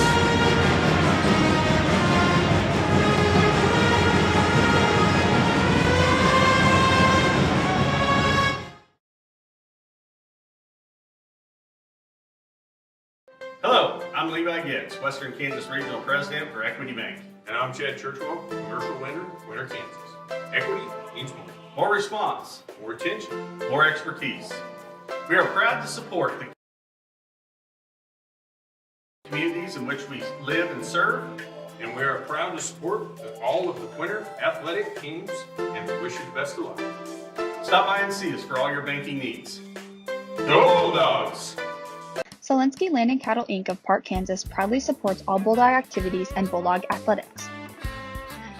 S6: Hello, I'm Levi Gibbs, Western Kansas Regional President for Equity Bank.
S7: And I'm Chad Churchwell, commercial lender, Quinter, Kansas. Equity means more.
S6: More response,
S7: More attention.
S6: more expertise. We are proud to support the communities in which we live and serve.
S7: And we are proud to support all of the Quinter athletic teams, and we wish you the best of luck.
S6: Stop by and see us for all your banking needs. Go Bulldogs!
S9: Zielinski Land and Cattle Inc. of Park, Kansas proudly supports all Bulldog activities and Bulldog athletics.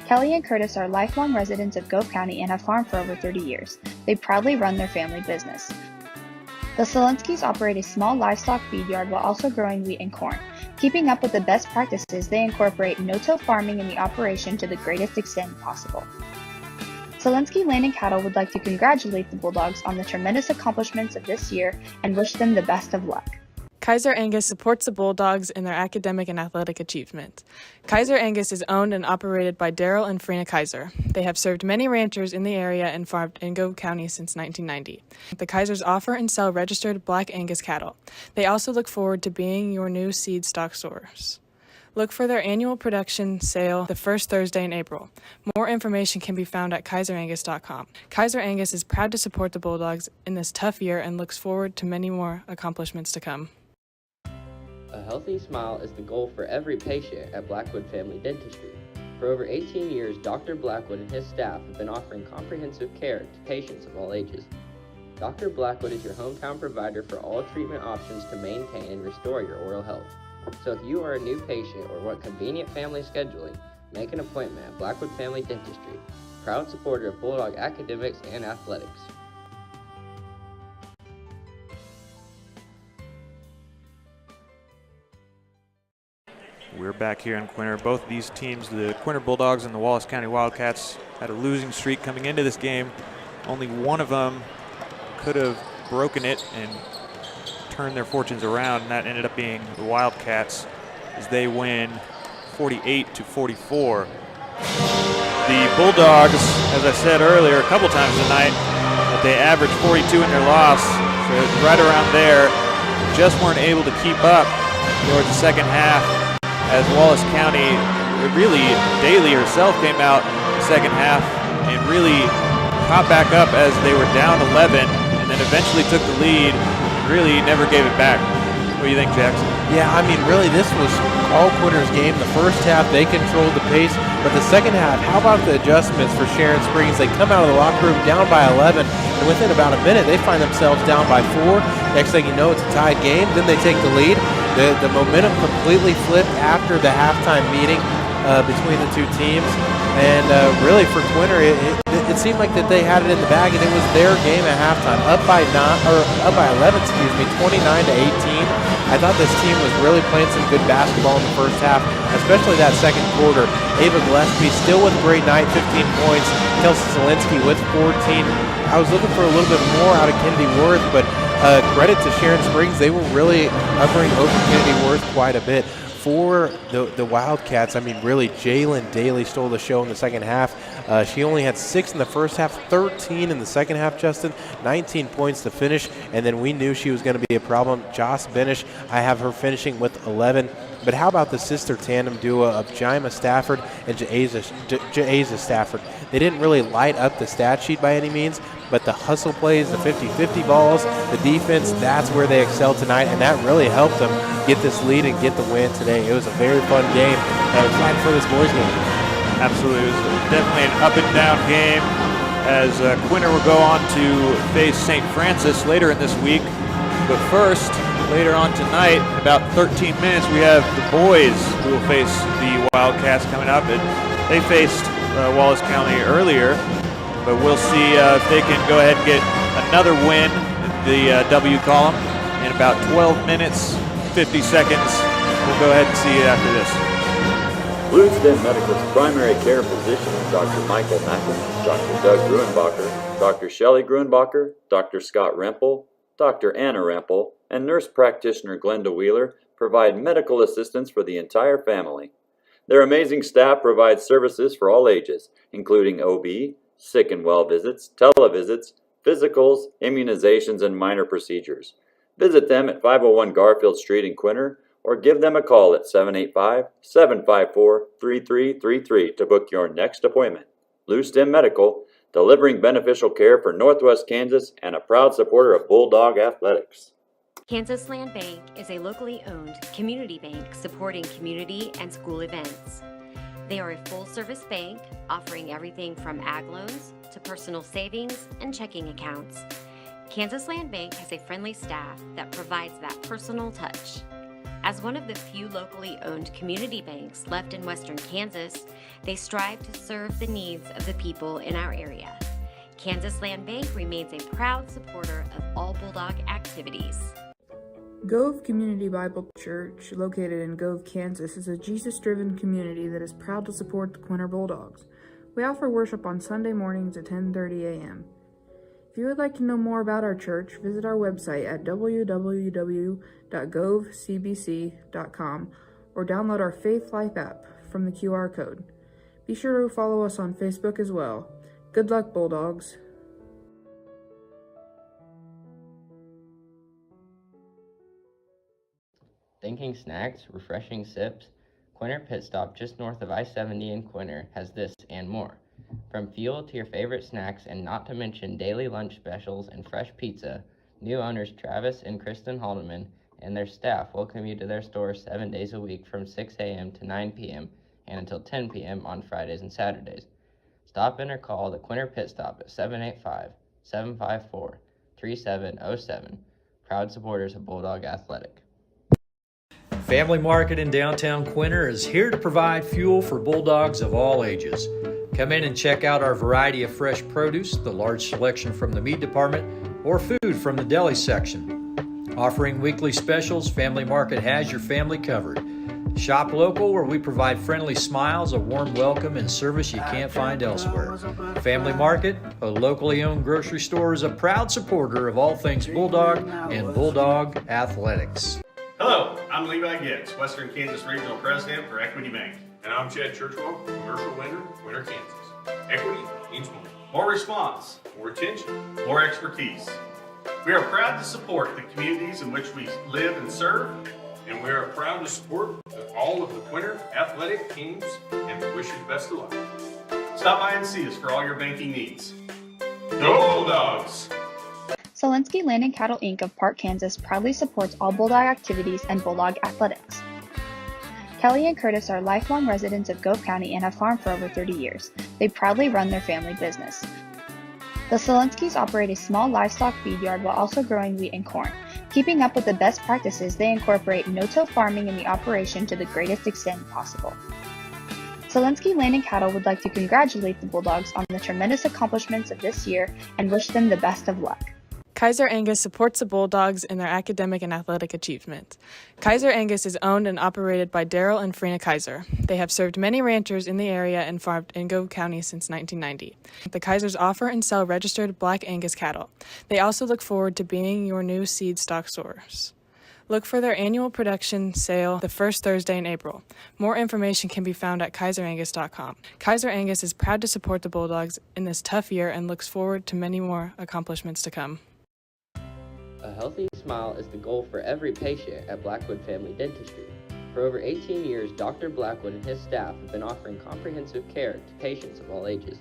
S9: Kelly and Curtis are lifelong residents of Gove County and have farmed for over 30 years. They proudly run their family business. The Zielinskis operate a small livestock feed yard while also growing wheat and corn. Keeping up with the best practices, they incorporate no-till farming in the operation to the greatest extent possible. Zielinski Land and Cattle would like to congratulate the Bulldogs on the tremendous accomplishments of this year and wish them the best of luck.
S1: Kaiser Angus supports the Bulldogs in their academic and athletic achievement. Kaiser Angus is owned and operated by Daryl and Frina Kaiser. They have served many ranchers in the area and farmed in Gove County since 1990. The Kaisers offer and sell registered Black Angus cattle. They also look forward to being your new seed stock source. Look for their annual production sale the first Thursday in April. More information can be found at kaiserangus.com. Kaiser Angus is proud to support the Bulldogs in this tough year and looks forward to many more accomplishments to come.
S2: A healthy smile is the goal for every patient at Blackwood Family Dentistry. For over 18 years, Dr. Blackwood and his staff have been offering comprehensive care to patients of all ages. Dr. Blackwood is your hometown provider for all treatment options to maintain and restore your oral health. So if you are a new patient or want convenient family scheduling, make an appointment at Blackwood Family Dentistry, proud supporter of Bulldog academics and athletics.
S11: We're back here in Quinter. Both of these teams, the Quinter Bulldogs and the Wallace County Wildcats, had a losing streak coming into this game. Only one of them could have broken it and turned their fortunes around, and that ended up being the Wildcats as they win 48-44. The Bulldogs, as I said earlier a couple times tonight, that they averaged 42 in their loss, so right around there. Just weren't able to keep up towards the second half, as Wallace County, really Daly herself came out in the second half and really caught back up as they were down 11 and then eventually took the lead, really never gave it back. What do you think, Jackson?
S12: Yeah, I mean, really, this was all Quinter's game. The first half, they controlled the pace, but the second half, how about the adjustments for Sharon Springs? They come out of the locker room down by 11, and within about a minute, they find themselves down by 4. Next thing you know, it's a tied game. Then they take the lead. The momentum completely flipped after the halftime meeting. between the two teams. And really for Quinter, it seemed like that they had it in the bag, and it was their game at halftime, up by 11, 29-18. I thought this team was really playing some good basketball in the first half, especially that second quarter. Ava Gillespie still with a great night, 15 points. Kelsey Zielinski with 14. I was looking for a little bit more out of Kennedy Worth, but credit to Sharon Springs. They were really hovering over Kennedy Worth quite a bit. For the Wildcats, I mean, really, Jalen Daly stole the show in the second half. She only had 6 in the first half, 13 in the second half, Justin, 19 points to finish, and then we knew she was going to be a problem. Joss Benish, I have her finishing with 11. But how about the sister tandem duo of Jima Stafford and Jaiza Stafford? They didn't really light up the stat sheet by any means, but the hustle plays, the 50-50 balls, the defense, that's where they excelled tonight, and that really helped them get this lead and get the win today. It was a very fun game. I'm excited for this boys game.
S11: Absolutely. It was definitely an up-and-down game as Quinter will go on to face St. Francis later in this week. But first, later on tonight, in about 13 minutes, we have the boys who will face the Wildcats coming up. They faced Wallace County earlier, but we'll see if they can go ahead and get another win in the W column in about 12 minutes, 50 seconds. We'll go ahead and see you after this.
S3: Bluestem Medical's primary care physicians, Dr. Michael Mackin, Dr. Doug Gruenbacher, Dr. Shelley Gruenbacher, Dr. Scott Rempel, Dr. Anna Rempel, and nurse practitioner Glenda Wheeler provide medical assistance for the entire family. Their amazing staff provides services for all ages, including OB, sick and well visits, televisits, physicals, immunizations, and minor procedures. Visit them at 501 Garfield Street in Quinter, or give them a call at 785-754-3333 to book your next appointment. Bluestem Medical, delivering beneficial care for Northwest Kansas and a proud supporter of Bulldog Athletics.
S4: Kansas Land Bank is a locally owned community bank supporting community and school events. They are a full-service bank offering everything from ag loans to personal savings and checking accounts. Kansas Land Bank has a friendly staff that provides that personal touch. As one of the few locally owned community banks left in western Kansas, they strive to serve the needs of the people in our area. Kansas Land Bank remains a proud supporter of all Bulldog activities.
S5: Gove Community Bible Church, located in Gove, Kansas, is a Jesus-driven community that is proud to support the Quinter Bulldogs. We offer worship on Sunday mornings at 10:30 a.m. If you would like to know more about our church, visit our website at www.govecbc.com or download our Faith Life app from the QR code. Be sure to follow us on Facebook as well. Good luck, Bulldogs.
S2: Thinking snacks, refreshing sips? Quinter Pit Stop just north of I-70 in Quinter has this and more. From fuel to your favorite snacks, and not to mention daily lunch specials and fresh pizza, new owners Travis and Kristen Haldeman and their staff welcome you to their store 7 days a week from 6 a.m. to 9 p.m. and until 10 p.m. on Fridays and Saturdays. Stop in or call the Quinter Pit Stop at 785-754-3707. Proud supporters of Bulldog Athletic.
S8: Family Market in downtown Quinter is here to provide fuel for Bulldogs of all ages. Come in and check out our variety of fresh produce, the large selection from the meat department, or food from the deli section. Offering weekly specials, Family Market has your family covered. Shop local, where we provide friendly smiles, a warm welcome, and service you can't find elsewhere. Family Market, a locally owned grocery store, is a proud supporter of all things Bulldog and Bulldog Athletics.
S6: Hello, I'm Levi Gibbs, Western Kansas Regional President for Equity Bank.
S7: And I'm Chad Churchwell, commercial lender, Quinter, Kansas. Equity means more. More response, more attention, more expertise. We are proud to support the communities in which we live and serve, and we are proud to support all of the Quinter athletic teams, and we wish you the best of luck. Stop by and see us for all your banking needs. Go Bulldogs!
S9: Zielinski Land and Cattle Inc. of Park, Kansas proudly supports all Bulldog activities and Bulldog athletics. Kelly and Curtis are lifelong residents of Gove County and have farmed for over 30 years. They proudly run their family business. The Zielinskis operate a small livestock feed yard while also growing wheat and corn. Keeping up with the best practices, they incorporate no-till farming in the operation to the greatest extent possible. Zielinski Land and Cattle would like to congratulate the Bulldogs on the tremendous accomplishments of this year and wish them the best of luck.
S1: Kaiser Angus supports the Bulldogs in their academic and athletic achievement. Kaiser Angus is owned and operated by Daryl and Frina Kaiser. They have served many ranchers in the area and farmed in Gove County since 1990. The Kaisers offer and sell registered Black Angus cattle. They also look forward to being your new seed stock source. Look for their annual production sale the first Thursday in April. More information can be found at kaiserangus.com. Kaiser Angus is proud to support the Bulldogs in this tough year and looks forward to many more accomplishments to come.
S2: A healthy smile is the goal for every patient at Blackwood Family Dentistry. For over 18 years, Dr. Blackwood and his staff have been offering comprehensive care to patients of all ages.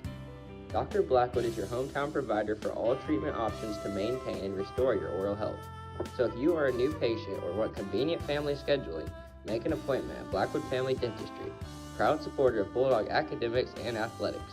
S2: Dr. Blackwood is your hometown provider for all treatment options to maintain and restore your oral health. So if you are a new patient or want convenient family scheduling, make an appointment at Blackwood Family Dentistry, proud supporter of Bulldog academics and athletics.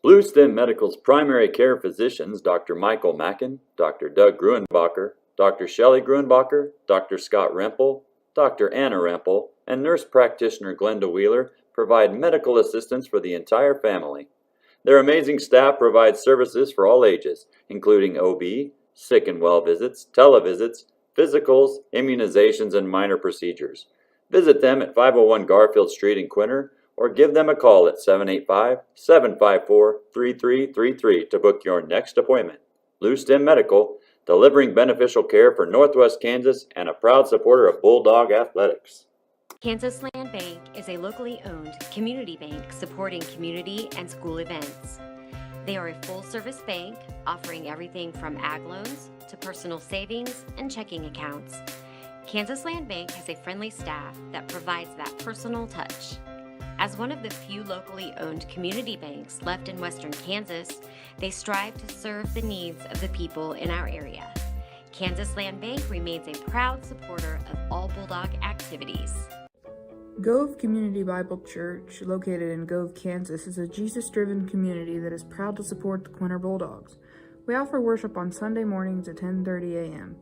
S3: Bluestem Medical's primary care physicians, Dr. Michael Mackin, Dr. Doug Gruenbacher, Dr. Shelley Gruenbacher, Dr. Scott Rempel, Dr. Anna Rempel, and nurse practitioner Glenda Wheeler provide medical assistance for the entire family. Their amazing staff provides services for all ages, including OB, sick and well visits, televisits, physicals, immunizations, and minor procedures. Visit them at 501 Garfield Street in Quinter, or give them a call at 785-754-3333 to book your next appointment. Bluestem Medical, delivering beneficial care for Northwest Kansas and a proud supporter of Bulldog athletics.
S4: Kansas Land Bank is a locally owned community bank supporting community and school events. They are a full-service bank offering everything from ag loans to personal savings and checking accounts. Kansas Land Bank has a friendly staff that provides that personal touch. As one of the few locally owned community banks left in western Kansas, they strive to serve the needs of the people in our area. Kansas Land Bank remains a proud supporter of all Bulldog activities.
S5: Gove Community Bible Church, located in Gove, Kansas, is a Jesus-driven community that is proud to support the Quinter Bulldogs. We offer worship on Sunday mornings at 10:30 a.m.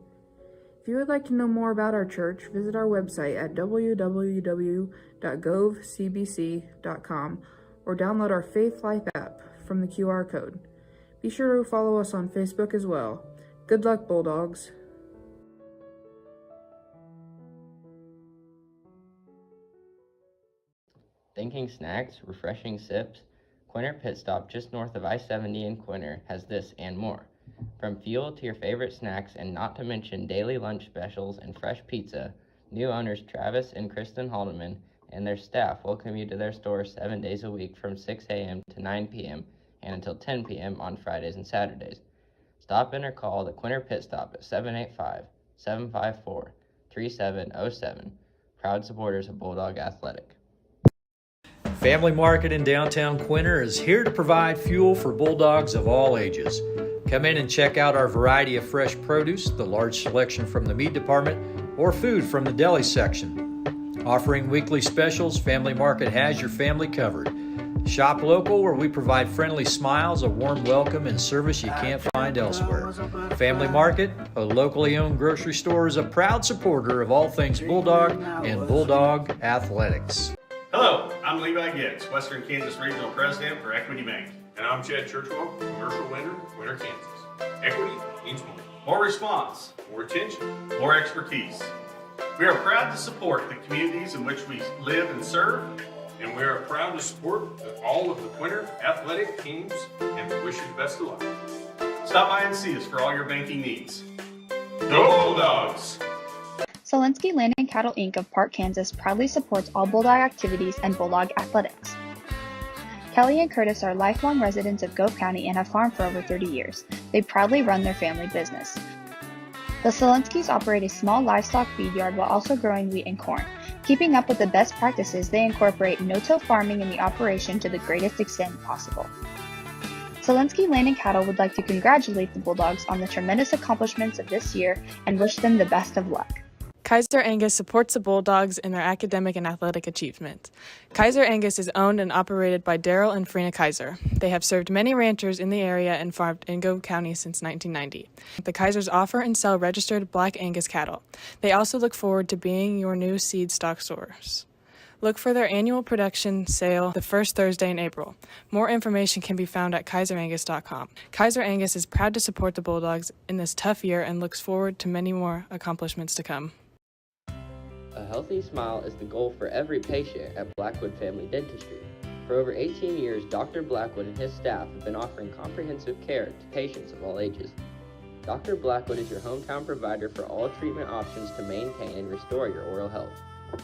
S5: If you would like to know more about our church, visit our website at www.govecbc.com or download our Faith Life app from the QR code. Be sure to follow us on Facebook as well. Good luck, Bulldogs.
S2: Thinking snacks, refreshing sips? Quinter Pit Stop just north of I-70 in Quinter has this and more. From fuel to your favorite snacks, and not to mention daily lunch specials and fresh pizza, new owners Travis and Kristen Haldeman and their staff welcome you to their store 7 days a week from 6 a.m. to 9 p.m. and until 10 p.m. on Fridays and Saturdays. Stop in or call the Quinter Pit Stop at 785-754-3707. Proud supporters of Bulldog Athletic.
S8: Family Market in downtown Quinter is here to provide fuel for Bulldogs of all ages. Come in and check out our variety of fresh produce, the large selection from the meat department, or food from the deli section. Offering weekly specials, Family Market has your family covered. Shop local, where we provide friendly smiles, a warm welcome, and service you can't find elsewhere. Family Market, a locally owned grocery store, is a proud supporter of all things Bulldog and Bulldog athletics.
S6: Hello, I'm Levi Gibbs, Western Kansas Regional President for Equity Bank.
S7: And I'm Chad Churchwell, commercial lender, Quinter, Kansas. Equity means more. More response, more attention, more expertise. We are proud to support the communities in which we live and serve. And we are proud to support all of the Quinter athletic teams, and we wish you the best of luck. Stop by and see us for all your banking needs. Go Bulldogs!
S9: Zielinski Land and Cattle Inc. of Park, Kansas proudly supports all Bulldog activities and Bulldog athletics. Kelly and Curtis are lifelong residents of Gove County and have farmed for over 30 years. They proudly run their family business. The Zielinskis operate a small livestock feed yard while also growing wheat and corn. Keeping up with the best practices, they incorporate no-till farming in the operation to the greatest extent possible. Zielinski Land and Cattle would like to congratulate the Bulldogs on the tremendous accomplishments of this year and wish them the best of luck.
S1: Kaiser Angus supports the Bulldogs in their academic and athletic achievement. Kaiser Angus is owned and operated by Daryl and Frina Kaiser. They have served many ranchers in the area and farmed in Gove County since 1990. The Kaisers offer and sell registered Black Angus cattle. They also look forward to being your new seed stock source. Look for their annual production sale the first Thursday in April. More information can be found at kaiserangus.com. Kaiser Angus is proud to support the Bulldogs in this tough year and looks forward to many more accomplishments to come.
S2: A healthy smile is the goal for every patient at Blackwood Family Dentistry. For over 18 years, Dr. Blackwood and his staff have been offering comprehensive care to patients of all ages. Dr. Blackwood is your hometown provider for all treatment options to maintain and restore your oral health.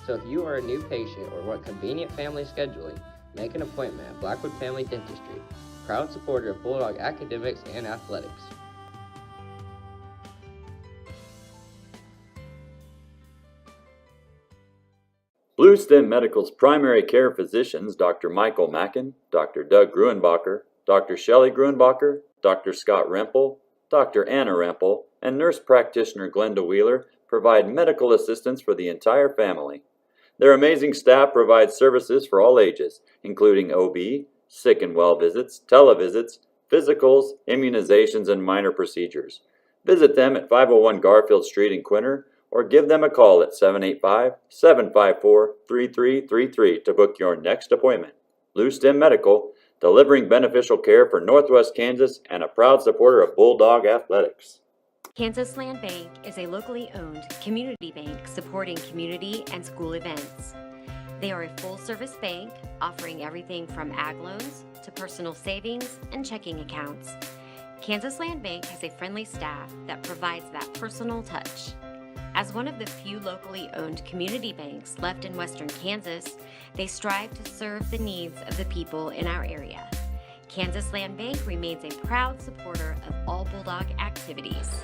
S2: So if you are a new patient or want convenient family scheduling, make an appointment at Blackwood Family Dentistry, proud supporter of Bulldog academics and athletics.
S3: Bluestem Medical's primary care physicians, Dr. Michael Mackin, Dr. Doug Gruenbacher, Dr. Shelley Gruenbacher, Dr. Scott Rempel, Dr. Anna Rempel, and nurse practitioner Glenda Wheeler provide medical assistance for the entire family. Their amazing staff provides services for all ages, including OB, sick and well visits, televisits, physicals, immunizations, and minor procedures. Visit them at 501 Garfield Street in Quinter, or give them a call at 785-754-3333 to book your next appointment. Bluestem Medical, delivering beneficial care for Northwest Kansas and a proud supporter of Bulldog athletics.
S4: Kansas Land Bank is a locally owned community bank supporting community and school events. They are a full-service bank offering everything from ag loans to personal savings and checking accounts. Kansas Land Bank has a friendly staff that provides that personal touch. As one of the few locally owned community banks left in western Kansas, they strive to serve the needs of the people in our area. Kansas Land Bank remains a proud supporter of all Bulldog activities.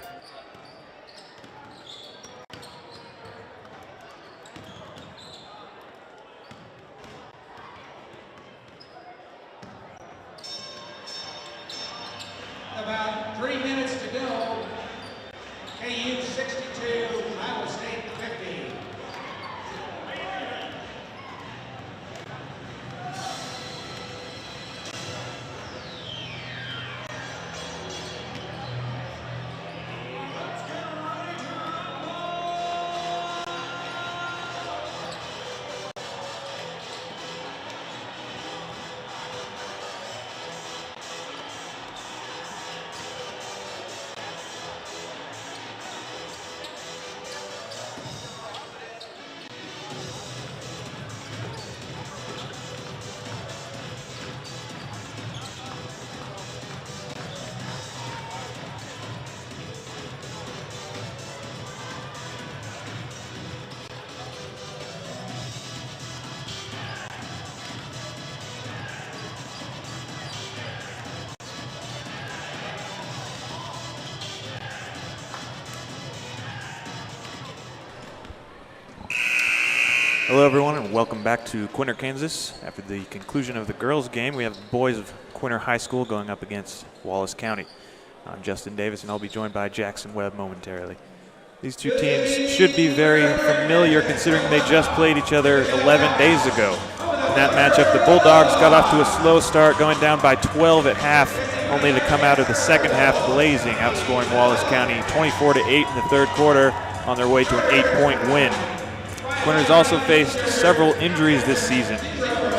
S13: About 3 minutes to go. KU 62, Iowa State 50.
S11: Hello everyone and welcome back to Quinter, Kansas. After the conclusion of the girls game, we have the boys of Quinter High School going up against Wallace County. I'm Justin Davis and I'll be joined by Jackson Webb momentarily. These two teams should be very familiar considering they just played each other 11 days ago. In that matchup, the Bulldogs got off to a slow start, going down by 12 at half, only to come out of the second half blazing, outscoring Wallace County 24-8 in the third quarter on their way to an 8-point win. Quinter's also faced several injuries this season.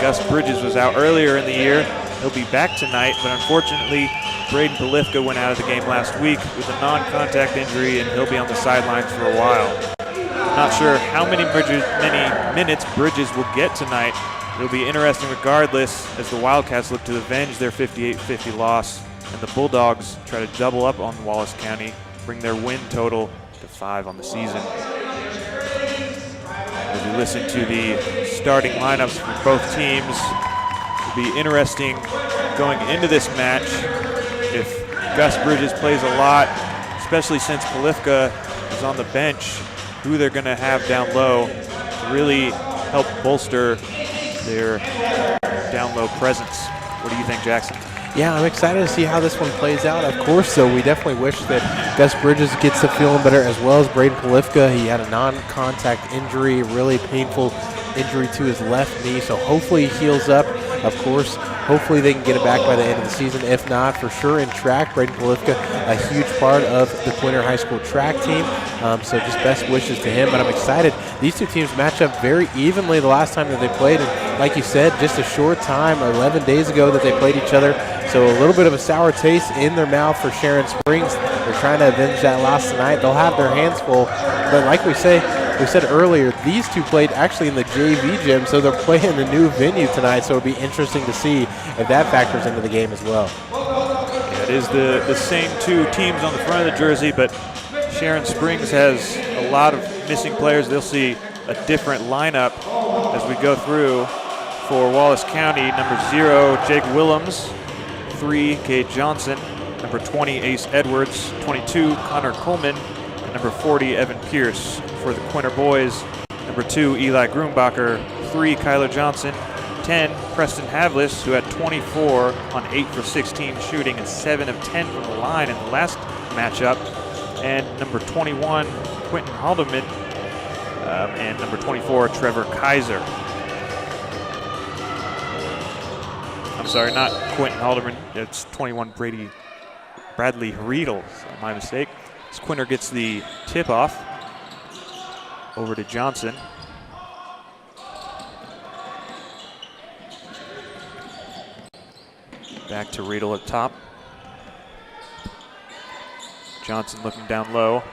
S11: Gus Bridges was out earlier in the year. He'll be back tonight, but unfortunately, Braden Polifka went out of the game last week with a non-contact injury, and he'll be on the sidelines for a while. Not sure how many minutes Bridges will get tonight. It'll be interesting regardless as the Wildcats look to avenge their 58-50 loss, and the Bulldogs try to double up on Wallace County, bring their win total to 5 on the season. As we listen to the starting lineups for both teams, it'll be interesting going into this match if Gus Bridges plays a lot, especially since Polifka is on the bench, who they're going to have down low to really help bolster their down low presence. What do you think, Jackson?
S12: Yeah, I'm excited to see how this one plays out. Of course, though, we definitely wish that Gus Bridges gets to feeling better, as well as Braden Polifka. He had a non-contact injury, really painful injury to his left knee, so hopefully he heals up. Of course, hopefully they can get it back by the end of the season. If not, for sure in track, Braden Polifka, a huge part of the Quinter High School track team, so just best wishes to him. But I'm excited. These two teams match up very evenly the last time that they played, and like you said, just a short time, 11 days ago that they played each other. So a little bit of a sour taste in their mouth for Sharon Springs. They're trying to avenge that loss tonight. They'll have their hands full. But like we said earlier, these two played actually in the JV gym, so they're playing the new venue tonight. So it'll be interesting to see if that factors into the game as well.
S11: Yeah, it is the same two teams on the front of the jersey, but Sharon Springs has a lot of missing players. They'll see a different lineup as we go through. For Wallace County, number 0, Jake Willems, 3, Cade Johnson, number 20, Ace Edwards, 22, Connor Coleman, and number 40, Evan Pierce. For the Quinter boys, number 2, Eli Grumbacher, 3, Kyler Johnson, 10, Preston Havlis, who had 24 on 8 for 16 shooting and 7 of 10 from the line in the last matchup, and number 21, Quentin Haldeman, and number 24, Trevor Kaiser. I'm sorry, not Quentin Haldeman. It's 21, Bradley Riedel. My mistake. As Quinter gets the tip-off over to Johnson. Back to Riedel at top. Johnson looking down low.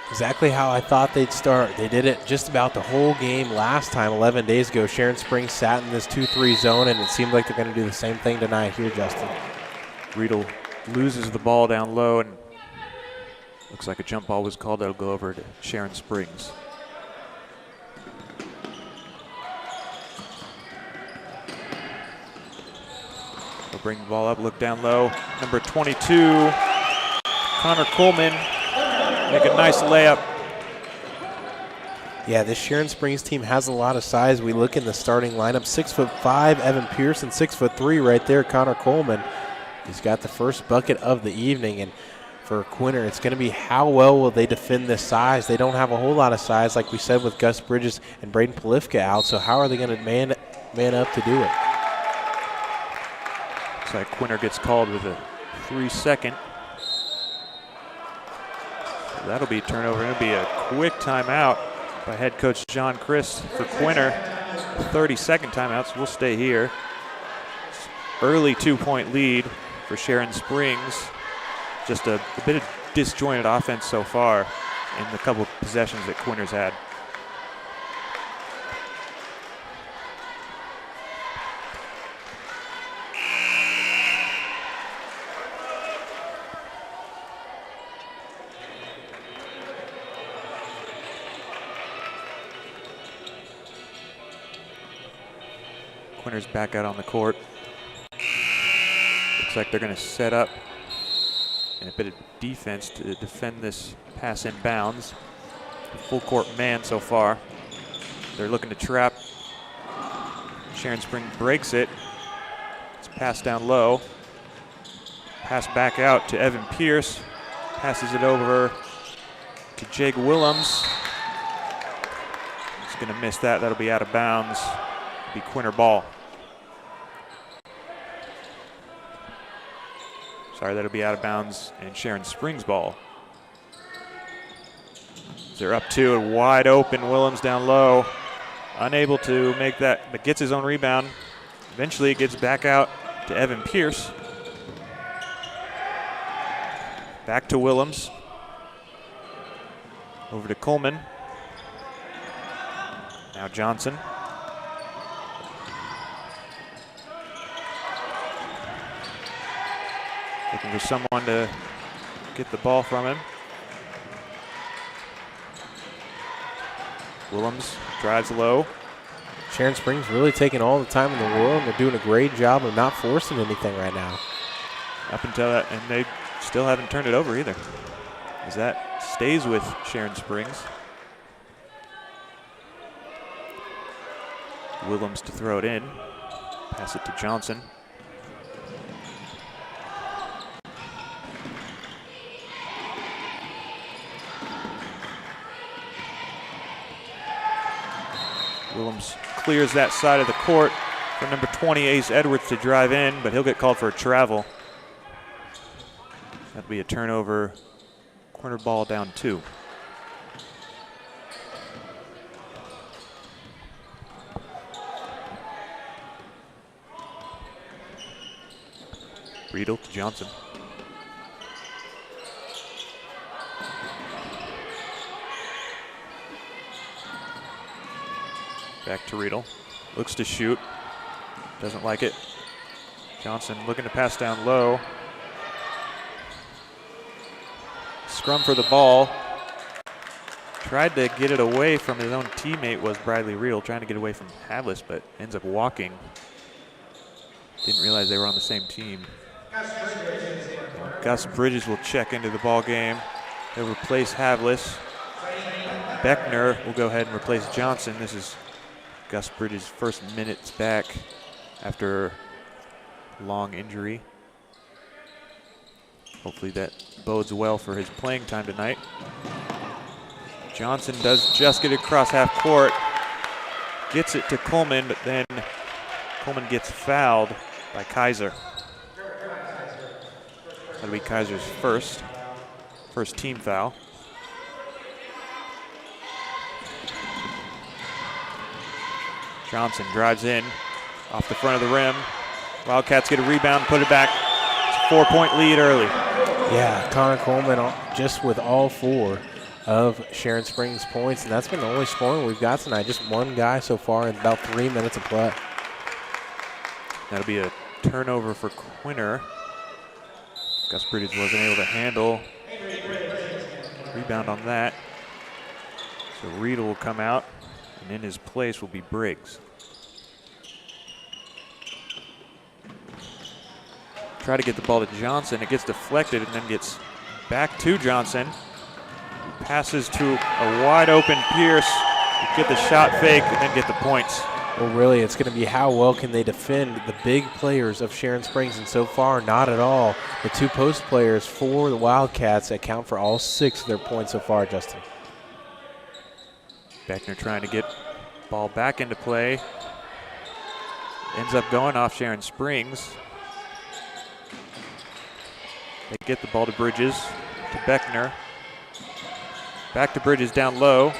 S12: Exactly how I thought they'd start. They did it just about the whole game last time, 11 days ago. Sharon Springs sat in this 2-3 zone, and it seemed like they're going to do the same thing tonight here, Justin.
S11: Riedel loses the ball down low, and looks like a jump ball was called. That'll go over to Sharon Springs. They'll bring the ball up, look down low. Number 22, Connor Coleman. Make a nice layup.
S12: Yeah, this Sharon Springs team has a lot of size. We look in the starting lineup, 6'5", Evan Pearson, 6'3" right there, Connor Coleman. He's got the first bucket of the evening, and for Quinter, it's going to be how well will they defend this size. They don't have a whole lot of size, like we said, with Gus Bridges and Braden Polifka out, so how are they going to man up to do it?
S11: Looks like Quinter gets called with a 3-second. That'll be a turnover. It'll be a quick timeout by head coach John Christ for Quinter. 30-second timeout, so we'll stay here. Early 2-point lead for Sharon Springs. Just a bit of disjointed offense so far in the couple of possessions that Quinter's had. Quinter's back out on the court. Looks like they're going to set up and a bit of defense to defend this pass in bounds. Full court man so far. They're looking to trap. Sharon Springs breaks it. It's passed down low. Pass back out to Evan Pierce. Passes it over to Jake Willems. He's going to miss that. That'll be out of bounds. Be Quinter ball. Sorry, that'll be out of bounds and Sharon Springs ball. They're up 2 and wide open. Willems down low. Unable to make that, but gets his own rebound. Eventually it gets back out to Evan Pierce. Back to Willems. Over to Coleman. Now Johnson. Looking for someone to get the ball from him. Willems drives low.
S12: Sharon Springs really taking all the time in the world. They're doing a great job of not forcing anything right now.
S11: Up until that, and they still haven't turned it over either, as that stays with Sharon Springs. Willems to throw it in. Pass it to Johnson. Willems clears that side of the court for number 20, Ace Edwards, to drive in, but he'll get called for a travel. That'll be a turnover. Corner ball down 2. Riedel to Johnson. Back to Riedel. Looks to shoot. Doesn't like it. Johnson looking to pass down low. Scrum for the ball. Tried to get it away from his own teammate, was Bradley Riedel, trying to get away from Havlis, but ends up walking. Didn't realize they were on the same team. Gus Bridges will check into the ball game. He'll replace Havlis. Beckner will go ahead and replace Johnson. This is Gus Bridges' first minutes back after long injury. Hopefully that bodes well for his playing time tonight. Johnson does just get across half court. Gets it to Coleman, but then Coleman gets fouled by Kaiser. That'll be Kaiser's first team foul. Johnson drives in off the front of the rim. Wildcats get a rebound, put it back. It's a 4-point lead early.
S12: Yeah, Connor Coleman just with all 4 of Sharon Springs' points, and that's been the only scoring we've got tonight. Just one guy so far in about 3 minutes of play.
S11: That'll be a turnover for Quinter. Gus Bridges wasn't able to handle. Rebound on that. So Riedel will come out, and in his place will be Briggs. Try to get the ball to Johnson. It gets deflected and then gets back to Johnson. Passes to a wide open Pierce. Get the shot fake and then get the points.
S12: Well, really, it's going to be how well can they defend the big players of Sharon Springs, and so far, not at all. The 2 post players for the Wildcats account for all 6 of their points so far, Justin.
S11: Beckner trying to get ball back into play. Ends up going off Sharon Springs. They get the ball to Bridges, to Beckner. Back to Bridges down low.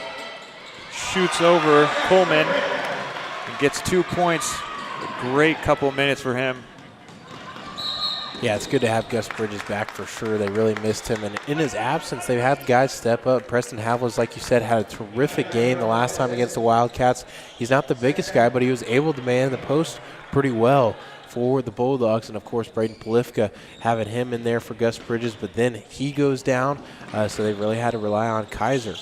S11: Shoots over Coleman and gets 2 points. A great couple of minutes for him.
S12: Yeah, it's good to have Gus Bridges back for sure. They really missed him. And in his absence, they've had guys step up. Preston Havlis, like you said, had a terrific game the last time against the Wildcats. He's not the biggest guy, but he was able to man the post pretty well for the Bulldogs. And, of course, Braden Polifka having him in there for Gus Bridges. But then he goes down, so they really had to rely on Kaiser.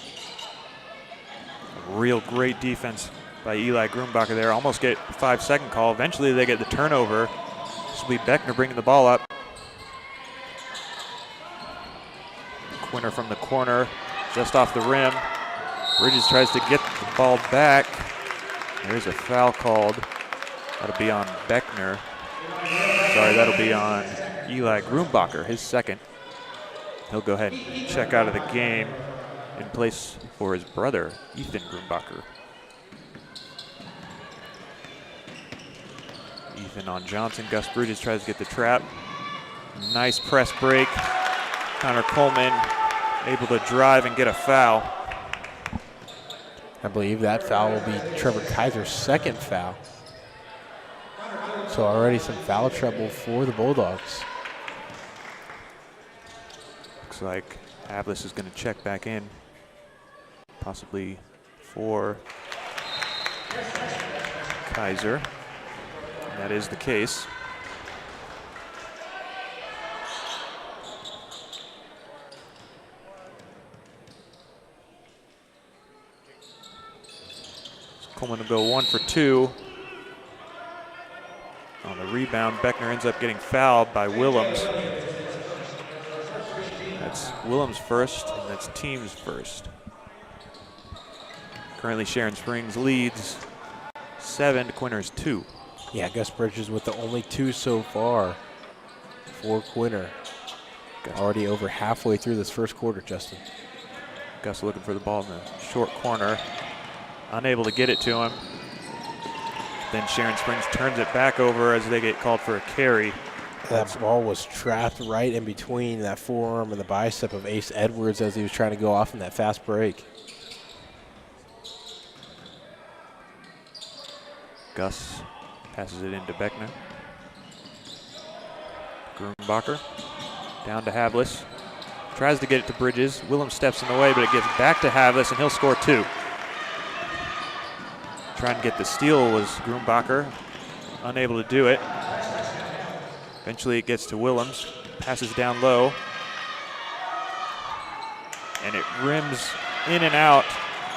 S11: A real great defense by Eli Grumbacher there. Almost get a 5-second call. Eventually they get the turnover. This will be Beckner bringing the ball up. Quinter from the corner, just off the rim. Bridges tries to get the ball back. There's a foul called. That'll be on Beckner. Sorry, that'll be on Eli Grumbacher, his second. He'll go ahead and check out of the game in place for his brother, Ethan Grumbacher. Ethan on Johnson. Gus Bridges tries to get the trap. Nice press break. Connor Coleman able to drive and get a foul.
S12: I believe that foul will be Trevor Kaiser's second foul. So already some foul trouble for the Bulldogs.
S11: Looks like Havlis is going to check back in, possibly for Kaiser. And that is the case. Coleman will go 1 for 2. On the rebound, Beckner ends up getting fouled by Willems. That's Willems' first, and that's team's first. Currently Sharon Springs leads 7 to Quinter's 2.
S12: Yeah, Gus Bridges with the only 2 so far for Quinter. Already over halfway through this first quarter, Justin.
S11: Gus looking for the ball in the short corner. Unable to get it to him. then Sharon Springs turns it back over as they get called for a carry.
S12: That ball was trapped right in between that forearm and the bicep of Ace Edwards as he was trying to go off in that fast break.
S11: Gus passes it into Beckner. Grunbacher down to Havlis. Tries to get it to Bridges. Willem steps in the way, but it gets back to Havlis, and he'll score 2. Trying to get the steal was Grunbacher. Unable to do it. Eventually it gets to Willems. Passes down low. And it rims in and out.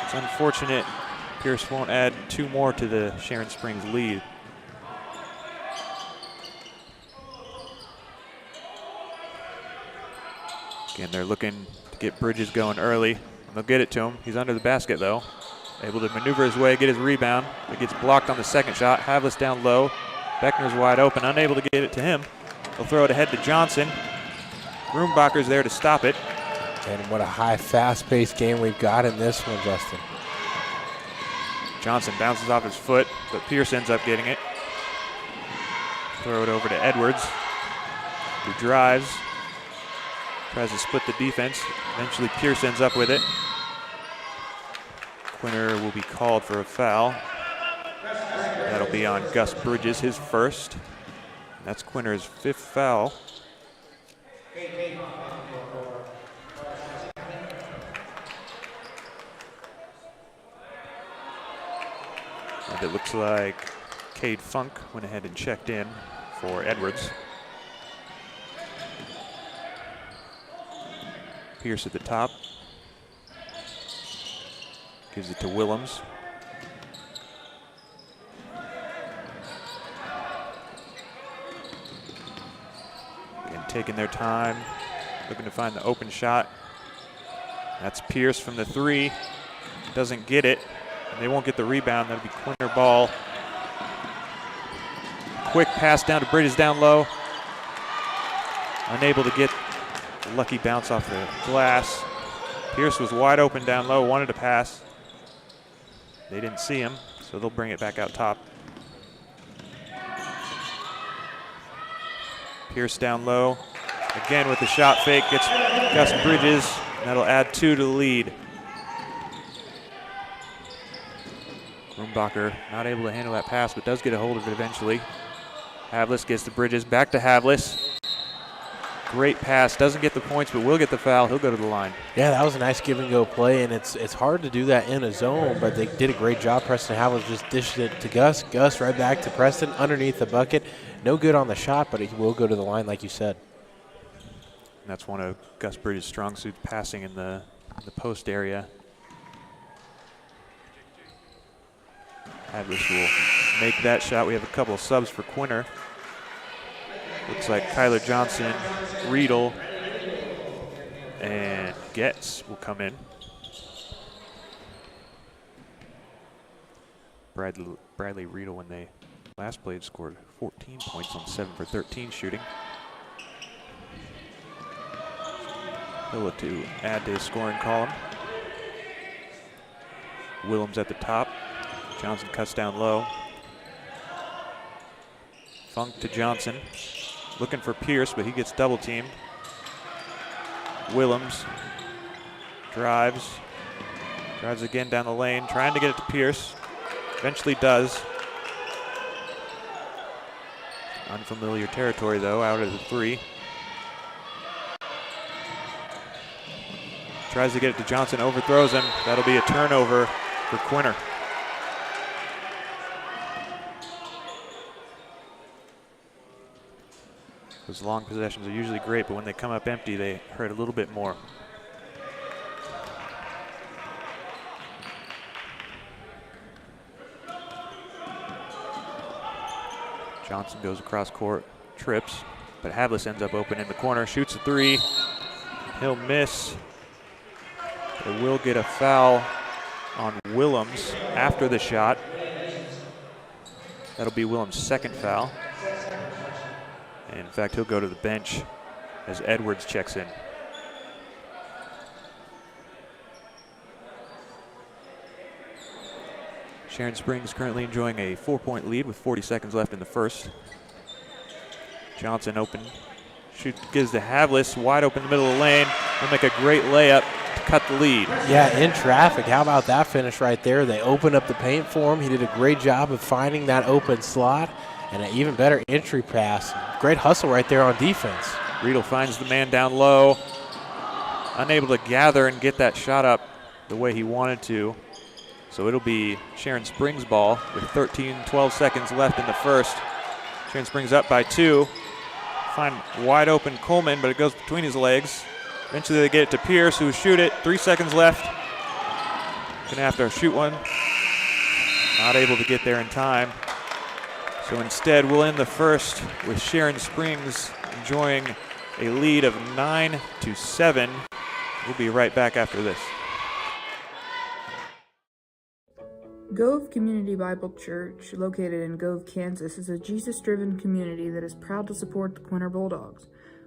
S11: It's unfortunate Pierce won't add 2 more to the Sharon Springs lead. Again, they're looking to get Bridges going early. And they'll get it to him. He's under the basket, though. Able to maneuver his way, get his rebound. It gets blocked on the second shot. Havlis down low. Beckner's wide open, unable to get it to him. He'll throw it ahead to Johnson. Grunbacher's there to stop it.
S12: And what a high, fast-paced game we've got in this one, Justin.
S11: Johnson bounces off his foot, but Pierce ends up getting it. Throw it over to Edwards, who drives. Tries to split the defense. Eventually Pierce ends up with it. Quinter will be called for a foul. That'll be on Gus Bridges, his first. That's Quinter's 5th foul. And it looks like Cade Funk went ahead and checked in for Edwards. Pierce at the top. Gives it to Willems. And taking their time, looking to find the open shot. That's Pierce from the 3. Doesn't get it. And they won't get the rebound. That'll be Quinter ball. Quick pass down to Bridges down low. Unable to get a lucky bounce off the glass. Pierce was wide open down low, wanted to pass. They didn't see him, so they'll bring it back out top. Pierce down low. Again with the shot fake, gets Gus Bridges. And that'll add 2 to the lead. Grunbacher not able to handle that pass, but does get a hold of it eventually. Havlis gets to Bridges, back to Havlis. Great pass, doesn't get the points, but will get the foul. He'll go to the line.
S12: Yeah, that was a nice give-and-go play, and it's hard to do that in a zone, but they did a great job. Preston Havlis just dished it to Gus. Gus right back to Preston underneath the bucket. No good on the shot, but he will go to the line like you said.
S11: And that's one of Gus Bridges' strong suits, passing in the post area. Havlis will make that shot. We have a couple of subs for Quinter. Looks like Kyler Johnson, Riedel, and Getz will come in. Bradley Riedel, when they last played, scored 14 points on 7 for 13 shooting. He'll look to add to his scoring column. Willems at the top. Johnson cuts down low. Funk to Johnson. Looking for Pierce, but he gets double teamed. Willems drives again down the lane, trying to get it to Pierce. Eventually does. Unfamiliar territory though, out of the 3. Tries to get it to Johnson, overthrows him. That'll be a turnover for Quinter. Those long possessions are usually great, but when they come up empty, they hurt a little bit more. Johnson goes across court, trips, but Havlis ends up open in the corner, shoots a 3. He'll miss. They will get a foul on Willems after the shot. That'll be Willems' 2nd foul. And in fact, he'll go to the bench as Edwards checks in. Sharon Springs currently enjoying a 4-point lead with 40 seconds left in the first. Johnson open. Shoot gives to Havlis, wide open in the middle of the lane. He'll make a great layup to cut the lead.
S12: Yeah, in traffic. How about that finish right there? They opened up the paint for him. He did a great job of finding that open slot and an even better entry pass. Great hustle right there on defense.
S11: Riedel finds the man down low. Unable to gather and get that shot up the way he wanted to. So it'll be Sharon Springs' ball with 12 seconds left in the first. Sharon Springs up by 2. Find wide open Coleman, but it goes between his legs. Eventually they get it to Pierce, who will shoot it. 3 seconds left. Gonna have to shoot one. Not able to get there in time. So instead we'll end the first with Sharon Springs enjoying a lead of 9-7. We'll be right back after this.
S5: Gove Community Bible Church, located in Gove, Kansas, is a Jesus-driven community that is proud to support the Quinter Bulldogs.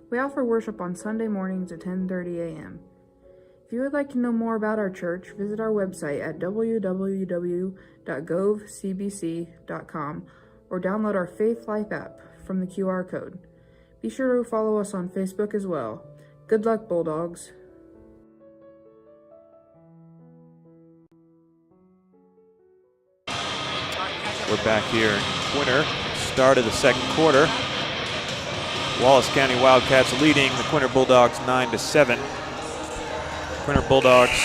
S5: We offer worship on Sunday mornings at 10:30 a.m. If you would like to know more about our church, visit our website at www.govecbc.com or download our Faith Life app from the QR code. Be sure to follow us on Facebook as well. Good luck, Bulldogs.
S11: We're back here in Quinter, start of the second quarter. Wallace County Wildcats leading the Quinter Bulldogs 9-7. Quinter Bulldogs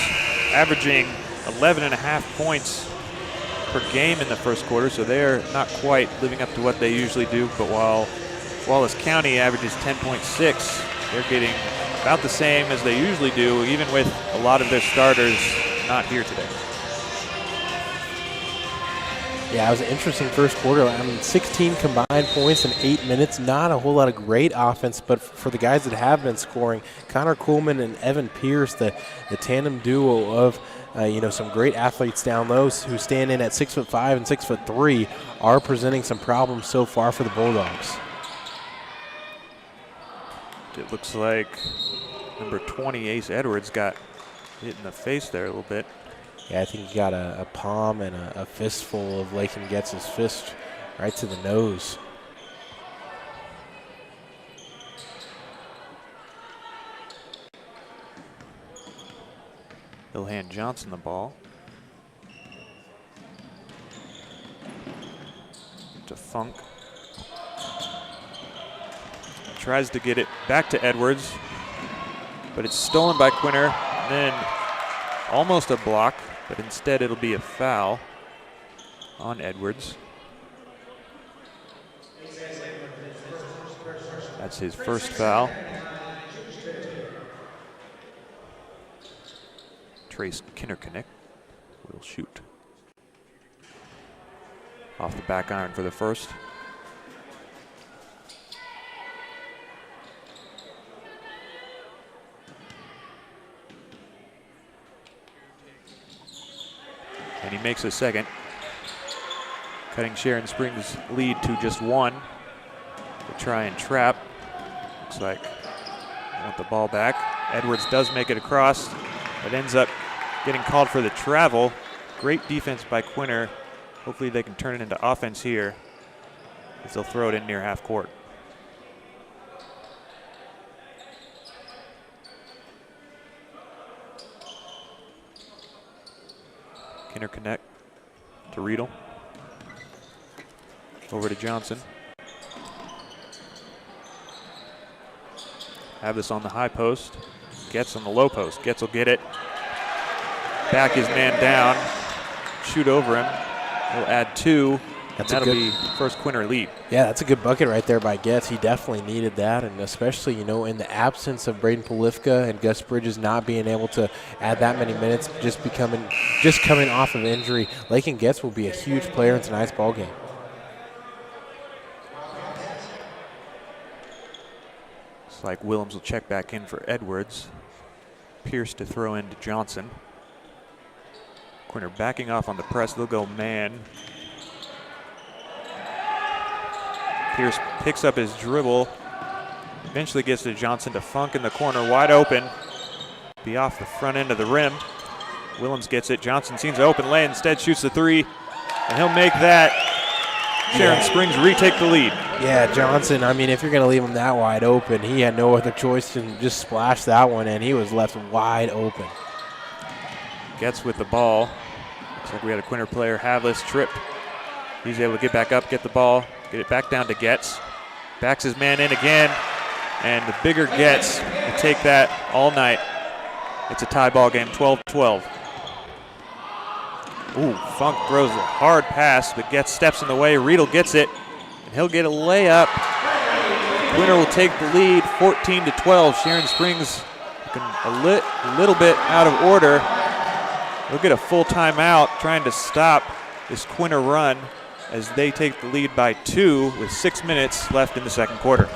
S11: averaging 11.5 points per game in the first quarter, so they're not quite living up to what they usually do, but while Wallace County averages 10.6, they're getting about the same as they usually do, even with a lot of their starters not here today.
S12: Yeah, it was an interesting first quarter. 16 combined points in 8 minutes. Not a whole lot of great offense, but for the guys that have been scoring, Connor Coleman and Evan Pierce, the tandem duo of some great athletes down low who stand in at 6'5" and 6'3", are presenting some problems so far for the Bulldogs.
S11: It looks like number 20, Ace Edwards, got hit in the face there a little bit.
S12: Yeah, I think he got a palm and a fistful of Lakin Getz' fist right to the nose.
S11: He'll hand Johnson the ball. To Funk. Tries to get it back to Edwards, but it's stolen by Quinter. And then almost a block, but instead it'll be a foul on Edwards. That's his first foul. Trace Kinnerkinick will shoot. Off the back iron for the first. And he makes a second, cutting Sharon Springs' lead to just 1. To try and trap. Looks like they want the ball back. Edwards does make it across, but ends up getting called for the travel. Great defense by Quinter. Hopefully they can turn it into offense here as they'll throw it in near half court. Kinnerkinick to Riedel. Over to Johnson. Have this on the high post. Getz on the low post. Getz will get it. Back his man down. Shoot over him. He'll add 2. And that'll be first Quinter lead.
S12: Yeah, that's a good bucket right there by Getz. He definitely needed that, and especially, in the absence of Braden Polifka and Gus Bridges not being able to add that many minutes, just coming off of injury, Lakin Getz will be a huge player in tonight's ball game.
S11: Looks like Willems will check back in for Edwards. Pierce to throw into Johnson. Quinter backing off on the press. They'll go man. Pierce picks up his dribble. Eventually gets to Johnson to Funk in the corner, wide open. Be off the front end of the rim. Willems gets it. Johnson sees an open lane. Instead shoots the 3. and he'll make that Sharon Springs retake the lead.
S12: Yeah, Johnson, I mean, if you're going to leave him that wide open, he had no other choice than just splash that one in. He was left wide open.
S11: Gets with the ball. Looks like we had a Quinter player, Havlis, tripped. He's able to get back up, get the ball, get it back down to Getz. Backs his man in again, and the bigger Getz will take that all night. It's a tie ball game, 12-12. Ooh, Funk throws a hard pass, but Getz steps in the way. Riedel gets it, and he'll get a layup. Quinter will take the lead, 14-12. Sharon Springs looking a little bit out of order. They'll get a full timeout trying to stop this Quinter run as they take the lead by 2 with 6 minutes left in the second quarter.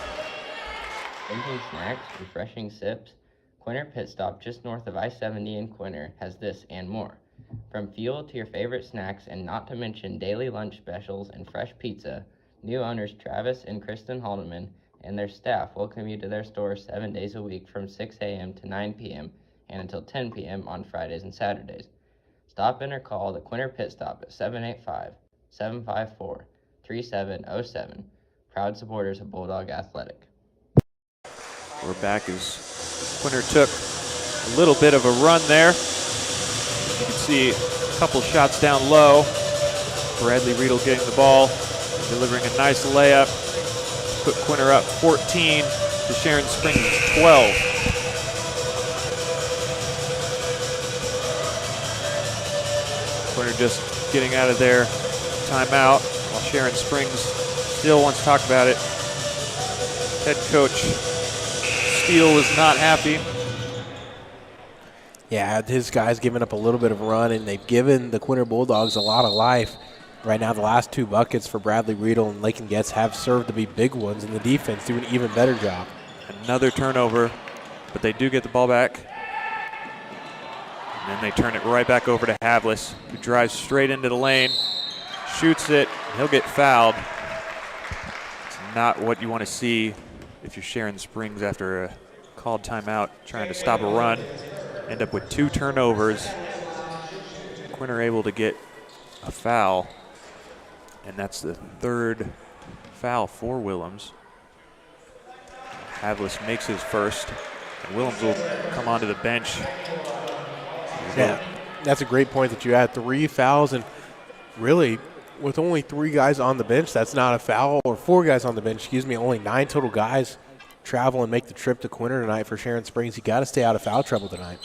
S2: Drinking snacks, refreshing sips, Quinter Pit Stop just north of I-70 in Quinter has this and more. From fuel to your favorite snacks, and not to mention daily lunch specials and fresh pizza, new owners Travis and Kristen Haldeman and their staff welcome you to their stores 7 days a week from 6 a.m. to 9 p.m. and until 10 p.m. on Fridays and Saturdays. Stop in or call the Quinter Pit Stop at 785-754-3707. Proud supporters of Bulldog Athletic.
S11: We're back as Quinter took a little bit of a run there. You can see a couple shots down low. Bradley Riedel getting the ball, delivering a nice layup to put Quinter up 14 to Sharon Springs 12. Quinter just getting out of their timeout while Sharon Springs still wants to talk about it. Head coach Steele was not happy.
S12: Yeah, his guys giving up a little bit of a run, and they've given the Quinter Bulldogs a lot of life. Right now, the last 2 buckets for Bradley Riedel and Lakin Getz have served to be big ones, and the defense do an even better job.
S11: Another turnover, but they do get the ball back. And then they turn it right back over to Havlis, who drives straight into the lane, shoots it, he'll get fouled. It's not what you want to see if you're Sharon Springs after a called timeout trying to stop a run. End up with 2 turnovers. Quinter able to get a foul, and that's the 3rd foul for Willems. Havlis makes his first, and Willems will come onto the bench.
S12: Yeah, that's a great point that you had. 3 fouls, and really, with only 3 guys on the bench, that's not a foul, or 4 guys on the bench, excuse me, only 9 total guys travel and make the trip to Quinter tonight for Sharon Springs. You got to stay out of foul trouble tonight.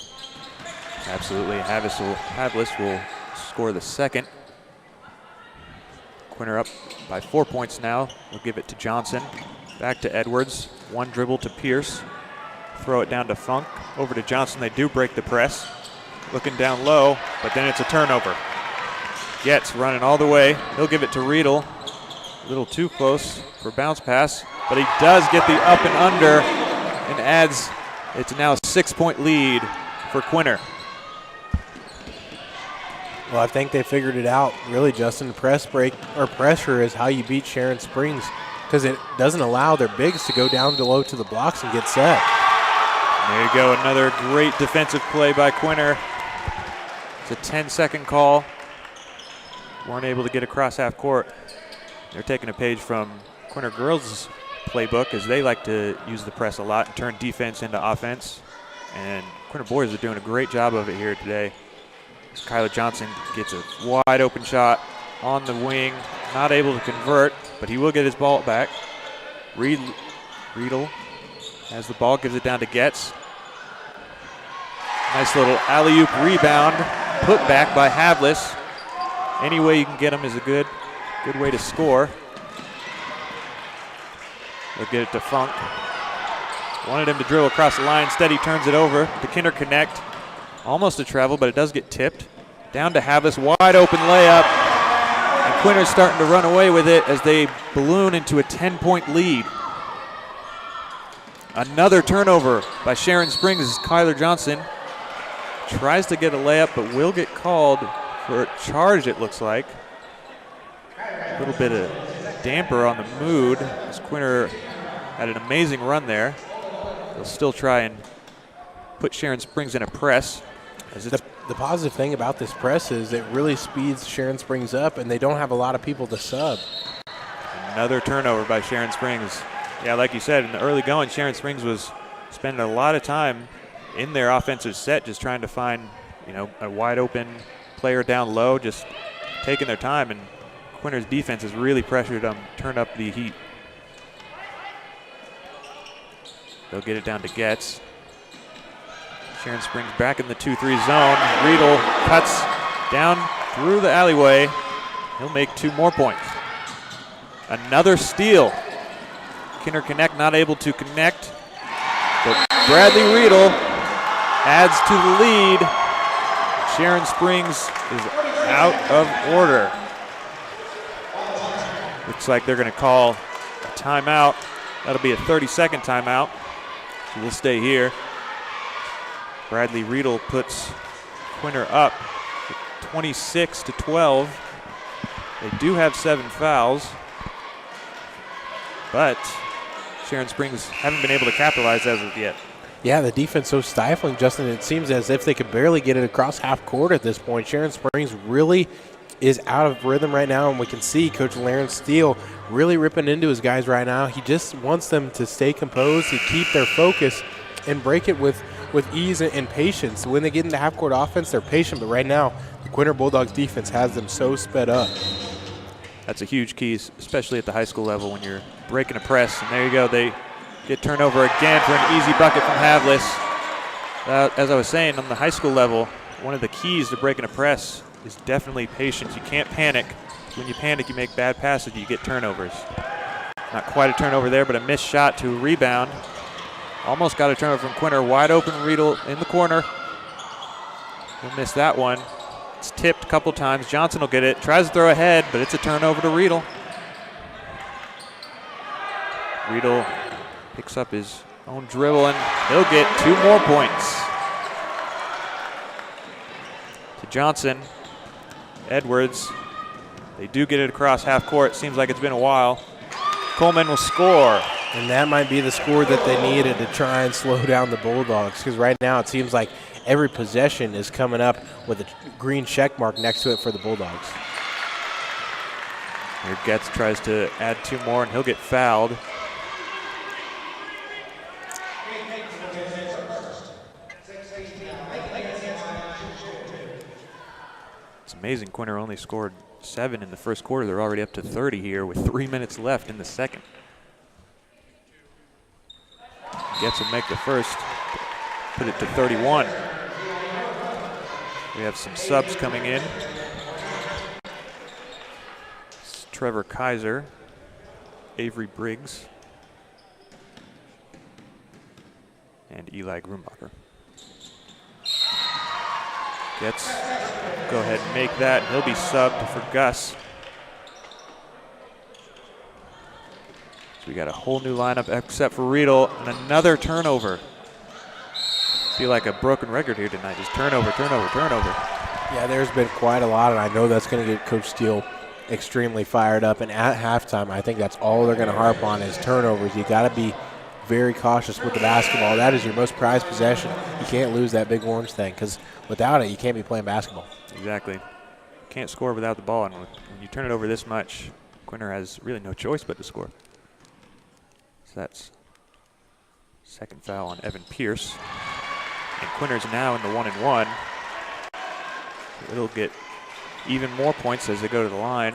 S11: Absolutely. Havlis will score the second. Quinter up by 4 points now. We'll give it to Johnson. Back to Edwards. 1 dribble to Pierce. Throw it down to Funk. Over to Johnson. They do break the press. Looking down low, but then it's a turnover. Getz running all the way. He'll give it to Riedel. A little too close for bounce pass, but he does get the up and under and adds, it's now a 6-point lead for Quinter.
S12: Well, I think they figured it out, really, Justin. Press break or pressure is how you beat Sharon Springs, because it doesn't allow their bigs to go down low to the blocks and get set.
S11: There you go, another great defensive play by Quinter. It's a 10-second call. Weren't able to get across half court. They're taking a page from Quinter girls' playbook, as they like to use the press a lot and turn defense into offense. And Quinter boys are doing a great job of it here today. Kyler Johnson gets a wide open shot on the wing, not able to convert, but he will get his ball back. Riedel has the ball, gives it down to Getz. Nice little alley-oop rebound, put back by Havlis. Any way you can get him is a good way to score. They'll get it to Funk. Wanted him to drill across the line. Instead, he turns it over to Kinder Connect. Almost a travel, but it does get tipped. Down to Havlis, wide open layup. And Quinter's starting to run away with it as they balloon into a 10-point lead. Another turnover by Sharon Springs as Kyler Johnson tries to get a layup, but will get called for a charge, it looks like. A little bit of damper on the mood as Quinter had an amazing run there. They'll still try and put Sharon Springs in a press. As it's
S12: the positive thing about this press is it really speeds Sharon Springs up, and they don't have a lot of people to sub.
S11: Another turnover by Sharon Springs. Yeah, like you said, in the early going, Sharon Springs was spending a lot of time in their offensive set just trying to find, a wide open player down low, just taking their time, and Quinter's defense has really pressured them, turned up the heat. They'll get it down to Getz. Sharon Springs back in the 2-3 zone. Riedel cuts down through the alleyway. He'll make 2 more points. Another steal. Kinder Connect not able to connect, but Bradley Riedel adds to the lead. Sharon Springs is out of order. Looks like they're going to call a timeout. That'll be a 30-second timeout. So we'll stay here. Bradley Riedel puts Quinter up 26-12. They do have 7 fouls, but Sharon Springs haven't been able to capitalize as of yet.
S12: Yeah, the defense so stifling, Justin. It seems as if they could barely get it across half court at this point. Sharon Springs really is out of rhythm right now, and we can see Coach Lawrence Steele really ripping into his guys right now. He just wants them to stay composed, to keep their focus, and break it with ease and patience. When they get into half-court offense, they're patient, but right now the Quinter Bulldogs defense has them so sped up.
S11: That's a huge key, especially at the high school level when you're breaking a press. And there you go, they get turnover again for an easy bucket from Havlis. As I was saying, on the high school level, one of the keys to breaking a press is definitely patience. You can't panic. When you panic, you make bad passes, you get turnovers. Not quite a turnover there, but a missed shot to a rebound. Almost got a turnover from Quinter. Wide open Riedel in the corner. He'll miss that one. It's tipped a couple times. Johnson will get it. Tries to throw ahead, but it's a turnover to Riedel. Riedel picks up his own dribble, and he'll get 2 more points. To Johnson. Edwards. They do get it across half court. Seems like it's been a while. Coleman will score.
S12: And that might be the score that they needed to try and slow down the Bulldogs, because right now it seems like every possession is coming up with a green check mark next to it for the Bulldogs.
S11: Here Getz tries to add 2 more, and he'll get fouled. It's amazing Quinter only scored 7 in the first quarter. They're already up to 30 here with 3 minutes left in the second. Getz will make the first, put it to 31. We have some subs coming in. It's Trevor Kaiser, Avery Briggs, and Eli Grumbacher. Getz, go ahead and make that. He'll be subbed for Gus. So we got a whole new lineup except for Riedel, and another turnover. Feel like a broken record here tonight. Just turnover, turnover, turnover.
S12: Yeah, there's been quite a lot, and I know that's going to get Coach Steele extremely fired up. And at halftime, I think that's all they're going to harp on is turnovers. You got to be very cautious with the basketball. That is your most prized possession. You can't lose that big orange thing, because without it, you can't be playing basketball.
S11: Exactly. Can't score without the ball, and when you turn it over this much, Quinter has really no choice but to score. So that's second foul on Evan Pierce. And Quinter's now in the 1-and-1. It'll get even more points as they go to the line.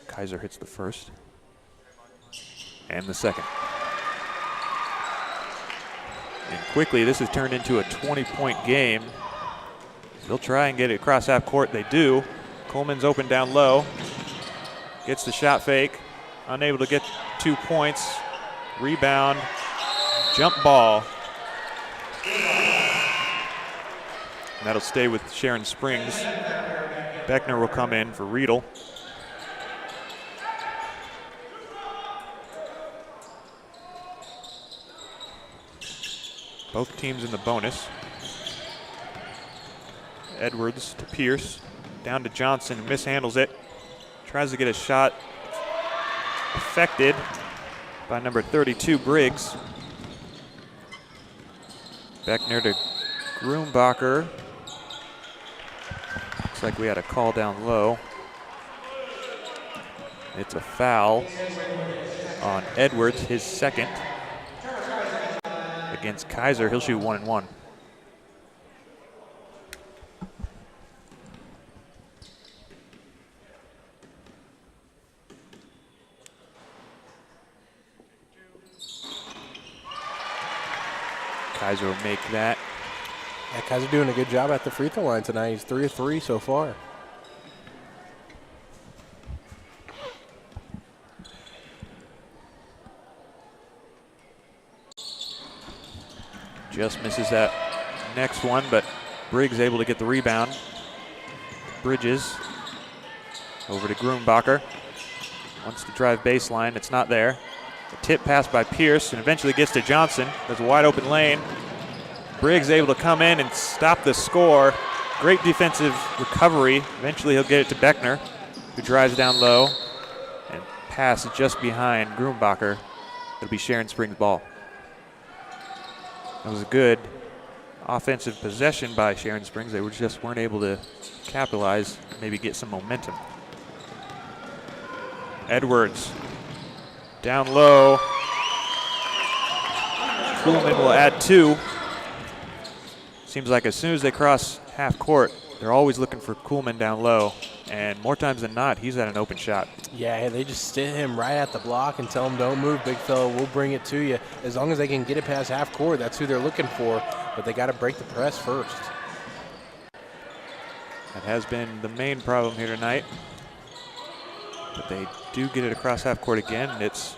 S11: Kaiser hits the first and the second. And quickly, this has turned into a 20-point game. They'll try and get it across half court. They do. Coleman's open down low. Gets the shot fake. Unable to get 2 points. Rebound. Jump ball. And that'll stay with Sharon Springs. Beckner will come in for Riedel. Both teams in the bonus. Edwards to Pierce. Down to Johnson. Mishandles it. Tries to get a shot affected by number 32, Briggs. Beckner to Grumbacher. Looks like we had a call down low. It's a foul on Edwards, his second. Against Kaiser, he'll shoot 1-1. Kaiser will make that.
S12: Yeah, Kaiser doing a good job at the free throw line tonight. He's 3 of 3 so far.
S11: Just misses that next one, but Briggs able to get the rebound. Bridges over to Grumbacher. Wants to drive baseline, it's not there. A tip pass by Pierce and eventually gets to Johnson. There's a wide open lane. Briggs able to come in and stop the score. Great defensive recovery. Eventually he'll get it to Beckner, who drives down low and pass just behind Grumbacher. It'll be Sharon Springs' ball. That was a good offensive possession by Sharon Springs. They just weren't able to capitalize, maybe get some momentum. Edwards down low. Kuhlman will add 2. Seems like as soon as they cross half court, they're always looking for Kuhlman down low. And more times than not, he's at an open shot.
S12: Yeah, they just sit him right at the block and tell him, don't move, big fella, we'll bring it to you. As long as they can get it past half court, that's who they're looking for. But they got to break the press first.
S11: That has been the main problem here tonight. But they do get it across half court again. It's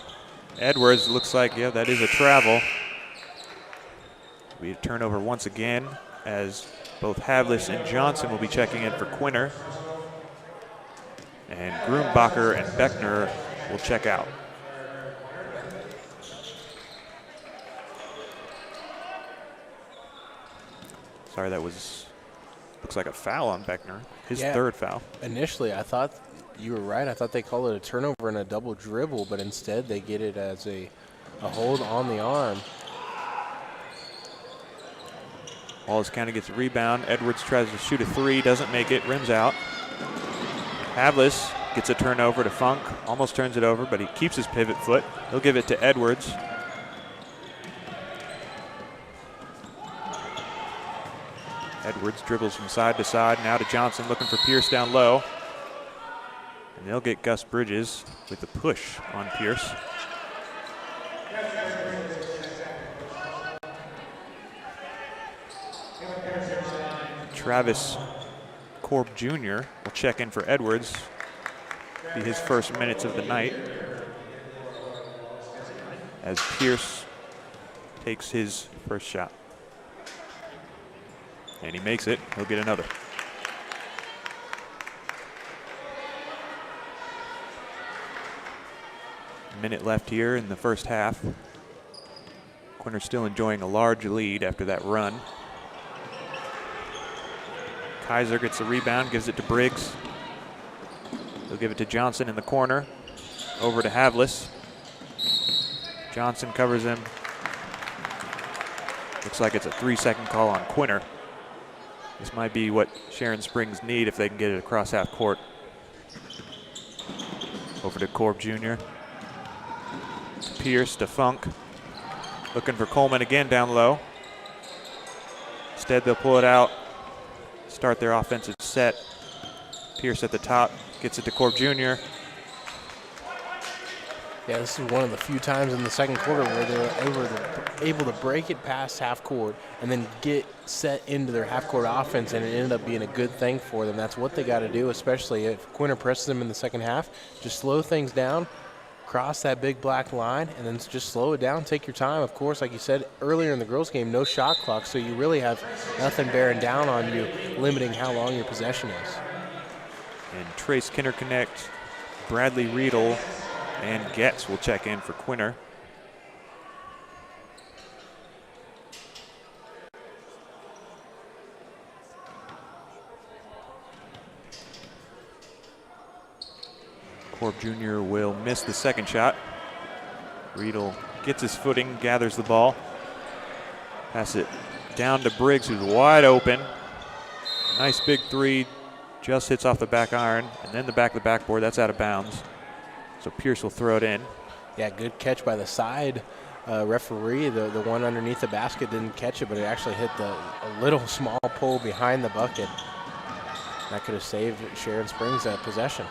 S11: Edwards. Looks like, yeah, that is a travel. We turnover once again as both Havlis and Johnson will be checking in for Quinter. And Grumbacher and Beckner will check out. Sorry, that was, looks like a foul on Beckner. His third foul.
S12: Initially, I thought you were right. I thought they called it a turnover and a double dribble, but instead they get it as a hold on the arm.
S11: Wallace County gets a rebound. Edwards tries to shoot a 3, doesn't make it, rims out. Havlis gets a turnover to Funk, almost turns it over, but he keeps his pivot foot. He'll give it to Edwards. Edwards dribbles from side to side, now to Johnson, looking for Pierce down low. And they'll get Gus Bridges with the push on Pierce. Travis Korb Jr. will check in for Edwards. Be his first minutes of the night as Pierce takes his first shot. And he makes it. He'll get another. Minute left here in the first half. Quinter still enjoying a large lead after that run. Kaiser gets the rebound, gives it to Briggs. He'll give it to Johnson in the corner. Over to Havlis. Johnson covers him. Looks like it's a 3-second call on Quinter. This might be what Sharon Springs need if they can get it across half court. Over to Korb Jr. Pierce to Funk. Looking for Coleman again down low. Instead, they'll pull it out. Start their offensive set. Pierce at the top, gets it to Korb Jr.
S12: Yeah, this is one of the few times in the second quarter where they're able to break it past half court and then get set into their half court offense, and it ended up being a good thing for them. That's what they got to do, especially if Quinter presses them in the second half. Just slow things down, cross that big black line, and then just slow it down. Take your time. Of course, like you said earlier in the girls' game, no shot clock, so you really have nothing bearing down on you, limiting how long your possession is.
S11: And Trace Kinderconnect, Bradley Riedel, and Getz will check in for Quinter. Korb Jr. will miss the second shot. Riedel gets his footing, gathers the ball. Pass it down to Briggs, who's wide open. Nice big three, just hits off the back iron, and then the back of the backboard. That's out of bounds. So Pierce will throw it in.
S12: Yeah, good catch by the side referee. The one underneath the basket didn't catch it, but it actually hit a little small pole behind the bucket. That could have saved Sharon Springs that possession.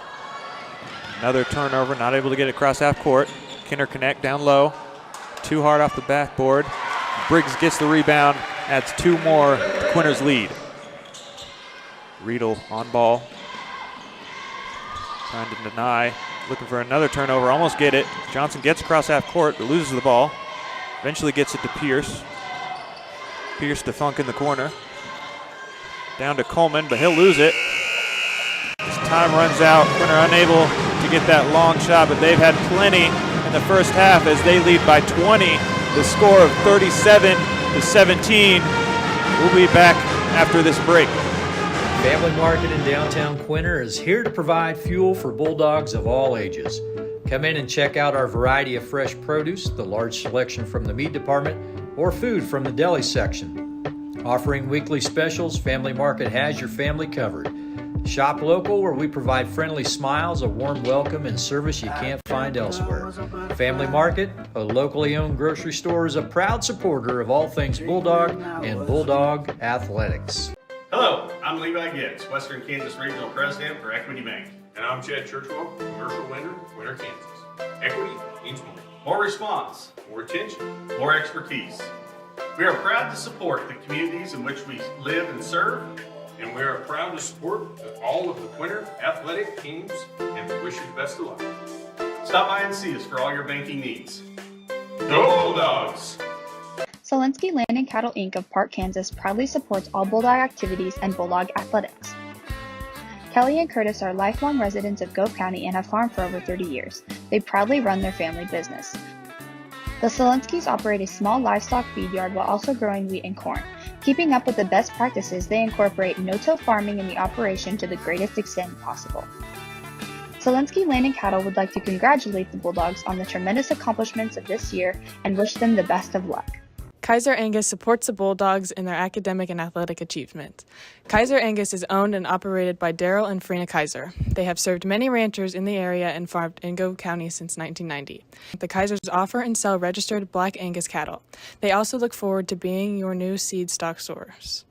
S11: Another turnover, not able to get it across half court. Quinter connect down low. Too hard off the backboard. Briggs gets the rebound, adds two more to Quinter's lead. Riedel on ball. Trying to deny. Looking for another turnover, almost get it. Johnson gets across half court, but loses the ball. Eventually gets it to Pierce. Pierce to Funk in the corner. Down to Coleman, but he'll lose it. As time runs out, Quinter unable to get that long shot, but they've had plenty in the first half as they lead by 20. The score of 37-17. We'll be back after this break.
S8: Family Market in downtown Quinter is here to provide fuel for Bulldogs of all ages. Come in and check out our variety of fresh produce, the large selection from the meat department, or food from the deli section. Offering weekly specials, Family Market has your family covered. Shop local, where we provide friendly smiles, a warm welcome, and service you can't find elsewhere. Family Market, a locally owned grocery store, is a proud supporter of all things Bulldog and Bulldog athletics.
S6: Hello, I'm Levi Gibbs, Western Kansas Regional President for Equity Bank.
S7: And I'm Chad Churchwell, commercial lender, Quinter, Kansas. Equity means more. More response, more attention, more expertise. We are proud to support the communities in which we live and serve. And we are proud to support all of the Quinter athletic teams, and we wish you the best of luck. Stop by and see us for all your banking needs. Go Bulldogs!
S9: Zielinski Land and Cattle Inc. of Park, Kansas proudly supports all Bulldog activities and Bulldog athletics. Kelly and Curtis are lifelong residents of Gove County and have farmed for over 30 years. They proudly run their family business. The Zielinskis operate a small livestock feed yard while also growing wheat and corn. Keeping up with the best practices, they incorporate no-till farming in the operation to the greatest extent possible. Zielinski Land and Cattle would like to congratulate the Bulldogs on the tremendous accomplishments of this year and wish them the best of luck.
S1: Kaiser Angus supports the Bulldogs in their academic and athletic achievement. Kaiser Angus is owned and operated by Daryl and Frina Kaiser. They have served many ranchers in the area and farmed in Gove County since 1990. The Kaisers offer and sell registered Black Angus cattle. They also look forward to being your new seed stock source.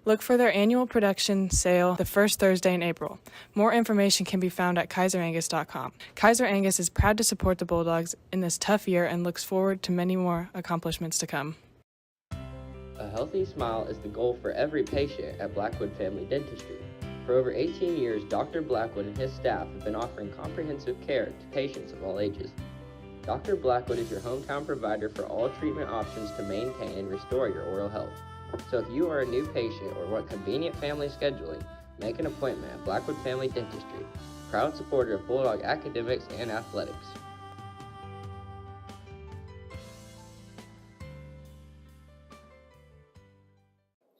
S1: Look for their annual production sale the first Thursday in April. More information can be found at kaiserangus.com. Kaiser Angus is proud to support the Bulldogs in this tough year and looks forward to many more accomplishments to come.
S2: A healthy smile is the goal for every patient at Blackwood Family Dentistry. For over 18 years, Dr. Blackwood and his staff have been offering comprehensive care to patients of all ages. Dr. Blackwood is your hometown provider for all treatment options to maintain and restore your oral health. So if you are a new patient or want convenient family scheduling, make an appointment at Blackwood Family Dentistry, proud supporter of Bulldog academics and athletics.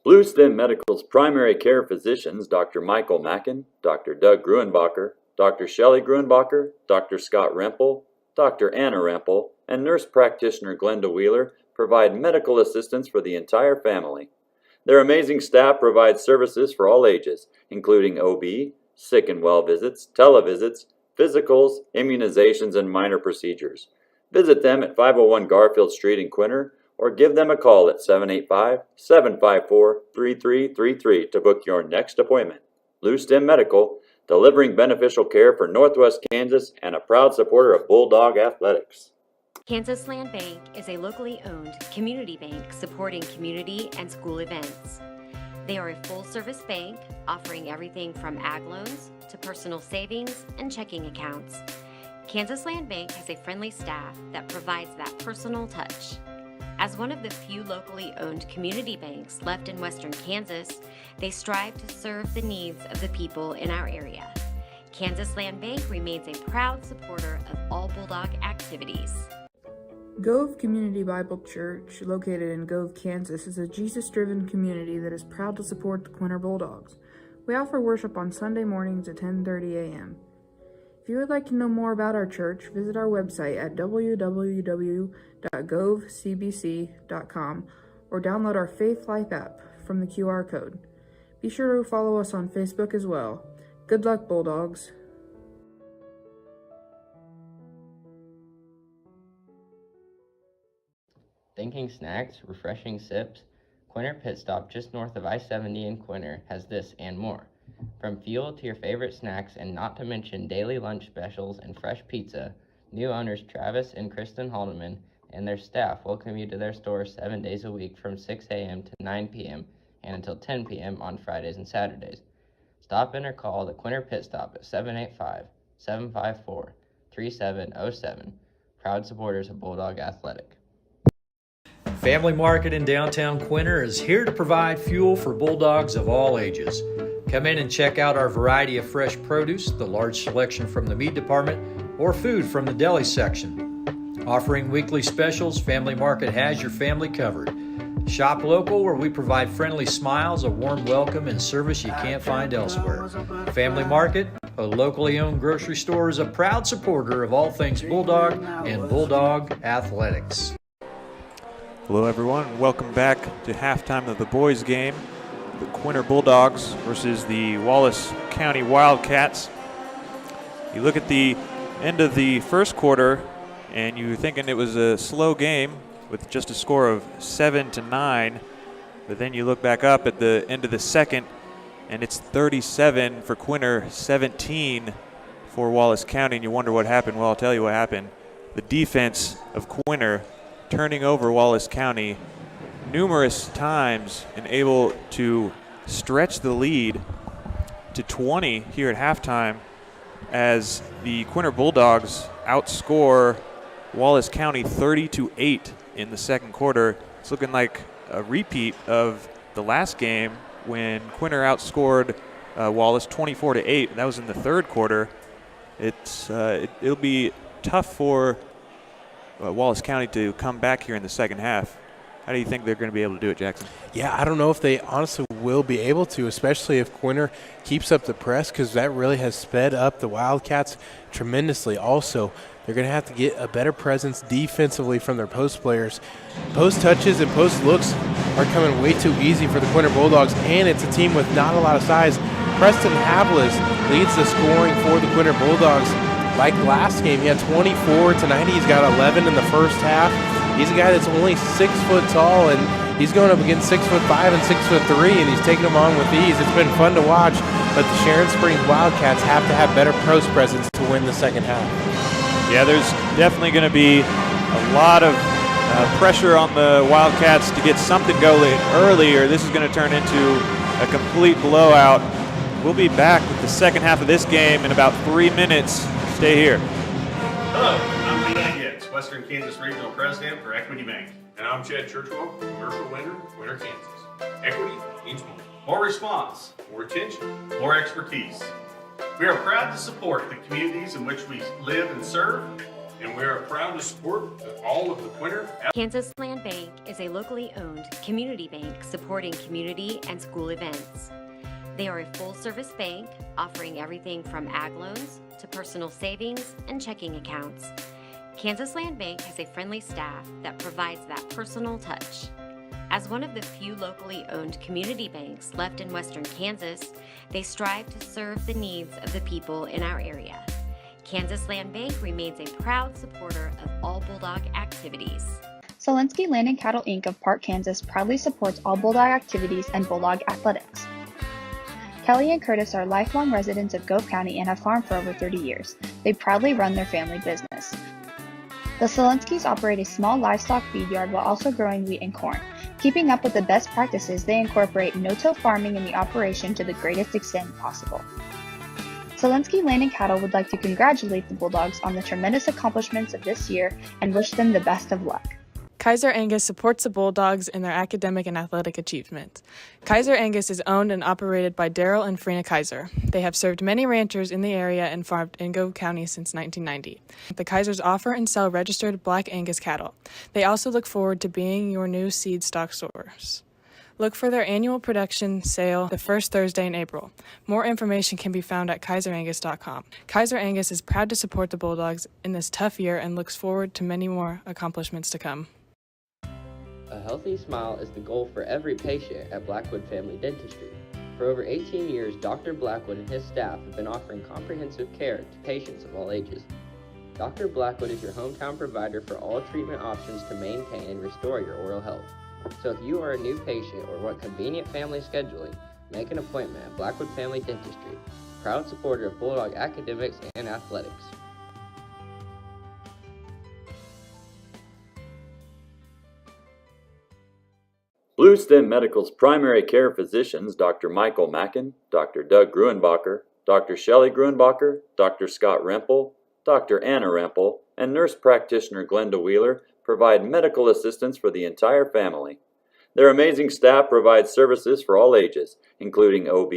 S3: Bluestem Medical's primary care physicians, Dr. Michael Mackin, Dr. Doug Gruenbacher, Dr. Shelley Gruenbacher, Dr. Scott Rempel, Dr. Anna Rempel, and nurse practitioner Glenda Wheeler provide medical assistance for the entire family. Their amazing staff provides services for all ages, including OB, sick and well visits, televisits, physicals, immunizations, and minor procedures. Visit them at 501 Garfield Street in Quinter, or give them a call at 785-754-3333 to book your next appointment. Bluestem Medical, delivering beneficial care for Northwest Kansas and a proud supporter of Bulldog athletics.
S4: Kansas Land Bank is a locally owned community bank supporting community and school events. They are a full-service bank offering everything from ag loans to personal savings and checking accounts. Kansas Land Bank has a friendly staff that provides that personal touch. As one of the few locally owned community banks left in Western Kansas, they strive to serve the needs of the people in our area. Kansas Land Bank remains a proud supporter of all Bulldog activities.
S5: Gove Community Bible Church, located in Gove, Kansas, is a Jesus-driven community that is proud to support the Quinter Bulldogs. We offer worship on Sunday mornings at 10:30 a.m. If you would like to know more about our church, visit our website at www.govecbc.com or download our Faith Life app from the QR code. Be sure to follow us on Facebook as well. Good luck, Bulldogs.
S2: Thinking snacks, refreshing sips? Quinter Pit Stop just north of I-70 in Quinter has this and more. From fuel to your favorite snacks, and not to mention daily lunch specials and fresh pizza, new owners Travis and Kristen Haldeman and their staff welcome you to their store 7 days a week from 6 a.m. to 9 p.m. and until 10 p.m. on Fridays and Saturdays. Stop in or call the Quinter Pit Stop at 785-754-3707. Proud supporters of Bulldog Athletic.
S8: Family Market in downtown Quinter is here to provide fuel for Bulldogs of all ages. Come in and check out our variety of fresh produce, the large selection from the meat department, or food from the deli section. Offering weekly specials, Family Market has your family covered. Shop local, where we provide friendly smiles, a warm welcome, and service you can't find elsewhere. Family Market, a locally owned grocery store, is a proud supporter of all things Bulldog and Bulldog Athletics.
S11: Hello everyone, welcome back to halftime of the boys game. The Quinter Bulldogs versus the Wallace County Wildcats. You look at the end of the first quarter and you're thinking it was a slow game with just a score of 7-9, but then you look back up at the end of the second and it's 37 for Quinter, 17 for Wallace County, and you wonder what happened. Well, I'll tell you what happened. The defense of Quinter turning over Wallace County numerous times and able to stretch the lead to 20 here at halftime as the Quinter Bulldogs outscore Wallace County 30-8 in the second quarter. It's looking like a repeat of the last game when Quinter outscored Wallace 24-8. That was in the third quarter. It'll be tough for Wallace County to come back here in the second half. How do you think they're going to be able to do it, Jackson?
S12: Yeah, I don't know if they honestly will be able to, especially if Quinter keeps up the press, because that really has sped up the Wildcats tremendously. Also, they're going to have to get a better presence defensively from their post players. Post touches and post looks are coming way too easy for the Quinter Bulldogs, and it's a team with not a lot of size. Preston Havlis leads the scoring for the Quinter Bulldogs. Like last game, he had 24 tonight. He's got 11 in the first half. He's a guy that's only 6 foot tall, and he's going up against 6'5" and 6'3", and he's taking them on with ease. It's been fun to watch, but the Sharon Springs Wildcats have to have better post presence to win the second half.
S11: Yeah, there's definitely going to be a lot of pressure on the Wildcats to get something going early, or this is going to turn into a complete blowout. We'll be back with the second half of this game in about 3 minutes. Stay here.
S6: Hello, I'm Lee Angus, Western Kansas Regional President for Equity Bank. And I'm Chad Churchwell, Commercial Lender, Quinter, Kansas. Equity means more. More response, more attention, more expertise. We are proud to support the communities in which we live and serve, and we are proud to support all of the Quinter.
S4: Kansas Land Bank is a locally owned community bank supporting community and school events. They are a full-service bank offering everything from ag loans to personal savings and checking accounts. Kansas Land Bank has a friendly staff that provides that personal touch. As one of the few locally owned community banks left in Western Kansas, they strive to serve the needs of the people in our area. Kansas Land Bank remains a proud supporter of all Bulldog activities.
S9: Zielinski Land and Cattle Inc. of Park, Kansas proudly supports all Bulldog activities and Bulldog athletics. Kelly and Curtis are lifelong residents of Gove County and have farmed for over 30 years. They proudly run their family business. The Zielinskis operate a small livestock feed yard while also growing wheat and corn. Keeping up with the best practices, they incorporate no-till farming in the operation to the greatest extent possible. Zielinski Land and Cattle would like to congratulate the Bulldogs on the tremendous accomplishments of this year and wish them the best of luck.
S1: Kaiser Angus supports the Bulldogs in their academic and athletic achievement. Kaiser Angus is owned and operated by Daryl and Frina Kaiser. They have served many ranchers in the area and farmed in Gove County since 1990. The Kaisers offer and sell registered Black Angus cattle. They also look forward to being your new seed stock source. Look for their annual production sale the first Thursday in April. More information can be found at kaiserangus.com. Kaiser Angus is proud to support the Bulldogs in this tough year and looks forward to many more accomplishments to come.
S2: A healthy smile is the goal for every patient at Blackwood Family Dentistry. For over 18 years, Dr. Blackwood and his staff have been offering comprehensive care to patients of all ages. Dr. Blackwood is your hometown provider for all treatment options to maintain and restore your oral health. So if you are a new patient or want convenient family scheduling, make an appointment at Blackwood Family Dentistry, proud supporter of Bulldog academics and athletics.
S3: Bluestem Medical's primary care physicians, Dr. Michael Mackin, Dr. Doug Gruenbacher, Dr. Shelley Gruenbacher, Dr. Scott Rempel, Dr. Anna Rempel, and nurse practitioner Glenda Wheeler provide medical assistance for the entire family. Their amazing staff provides services for all ages, including OB,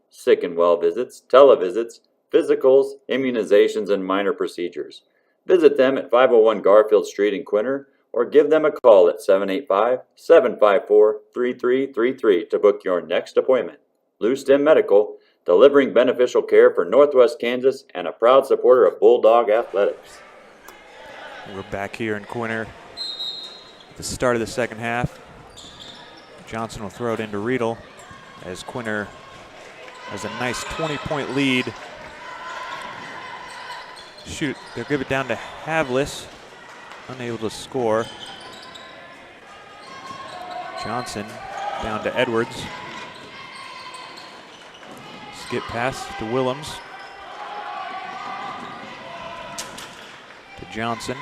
S3: sick and well visits, televisits, physicals, immunizations, and minor procedures. Visit them at 501 Garfield Street in Quinter, or give them a call at 785-754-3333 to book your next appointment. Bluestem Medical, delivering beneficial care for Northwest Kansas and a proud supporter of Bulldog athletics.
S11: We're back here in Quinter at the start of the second half. Johnson will throw it into Riedel as Quinter has a nice 20-point lead. Shoot, they'll give it down to Havlis. Unable to score. Johnson down to Edwards. Skip pass to Willems. To Johnson.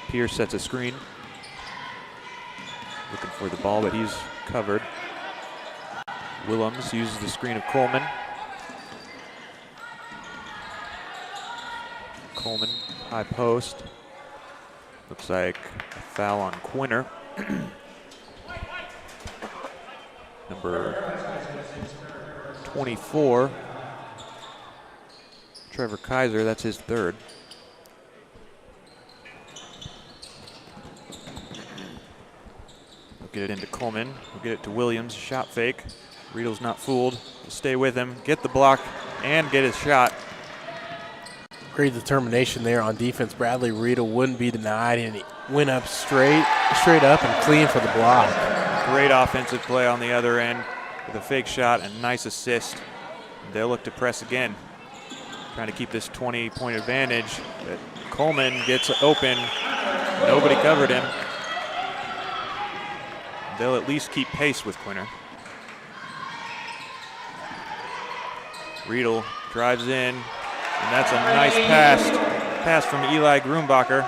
S11: Pierce sets a screen. Looking for the ball, but he's covered. Willems uses the screen of Coleman. Coleman, high post. Looks like a foul on Quinter. Number 24, Trevor Kaiser, that's his third. We'll get it into Coleman. We'll get it to Williams, shot fake. Riedel's not fooled. We'll stay with him, get the block, and get his shot.
S12: Great determination there on defense. Bradley Riedel wouldn't be denied, and he went up straight up and clean for the block.
S11: Great offensive play on the other end with a fake shot and nice assist. They'll look to press again, trying to keep this 20-point advantage. But Coleman gets open. Nobody covered him. They'll at least keep pace with Quinter. Riedel drives in. And that's a nice pass from Eli Gruenbacher.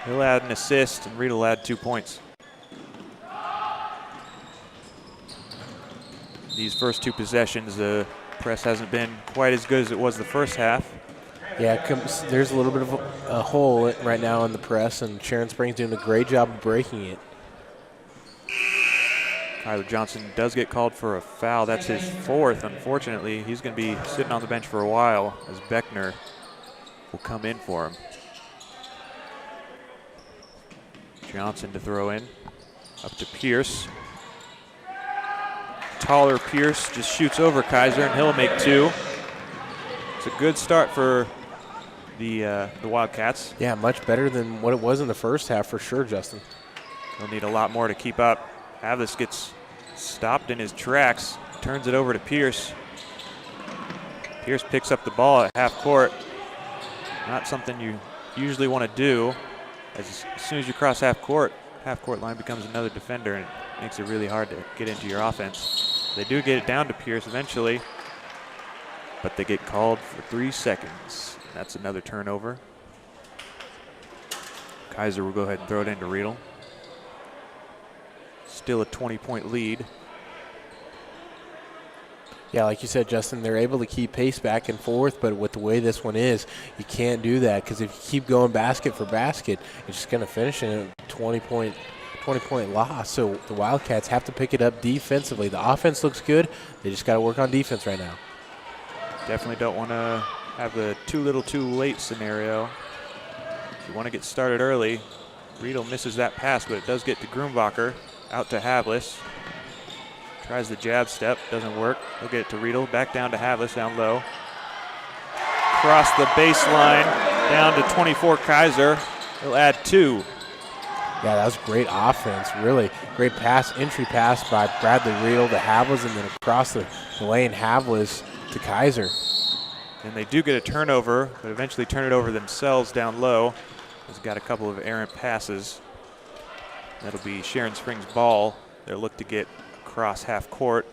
S11: He'll add an assist, and Riedel will add 2 points. These first two possessions, the press hasn't been quite as good as it was the first half.
S12: Yeah, there's a little bit of a hole right now in the press, and Sharon Springs doing a great job of breaking it.
S11: Kyler Johnson does get called for a foul. That's his fourth, unfortunately. He's going to be sitting on the bench for a while as Beckner will come in for him. Johnson to throw in. Up to Pierce. Taller Pierce just shoots over Kaiser, and he'll make two. It's a good start for the Wildcats.
S12: Yeah, much better than what it was in the first half for sure, Justin.
S11: They'll need a lot more to keep up. Havlis gets stopped in his tracks, turns it over to Pierce. Pierce picks up the ball at half court. Not something you usually want to do. As soon as you cross half court line becomes another defender, and it makes it really hard to get into your offense. They do get it down to Pierce eventually, but they get called for 3 seconds. That's another turnover. Kaiser will go ahead and throw it into Riedel. Still a 20-point lead.
S12: Yeah, like you said, Justin, they're able to keep pace back and forth, but with the way this one is, you can't do that, because if you keep going basket for basket, you're just going to finish in a 20-point loss. So the Wildcats have to pick it up defensively. The offense looks good. They just got to work on defense right now.
S11: Definitely don't want to have the too little too late scenario. If you want to get started early, Riedel misses that pass, but it does get to Gruenbacher. Out to Havlis. Tries the jab step, doesn't work. He'll get it to Riedel, back down to Havlis, down low. Across the baseline, down to 24 Kaiser. He'll add two.
S12: Yeah, that was great offense, really. Great pass, entry pass by Bradley Riedel to Havlis, and then across the lane, Havlis to Kaiser.
S11: And they do get a turnover, but eventually turn it over themselves down low. He's got a couple of errant passes. That'll be Sharon Springs' ball. They'll look to get across half court.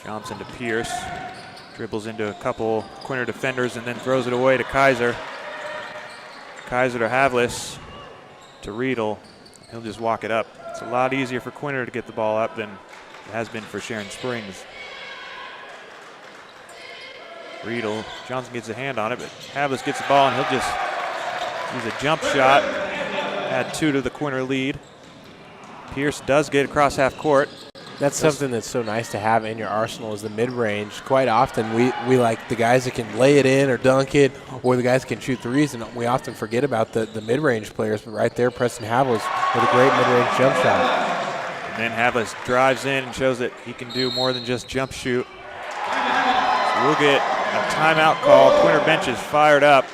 S11: Johnson to Pierce. Dribbles into a couple Quinter defenders and then throws it away to Kaiser. Kaiser to Havlis to Riedel. He'll just walk it up. It's a lot easier for Quinter to get the ball up than it has been for Sharon Springs. Riedel, Johnson gets a hand on it, but Havlis gets the ball and he'll just use a jump shot. Add 2 to the Quinter lead. Pierce does get across half court.
S12: That's something that's so nice to have in your arsenal is the mid-range. Quite often we like the guys that can lay it in or dunk it, or the guys that can shoot threes, and we often forget about the mid-range players. But right there, Preston Havlis with a great mid-range jump shot.
S11: And then Havlis drives in and shows that he can do more than just jump shoot. So we'll get a timeout call. Quinter bench is fired up.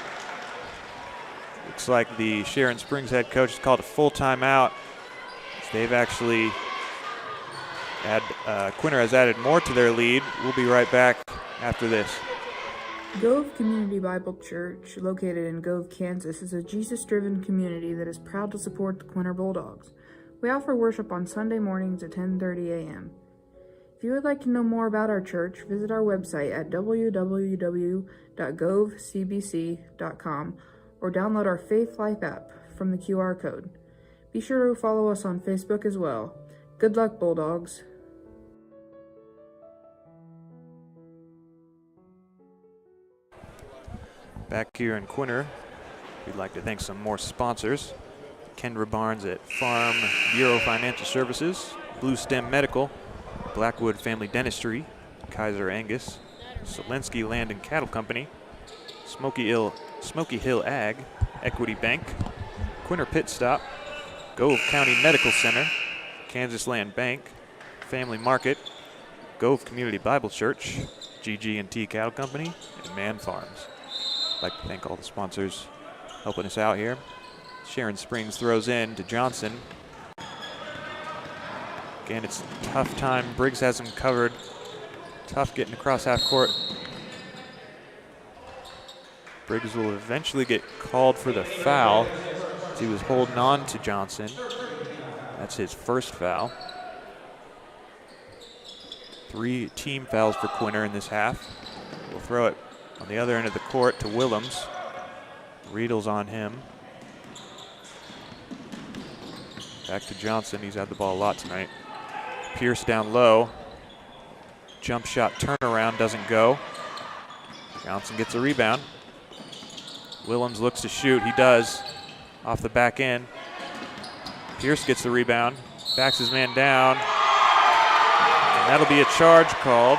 S11: Looks like the Sharon Springs head coach has called a full timeout. They've actually Quinter has added more to their lead. We'll be right back after this.
S5: Gove Community Bible Church, located in Gove, Kansas, is a Jesus-driven community that is proud to support the Quinter Bulldogs. We offer worship on Sunday mornings at 10:30 a.m. If you would like to know more about our church, visit our website at www.govecbc.com or download our Faith Life app from the QR code. Be sure to follow us on Facebook as well. Good luck, Bulldogs.
S11: Back here in Quinter, we'd like to thank some more sponsors. Kendra Barnes at Farm Bureau Financial Services, Bluestem Medical, Blackwood Family Dentistry, Kaiser Angus, Zielinski Land and Cattle Company, Smoky Hill Ag, Equity Bank, Quinter Pit Stop, Gove County Medical Center, Kansas Land Bank, Family Market, Gove Community Bible Church, GG&T Cattle Company, and Man Farms. I'd like to thank all the sponsors helping us out here. Sharon Springs throws in to Johnson. Again, it's a tough time. Briggs has him covered. Tough getting across half court. Briggs will eventually get called for the foul as he was holding on to Johnson. That's his first foul. 3 team fouls for Quinter in this half. We'll throw it on the other end of the court to Willems. Riedel's on him. Back to Johnson. He's had the ball a lot tonight. Pierce down low. Jump shot turnaround doesn't go. Johnson gets a rebound. Willems looks to shoot. He does. Off the back end. Pierce gets the rebound. Backs his man down. And that'll be a charge called.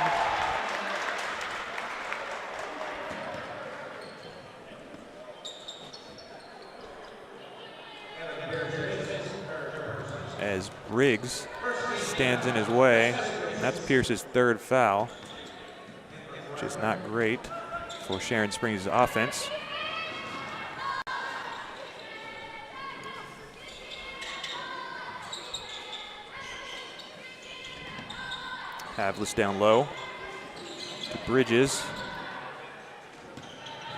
S11: As Briggs stands in his way, and that's Pierce's 3rd foul, which is not great for Sharon Springs' offense. Havlis down low to Bridges.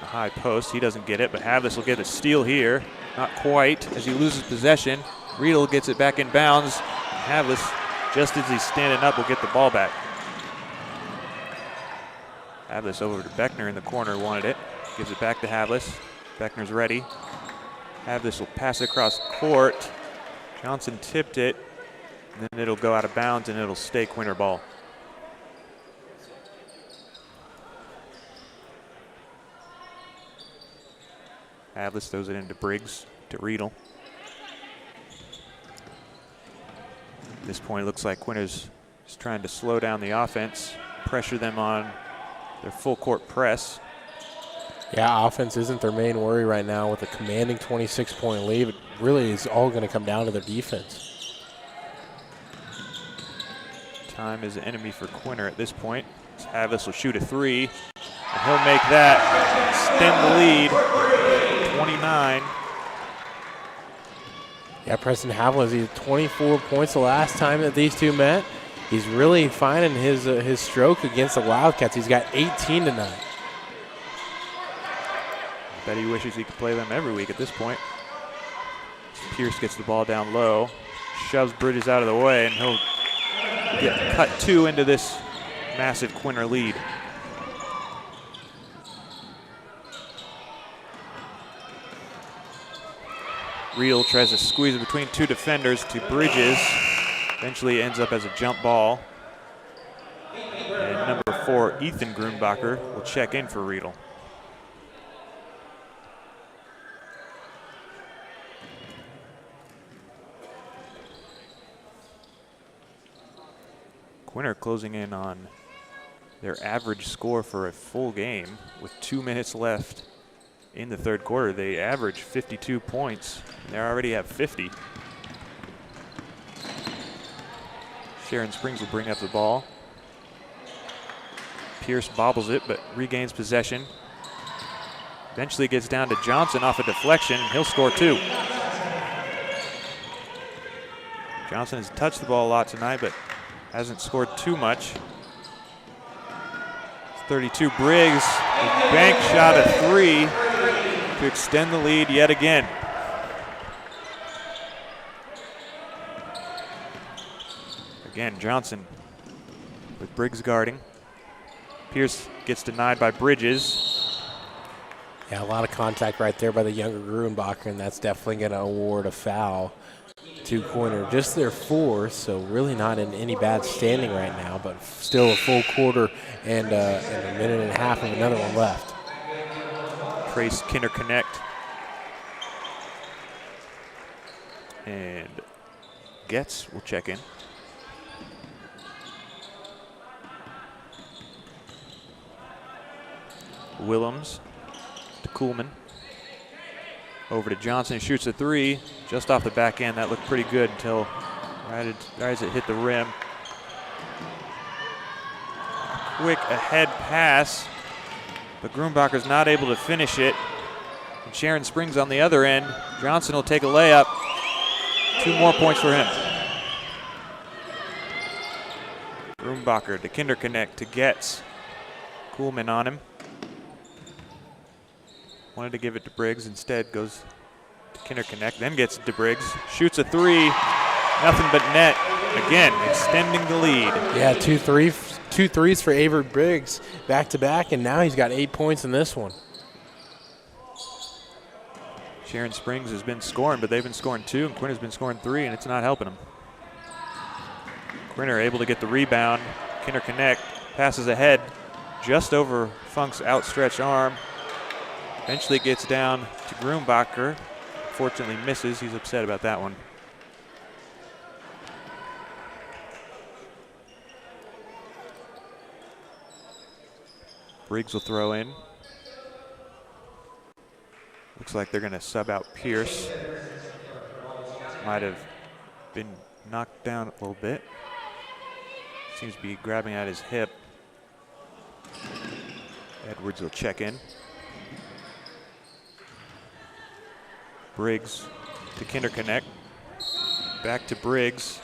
S11: A high post, he doesn't get it, but Havlis will get a steal here. Not quite, as he loses possession. Riedel gets it back in bounds. Havlis, just as he's standing up, will get the ball back. Havlis over to Beckner in the corner, wanted it. Gives it back to Havlis. Beckner's ready. Havlis will pass it across court. Johnson tipped it. And then it'll go out of bounds and it'll stay Quinter ball. Havlis throws it into Briggs to Riedel. At this point, it looks like Quinter's just trying to slow down the offense, pressure them on their full court press.
S12: Yeah, offense isn't their main worry right now with a commanding 26-point lead. It really is all going to come down to their defense.
S11: Time is an enemy for Quinter at this point. Havlis will shoot a 3, and he'll make that, extend the lead, 29.
S12: Yeah, Preston Haviland, he had 24 points the last time that these two met. He's really finding his stroke against the Wildcats. He's got 18 tonight.
S11: Bet he wishes he could play them every week at this point. Pierce gets the ball down low, shoves Bridges out of the way, and he'll get cut 2 into this massive Quinter lead. Riedel tries to squeeze it between 2 defenders to Bridges. Eventually ends up as a jump ball. And number 4, Ethan Grunbacher, will check in for Riedel. Quinter closing in on their average score for a full game with 2 minutes left in the third quarter. They average 52 points. They already have 50. Sharon Springs will bring up the ball. Pierce bobbles it, but regains possession. Eventually gets down to Johnson off a deflection, and he'll score 2. Johnson has touched the ball a lot tonight, but hasn't scored too much. 32 Briggs, a bank shot of 3 to extend the lead yet again. Again, Johnson with Briggs guarding. Pierce gets denied by Bridges.
S12: Yeah, a lot of contact right there by the younger Grunbacher, and that's definitely going to award a foul to Quinter. Just their 4th, so really not in any bad standing right now, but still a full quarter and a minute and a half of another one left.
S11: Trace Kinder connect. And Getz will check in. Willems to Kuhlman. Over to Johnson, who shoots a 3 just off the back end. That looked pretty good until right as it hit the rim. Quick ahead pass, but Grunbacher's not able to finish it. And Sharon Springs on the other end. Johnson will take a layup. 2 more points for him. Grunbacher to Kinder connect to Getz. Kuhlman on him. Wanted to give it to Briggs, instead goes to Kinder connect, then gets it to Briggs. Shoots a 3, nothing but net. Again, extending the lead.
S12: Yeah, 2 threes for Avery Briggs back to back, and now he's got 8 points in this one.
S11: Sharon Springs has been scoring, but they've been scoring 2, and Quinter's been scoring 3, and it's not helping them. Quinter able to get the rebound. Kinder connect, passes ahead, just over Funk's outstretched arm. Eventually gets down to Grunbacher. Fortunately misses. He's upset about that one. Briggs will throw in. Looks like they're going to sub out Pierce. Might have been knocked down a little bit. Seems to be grabbing at his hip. Edwards will check in. Briggs to Kinder connect. Back to Briggs.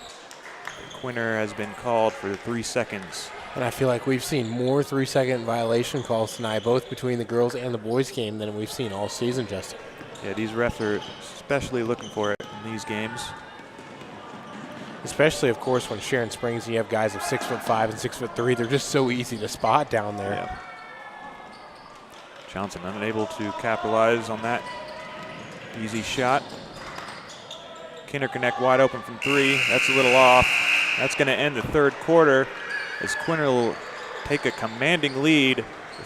S11: Quinter has been called for 3 seconds.
S12: And I feel like we've seen more 3-second violation calls tonight, both between the girls and the boys game, than we've seen all season, Justin.
S11: Yeah, these refs are especially looking for it in these games.
S12: Especially, of course, when Sharon Springs and you have guys of 6'5" and 6'3", they're just so easy to spot down there.
S11: Yeah. Johnson unable to capitalize on that easy shot. Kinder connect wide open from 3. That's a little off. That's going to end the third quarter as Quinter will take a commanding lead,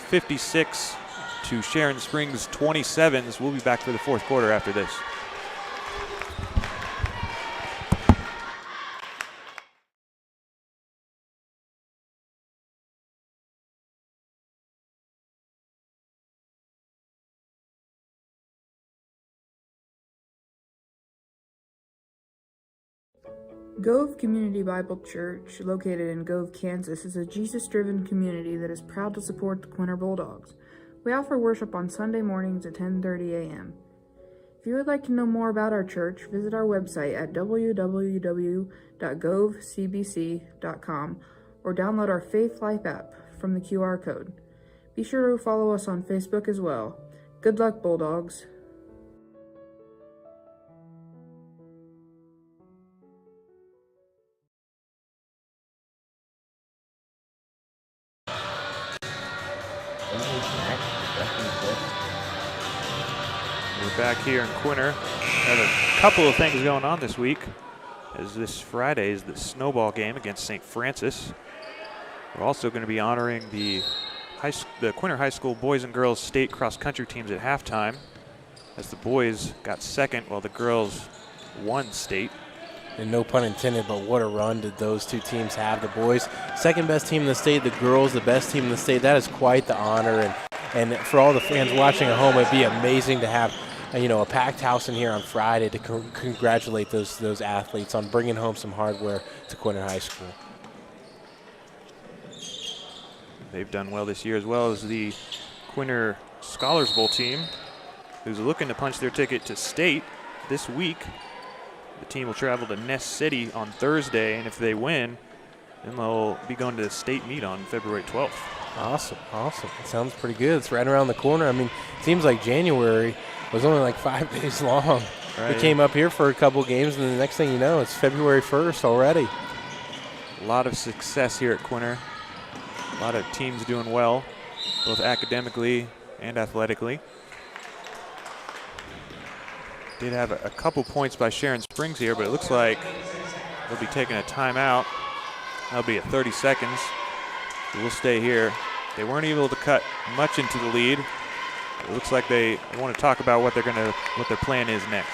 S11: 56 to Sharon Springs 27s. We'll be back for the fourth quarter after this.
S5: Gove Community Bible Church, located in Gove, Kansas, is a Jesus-driven community that is proud to support the Quinter Bulldogs. We offer worship on Sunday mornings at 10:30 a.m. If you would like to know more about our church, visit our website at www.govecbc.com or download our Faith Life app from the QR code. Be sure to follow us on Facebook as well. Good luck, Bulldogs.
S11: We're back here in Quinter. Have a couple of things going on this week, as this Friday is the snowball game against St. Francis. We're also going to be honoring the Quinter High School boys and girls state cross-country teams at halftime, as the boys got second while the girls won state.
S12: And no pun intended, but what a run did those two teams have. The boys, second best team in the state, the girls, the best team in the state. That is quite the honor. And for all the fans watching at home, it'd be amazing to have a packed house in here on Friday to congratulate those athletes on bringing home some hardware to Quinter High School.
S11: They've done well this year, as well as the Quinter Scholars Bowl team, who's looking to punch their ticket to state this week. The team will travel to Ness City on Thursday, and if they win, then they'll be going to the state meet on February 12th.
S12: Awesome. It sounds pretty good. It's right around the corner. I mean, it seems like January was only like 5 days long.
S11: Right.
S12: We came up here for a couple games, and the next thing you know, it's February 1st already.
S11: A lot of success here at Quinter. A lot of teams doing well, both academically and athletically. Did have a couple points by Sharon Springs here, but it looks like they'll be taking a timeout. That'll be at 30 seconds. We'll stay here. They weren't able to cut much into the lead. It looks like they want to talk about what their plan is next.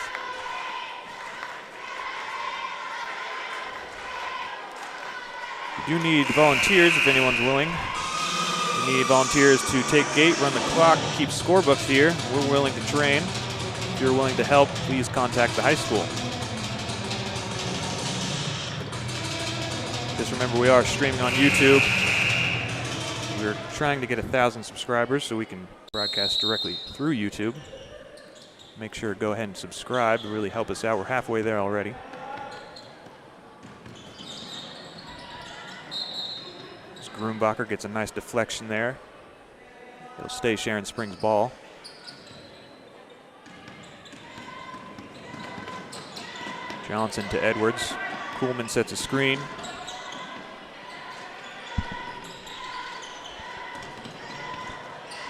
S11: We do need volunteers if anyone's willing. We need volunteers to take gate, run the clock, keep scorebooks here. We're willing to train. If you're willing to help, please contact the high school. Just remember, we are streaming on YouTube. We're trying to get 1,000 subscribers so we can broadcast directly through YouTube. Make sure to go ahead and subscribe to really help us out. We're halfway there already. Grumbacher gets a nice deflection there. It'll stay Sharon Springs' ball. Johnson to Edwards. Kuhlman sets a screen.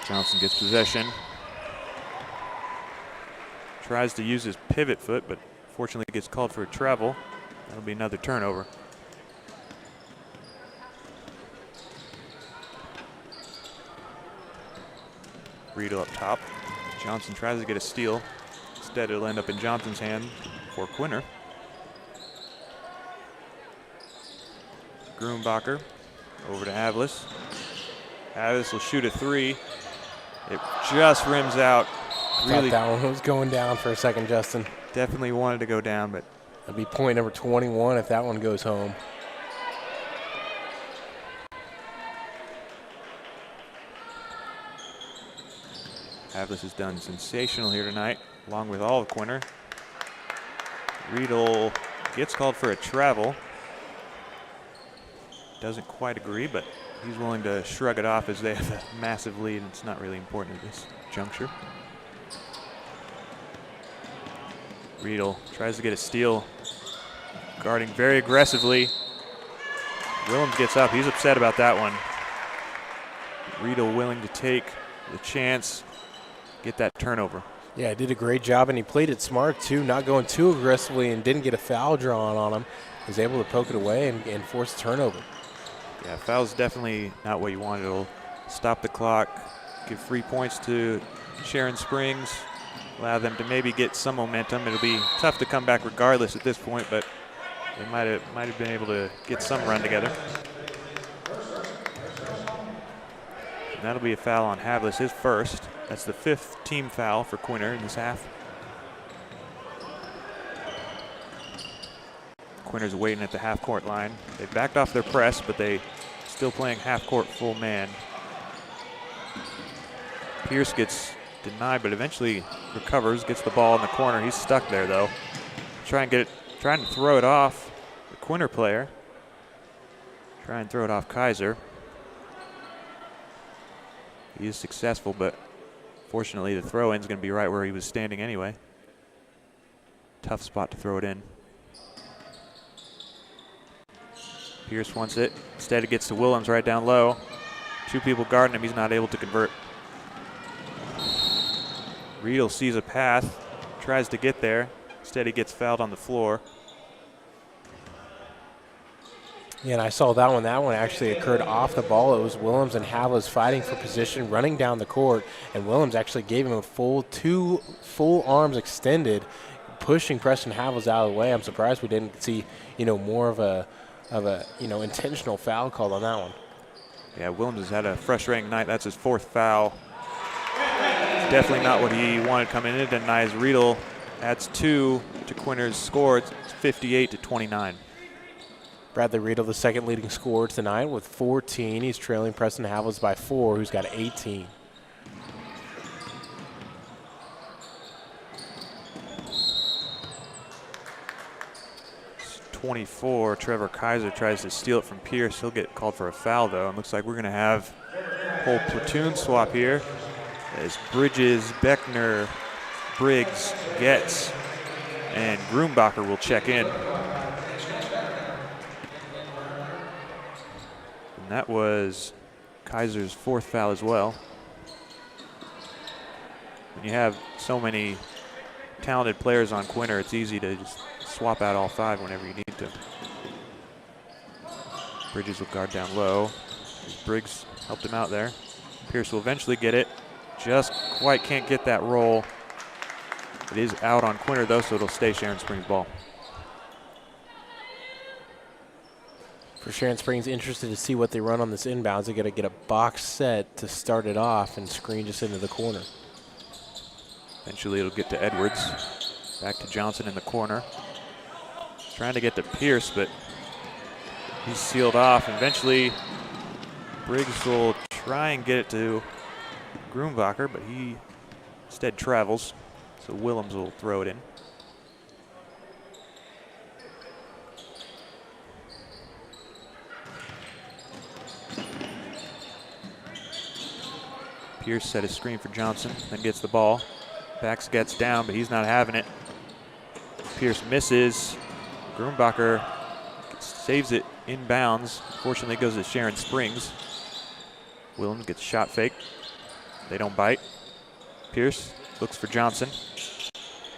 S11: Johnson gets possession. Tries to use his pivot foot, but fortunately gets called for a travel. That'll be another turnover. Rito up top. Johnson tries to get a steal. Instead, it'll end up in Johnson's hand for Quinter. Grumbacher over to Havlis. Havlis will shoot a three. It just rims out.
S12: Really, thought that one was going down for a second, Justin.
S11: Definitely wanted to go down, but
S12: that'd be point number 21 if that one goes home.
S11: Havlis has done sensational here tonight, along with all of Quinter. Riedel gets called for a travel. Doesn't quite agree, but he's willing to shrug it off as they have a massive lead, and it's not really important at this juncture. Riedel tries to get a steal, guarding very aggressively. Willems gets up. He's upset about that one. Riedel willing to take the chance, get that turnover.
S12: Yeah, did a great job, and he played it smart too, not going too aggressively and didn't get a foul drawn on him. He was able to poke it away and force a turnover.
S11: Yeah, foul's definitely not what you want. It'll stop the clock, give 3 points to Sharon Springs, allow them to maybe get some momentum. It'll be tough to come back regardless at this point, but they might have been able to get some run together. And that'll be a foul on Havlis, his first. That's the 5th team foul for Quinter in this half. Quinter's waiting at the half-court line. They backed off their press, but they still playing half-court full man. Pierce gets denied, but eventually recovers, gets the ball in the corner. He's stuck there though. Trying to throw it off the Quinter player. Try and throw it off Kaiser. He is successful, but fortunately the throw-in is going to be right where he was standing anyway. Tough spot to throw it in. Pierce wants it. Instead it gets to Willems right down low. Two people guarding him. He's not able to convert. Riedel sees a path, tries to get there. Instead he gets fouled on the floor.
S12: Yeah, and I saw that one. That one actually occurred off the ball. It was Willems and Havlas fighting for position, running down the court, and Willems actually gave him two full arms extended, pushing Preston Havlas out of the way. I'm surprised we didn't see, more of a intentional foul call on that one.
S11: Yeah, Willems has had a frustrating night. That's his 4th foul. Definitely not what he wanted coming in tonight, as Riedel adds 2 to Quinter's score. It's 58-29.
S12: Bradley Riedel, the second leading scorer tonight with 14. He's trailing Preston Havlas by 4, who's got 18. It's
S11: 24. Trevor Kaiser tries to steal it from Pierce. He'll get called for a foul, though. It looks like we're going to have a whole platoon swap here as Bridges, Beckner, Briggs, Getz, and Grumbacher will check in. And that was Kaiser's 4th foul as well. When you have so many talented players on Quinter, it's easy to just swap out all 5 whenever you need to. Bridges will guard down low. Briggs helped him out there. Pierce will eventually get it. Just quite can't get that roll. It is out on Quinter though, so it'll stay Sharon Springs ball.
S12: For Sharon Springs, interested to see what they run on this inbounds. They got to get a box set to start it off and screen just into the corner.
S11: Eventually it'll get to Edwards. Back to Johnson in the corner. Trying to get to Pierce, but he's sealed off. Eventually Briggs will try and get it to Grumbacher, but he instead travels. So Willems will throw it in. Pierce set his screen for Johnson, then gets the ball. Backs gets down, but he's not having it. Pierce misses. Grumbacher saves it inbounds. Fortunately, it goes to Sharon Springs. Willems gets shot fake. They don't bite. Pierce looks for Johnson.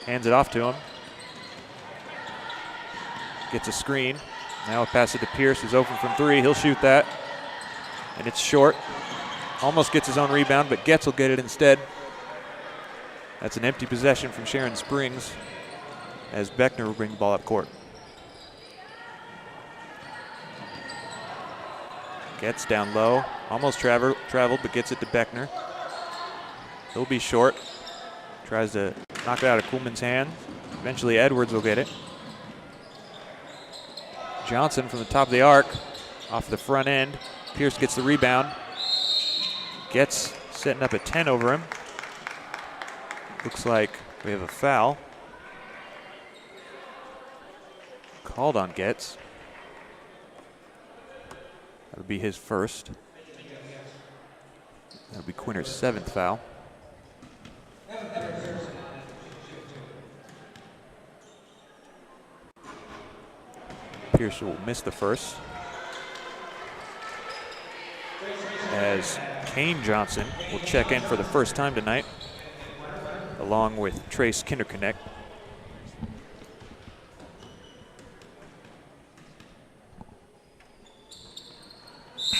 S11: Hands it off to him. Gets a screen. Now he'll pass it to Pierce, who's open from 3. He'll shoot that. And it's short. Almost gets his own rebound, but Getz will get it instead. That's an empty possession from Sharon Springs as Beckner will bring the ball up court. Getz down low. Almost traveled, but gets it to Beckner. He'll be short. Tries to knock it out of Kuhlman's hand. Eventually Edwards will get it. Johnson from the top of the arc, off the front end. Pierce gets the rebound. Getz setting up a 10 over him. Looks like we have a foul. Called on Getz. That would be his first. That would be Quinter's 7th foul. Pierce will miss the first. As Kane Johnson will check in for the first time tonight, along with Trace Kinderconnect.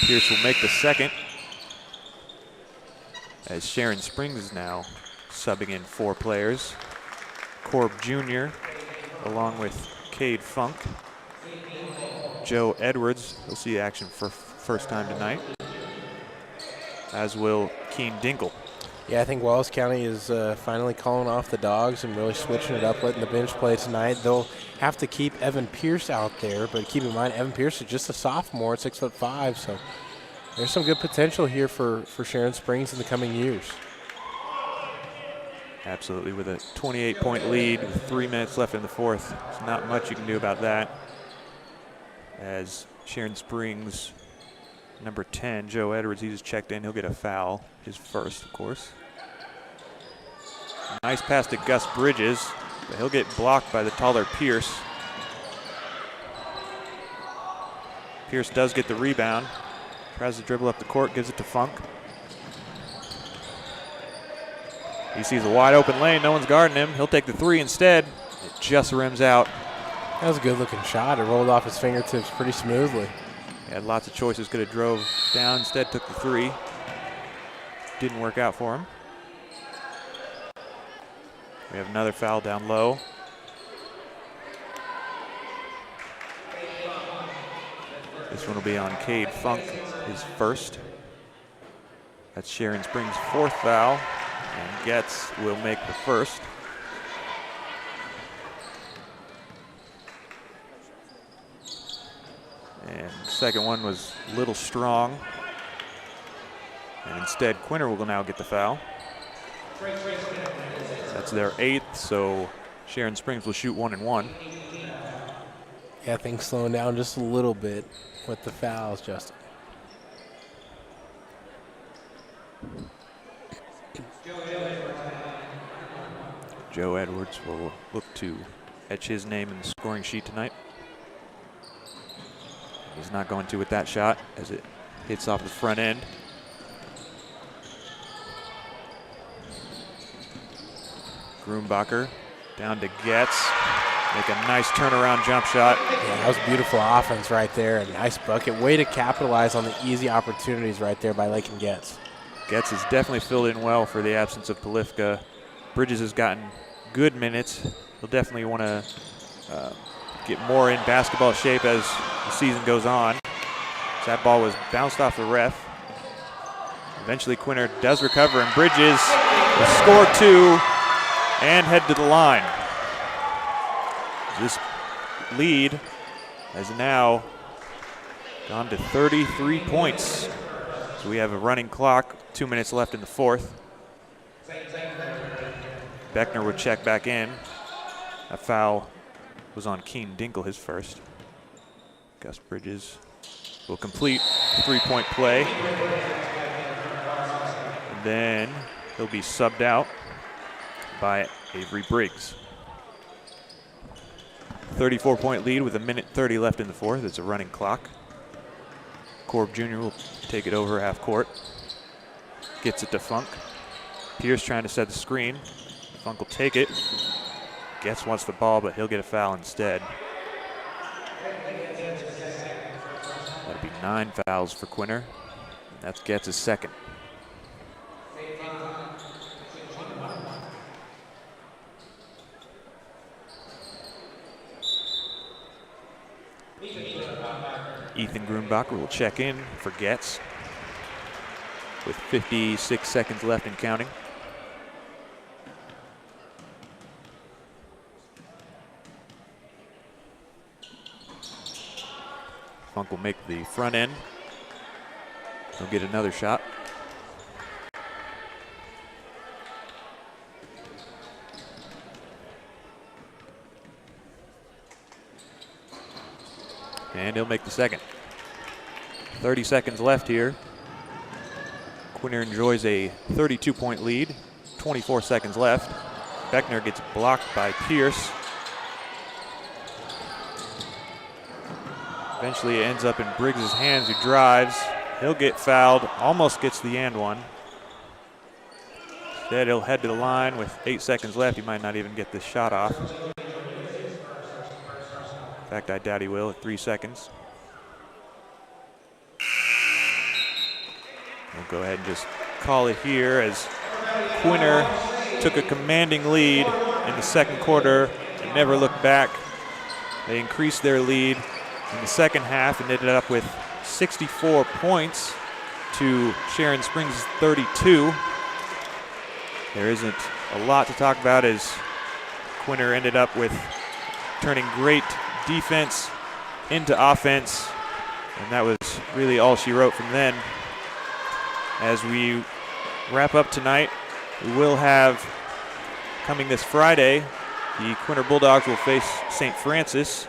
S11: Pierce will make the second, as Sharon Springs is now subbing in 4 players. Corb Jr. along with Cade Funk. Joe Edwards will see action for first time tonight, as will Keen Dinkle.
S12: Yeah, I think Wallace County is finally calling off the Dogs and really switching it up, letting the bench play tonight. They'll have to keep Evan Pierce out there, but keep in mind Evan Pierce is just a sophomore at 6'5", so there's some good potential here for Sharon Springs in the coming years.
S11: Absolutely, with a 28-point lead with 3 minutes left in the fourth. There's not much you can do about that. As Sharon Springs, number 10, Joe Edwards, he's checked in. He'll get a foul, his first, of course. Nice pass to Gus Bridges, but he'll get blocked by the taller Pierce. Pierce does get the rebound. Tries to dribble up the court, gives it to Funk. He sees a wide open lane, no one's guarding him. He'll take the three instead. It just rims out.
S12: That was a good looking shot. It rolled off his fingertips pretty smoothly.
S11: He had lots of choices, could have drove down, instead took the three. Didn't work out for him. We have another foul down low. This one will be on Cade Funk, his first. That's Sharon Springs' fourth foul, and Getz will make the first. And the second one was a little strong. And instead, Quinter will now get the foul. That's their eighth, so Sharon Springs will shoot 1 and 1.
S12: Yeah, things slowing down just a little bit with the fouls, Justin.
S11: Joe Edwards will look to etch his name in the scoring sheet tonight. He's not going to with that shot as it hits off the front end. Grumbacher down to Getz. Make a nice turnaround jump shot.
S12: Yeah, that was beautiful offense right there. A nice bucket. Way to capitalize on the easy opportunities right there by Lakin Getz.
S11: Getz has definitely filled in well for the absence of Polifka. Bridges has gotten good minutes. He'll definitely want to get more in basketball shape as the season goes on. So that ball was bounced off the ref. Eventually Quinter does recover, and Bridges will score 2 and head to the line. This lead has now gone to 33 points. So we have a running clock, 2 minutes left in the fourth. Beckner would check back in. That foul was on Keen Dinkle, his first. Gus Bridges will complete the three-point play. And then he'll be subbed out by Avery Briggs. 34-point lead with 1:30 left in the fourth. It's a running clock. Korb Jr. will take it over half court. Gets it to Funk. Pierce trying to set the screen. Funk will take it. Getz wants the ball, but he'll get a foul instead. That'll be 9 fouls for Quinter. That's Getz's second. Ethan Grumbacher will check in for Getz with 56 seconds left and counting. Funk will make the front end. He'll get another shot. And he'll make the second. 30 seconds left here. Quinter enjoys a 32-point lead. 24 seconds left. Beckner gets blocked by Pierce. Eventually it ends up in Briggs' hands, who drives. He'll get fouled, almost gets the and one. Instead he'll head to the line with 8 seconds left. He might not even get this shot off. In fact, I doubt he will at 3 seconds. We'll go ahead and just call it here as Quinter took a commanding lead in the second quarter and never looked back. They increased their lead in the second half and ended up with 64 points to Sharon Springs' 32. There isn't a lot to talk about as Quinter ended up with turning great defense into offense, and that was really all she wrote from then. As we wrap up tonight, we will have coming this Friday, the Quinter Bulldogs will face St. Francis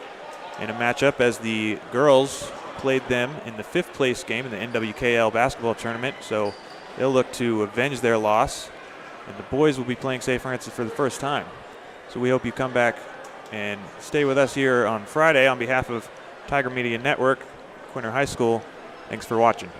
S11: in a matchup as the girls played them in the 5th place game in the NWKL basketball tournament. So they'll look to avenge their loss. And the boys will be playing St. Francis for the first time. So we hope you come back and stay with us here on Friday. On behalf of Tiger Media Network, Quinter High School, thanks for watching.